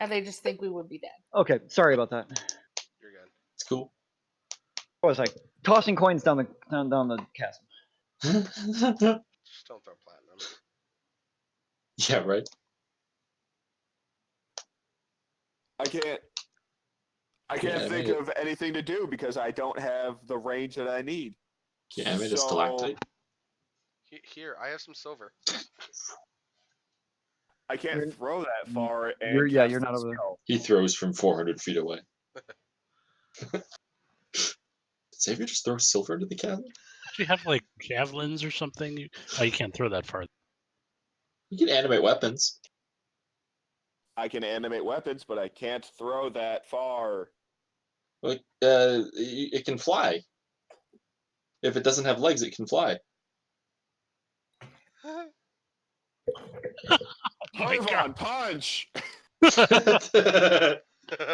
And they just think we would be dead. Okay, sorry about that. You're good. It's cool. What was I tossing coins down the chasm? Just don't throw platinum. Yeah, right. I can't Yeah, think mate. of anything to do because I don't have the range that I need. Yeah, I made a So- stalactite. Here, I have some silver. I can't You're- throw that far. And you're cast not the over there. spell. He throws from 400 feet away. Did Xavier just throw silver into the chasm? Do you have like javelins or something? You can't throw that far. You can animate weapons. I can animate weapons, but I can't throw that far. Like, it can fly. If it doesn't have legs, it can fly. Oh my Harvon, God. punch!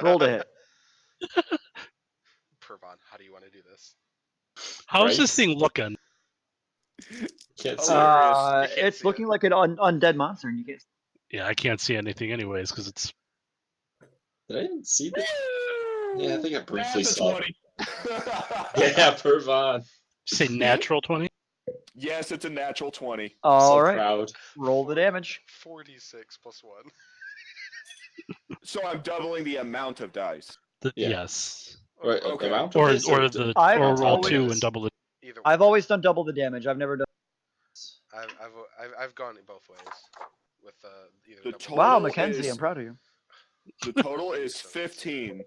Roll to hit. Pervon, how do you want to do this? How's Right? this thing looking? Can't see. Hilarious. You can't It's see looking like an undead monster, and you can't. Yeah, I can't see anything anyways because it's Did I even see that? Yeah, I think I briefly That's saw 20. Yeah, Pervon. Say natural 20. Yes, it's a natural 20. All So right, proud. roll the damage. 46 plus 1. So I'm doubling the amount of dice. Yeah. Yes. Right, Okay. amount Or of dice or the I've or roll always- 2 and double the. Either way. I've always done double the damage. I've never done. I've gone both ways with either The double. total Wow, Mackenzie, is- I'm proud of you. The total is 15.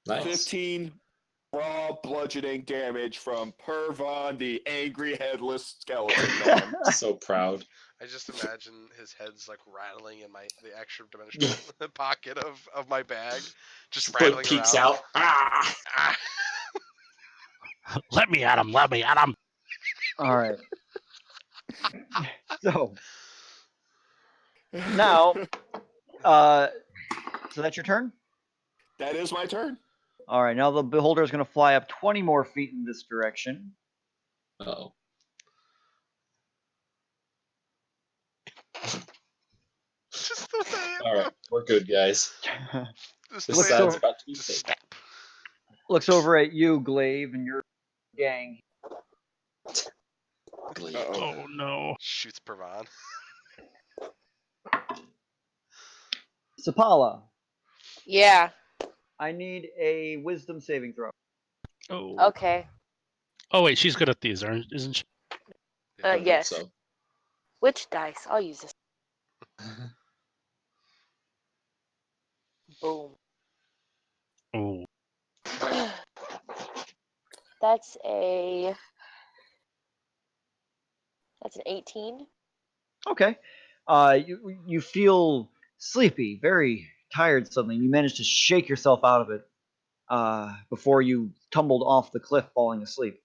Nice. 15 raw bludgeoning damage from Pervon, the angry headless skeleton man. So proud. I just imagine his head's like rattling in the extra dimensional pocket of my bag, just Foot rattling peeks around. out. Ah! Ah! Let me at him. Let me at him. All right. So now, so that's your turn. That is my turn. All right. Now the beholder is going to fly up 20 more feet in this direction. Uh-oh. Just the way. All right, we're good, guys. Just This the way side's over- about to be just fake. snap. Looks over at you, Glaive, and your gang. Ugly. Uh-oh. Oh no. Shoots Pervon. Sapala, Yeah. I need a wisdom saving throw. Oh. Okay. Oh wait, she's good at these, isn't she? I hope Yes. so. Which dice? I'll use this. Boom. Oh. That's an 18. Okay. You feel sleepy, very tired suddenly. You manage to shake yourself out of it before you tumbled off the cliff, falling asleep.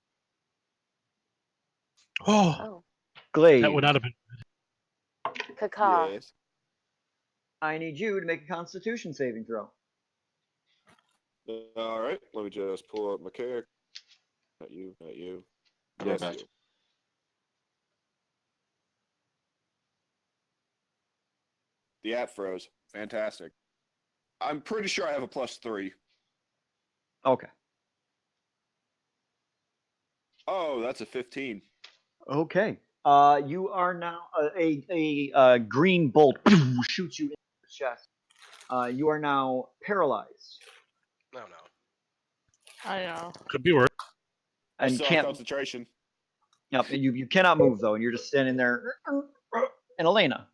Oh, Oh. Glaive, that would not have been. Caca. Yes. I need you to make a Constitution saving throw. All right. Let me just pull up my character. Not you. Not you. Right Yes, back. you. The app froze. Fantastic. I'm pretty sure I have a +3. Okay. Oh, that's a 15. Okay. You are now a green bolt shoots you in the chest. You are now paralyzed No. I know. Could be worse. I and still have can't. concentration. Yep, you cannot move though, and you're just standing there. And Elena.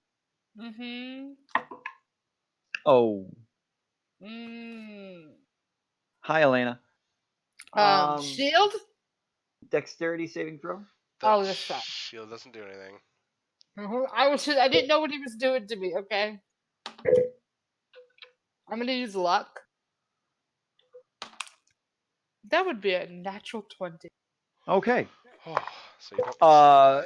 Mm-hmm. Oh, Mm. hi, Elena. Um, Shield? Dexterity saving throw. The Oh, that's fine. shield doesn't do anything. I didn't know what he was doing to me, okay? I'm gonna use luck. That would be a natural 20. Okay. Oh, so you don't. Uh,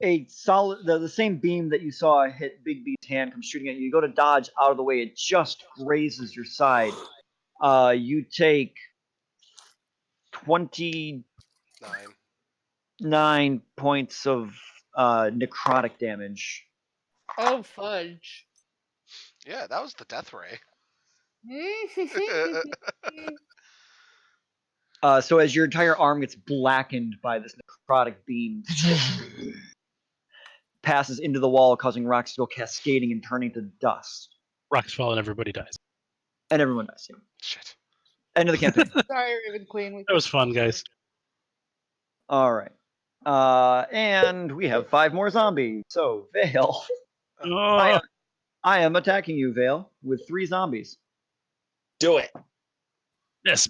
a solid the same beam that you saw hit Big B's hand comes shooting at you. You go to dodge out of the way. It just grazes your side. You take 29 9. points of necrotic damage. Oh, fudge. Yeah, that was the death ray. So as your entire arm gets blackened by this necrotic beam, passes into the wall, causing rocks to go cascading and turning to dust. Rocks fall and everybody dies. And everyone dies. Yeah. Shit. End of the campaign. Sorry, Raven Queen. That was fun, guys. All right. And we have 5 more zombies. So, Vale. Oh, I am attacking you, Vale, with 3 zombies. Do it. miss.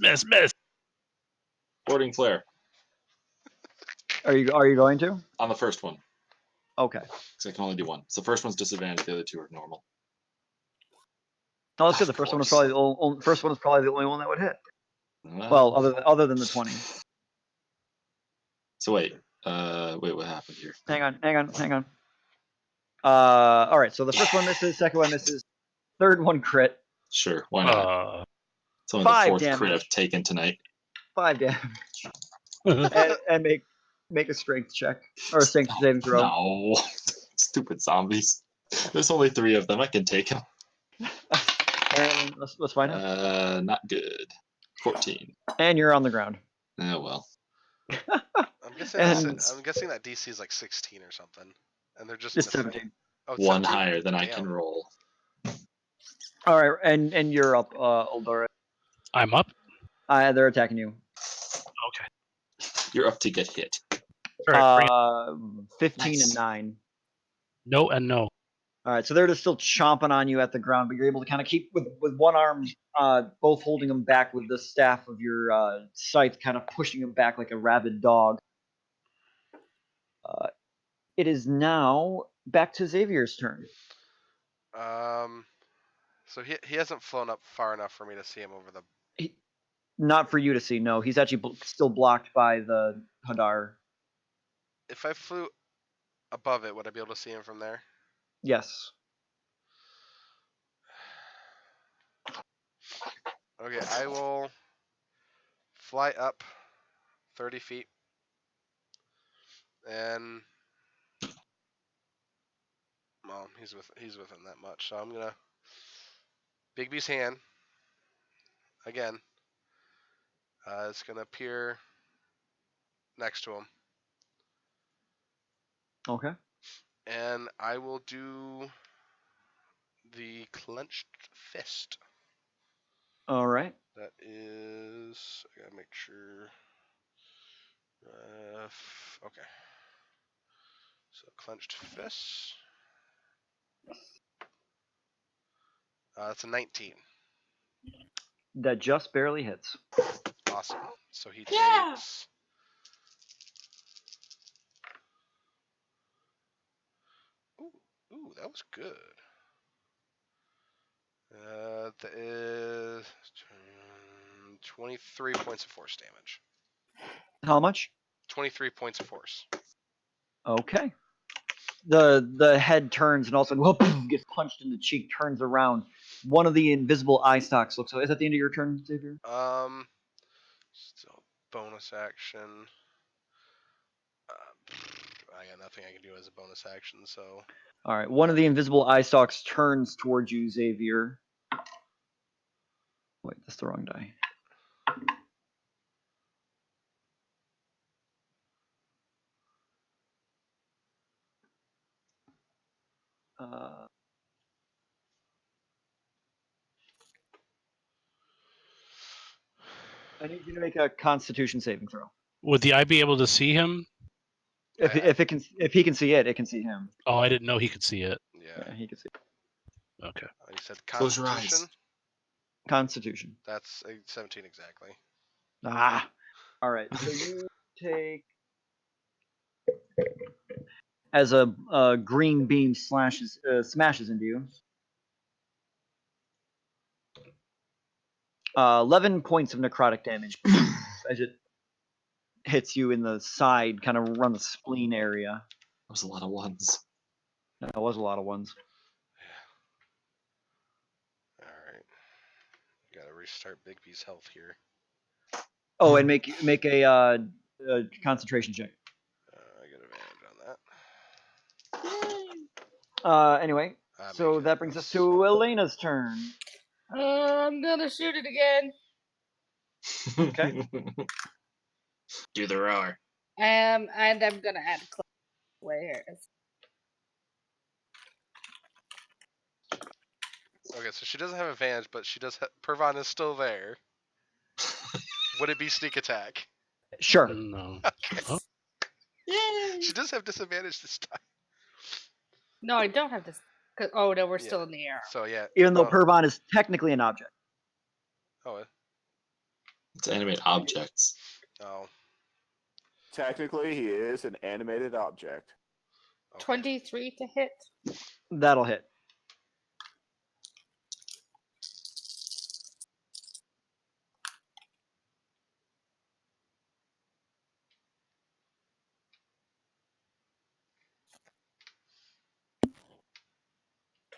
Boarding flare Are you going to? on the first one, Okay. because I can only do one. So the first one's disadvantage. The other 2 are normal. No, that's good. Of The first one was course. probably the only one that would hit. Ah. Well, other than the 20. So wait. What happened here? Hang on. All right. So the first one misses. Second one misses. Third one crit. Sure. Why not? It's only the 5 4th crit damage. I've taken tonight. 5 damage. and make a strength check or a strength saving throw. No. Stupid zombies. There's only 3 of them. I can take them. And let's find out. Not good. 14. And you're on the ground. Oh well. I'm guessing And- I'm guessing that DC is like 16 or something, and they're just It's missing. 17. Oh, it's One 17? higher than I can Damn. roll. All right, and you're up, Eldora. I'm up. They're attacking you. Okay. You're up to get hit. All right. Bring it. 15 Nice. and 9. No and no. All right, so they're just still chomping on you at the ground, but you're able to kind of keep with one arm, both holding them back with the staff of your scythe, kind of pushing them back like a rabid dog. It is now back to Xavier's turn. So he hasn't flown up far enough for me to see him over the. Not for you to see. No, he's actually still blocked by the Hadar. If I flew above it, would I be able to see him from there? Yes. Okay, I will fly up 30 feet and well, he's within that much, so I'm gonna Bigby's hand again. It's gonna appear next to him, Okay. and I will do the clenched fist. All right. That is, I gotta make sure. Okay. So clenched fist. That's a 19. That just barely hits. Awesome. So he Yeah. takes. Ooh, that was good. That is 23 points of force damage. How much? 23 points of force. Okay. The head turns and also whoop, gets punched in the cheek, turns around. One of the invisible eye stalks looks. Is that the end of your turn, Xavier? Still bonus action. I got nothing I can do as a bonus action, so. All right. One of the invisible eye stalks turns towards you, Xavier. Wait, that's the wrong die. I need you to make a Constitution saving throw. Would the eye be able to see him? If he can see it, it can see him. Oh, I didn't know he could see it. Yeah. He can see it. Okay. You said Close your Constitution? eyes. Constitution. That's 17 exactly. Ah. All right. So you take as a green beam smashes into you. 11 points of necrotic damage as it hits you in the side, kind of around the spleen area. That was a lot of ones. That was a lot of ones. Yeah. Alright. Gotta restart Bigby's health here. Oh, and make a concentration check. I get advantage on that. Anyway, I so make that brings us this. to Elena's turn. I'm gonna shoot it again. Okay. Do the roar. And I'm gonna add a clip way here. Okay, so she doesn't have advantage, but she does. Pervon is still there. Would it be sneak attack? Sure. No. Okay. Yay! She does have disadvantage this time. No, I don't have this. Oh no, we're Yeah. still in the air. So yeah. Even though no. Pervon is technically an object. Oh. It's animate objects. Oh. Technically, he is an animated object. Okay. 23 to hit. That'll hit.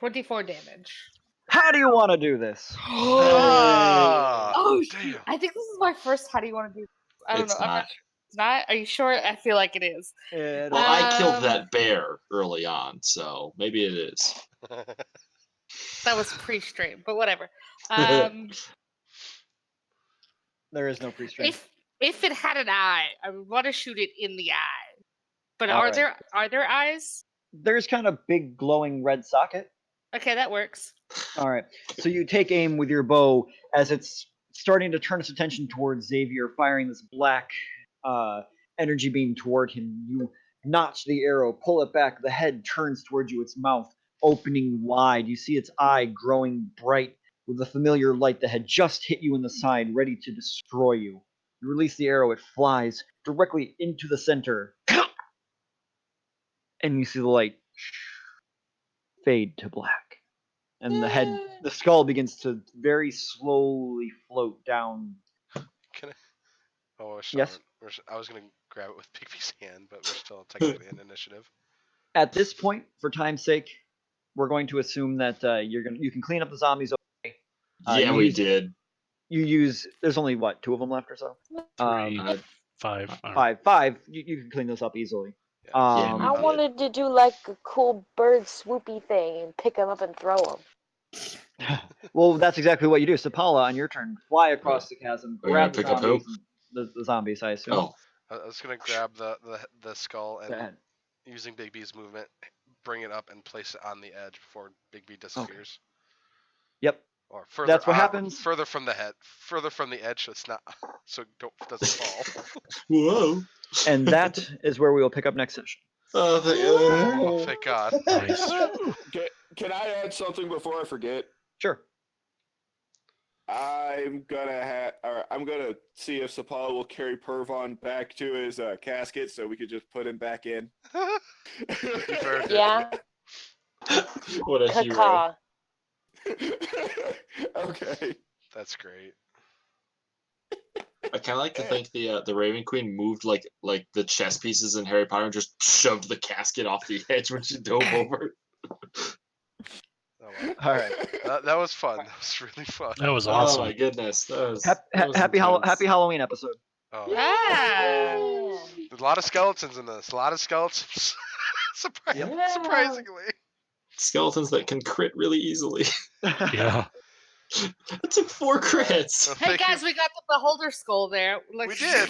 $24 damage. How do you want to do this? Ah, Oh, damn. shoot. I think this is my first. How do you want to do? I don't It's know. I'm not not. sure. It's not. Are you sure? I feel like it is. It- Well, I killed Um, that bear early on, so maybe it is. That was pre-stream, but whatever. There is no pre-stream. If it had an eye, I would want to shoot it in the eye. But All are right. there eyes? There's kind of big glowing red socket. Okay, that works. All right. So you take aim with your bow as it's starting to turn its attention towards Xavier, firing this black energy beam toward him. You notch the arrow, pull it back. The head turns towards you, its mouth opening wide. You see its eye growing bright with the familiar light that had just hit you in the side, ready to destroy you. You release the arrow, it flies directly into the center. And you see the light fade to black. And the skull begins to very slowly float down. Can I? Oh, Yes? I was gonna grab it with Bigby's hand, but we're still technically in initiative. At this point, for time's sake, we're going to assume that you can clean up the zombies. Okay. Yeah, you we use- did. You use. There's only what, 2 of them left or so. Three. Uh, 5. Five. You can clean those up easily. Yeah, Um, I wanted to do like a cool bird swoopy thing and pick them up and throw them. Well, that's exactly what you do. So, Paula, on your turn, fly across the chasm, We're grab gonna the pick up zombies. The zombies, I assume. Oh, I was gonna grab the skull Go and ahead. using Bigby's movement, bring it up and place it on the edge before Bigby disappears. Yep. Or further. That's what happens. Further from the head, further from the edge, so it's not, so it doesn't fall. whoa. And that is where we will pick up next session. Oh, thank God. Nice. Can I add something before I forget? Sure. I'm gonna see if Sapala will carry Pervon back to his casket so we could just put him back in. You've earned it. Yeah, What a hero. caca. Okay. That's great. I kind of like to think the Raven Queen moved like the chess pieces in Harry Potter and just shoved the casket off the edge when she dove over. Oh, wow. All right. That was fun. That was really fun. That was Oh awesome. my goodness. That was, Happy, that was happy, intense. happy Halloween episode. Oh, Yeah. there's a lot of skeletons in this. A lot of skeletons. Yeah. Surprisingly. Skeletons that can crit really easily. Yeah. It took 4 crits. Well, Hey thank you. guys, we got the beholder skull there. Like, We did.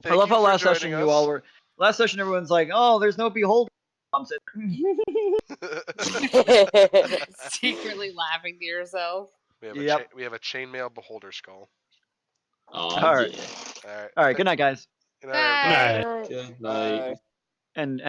I love how last session session you all were. Last session, everyone's like, "Oh, there's no beholder." I'm saying, secretly laughing to yourself. Yep. we have a chainmail beholder skull. Oh, All right. yeah. All right. All right. Good night, guys. Good night, everybody. Night. Good night. And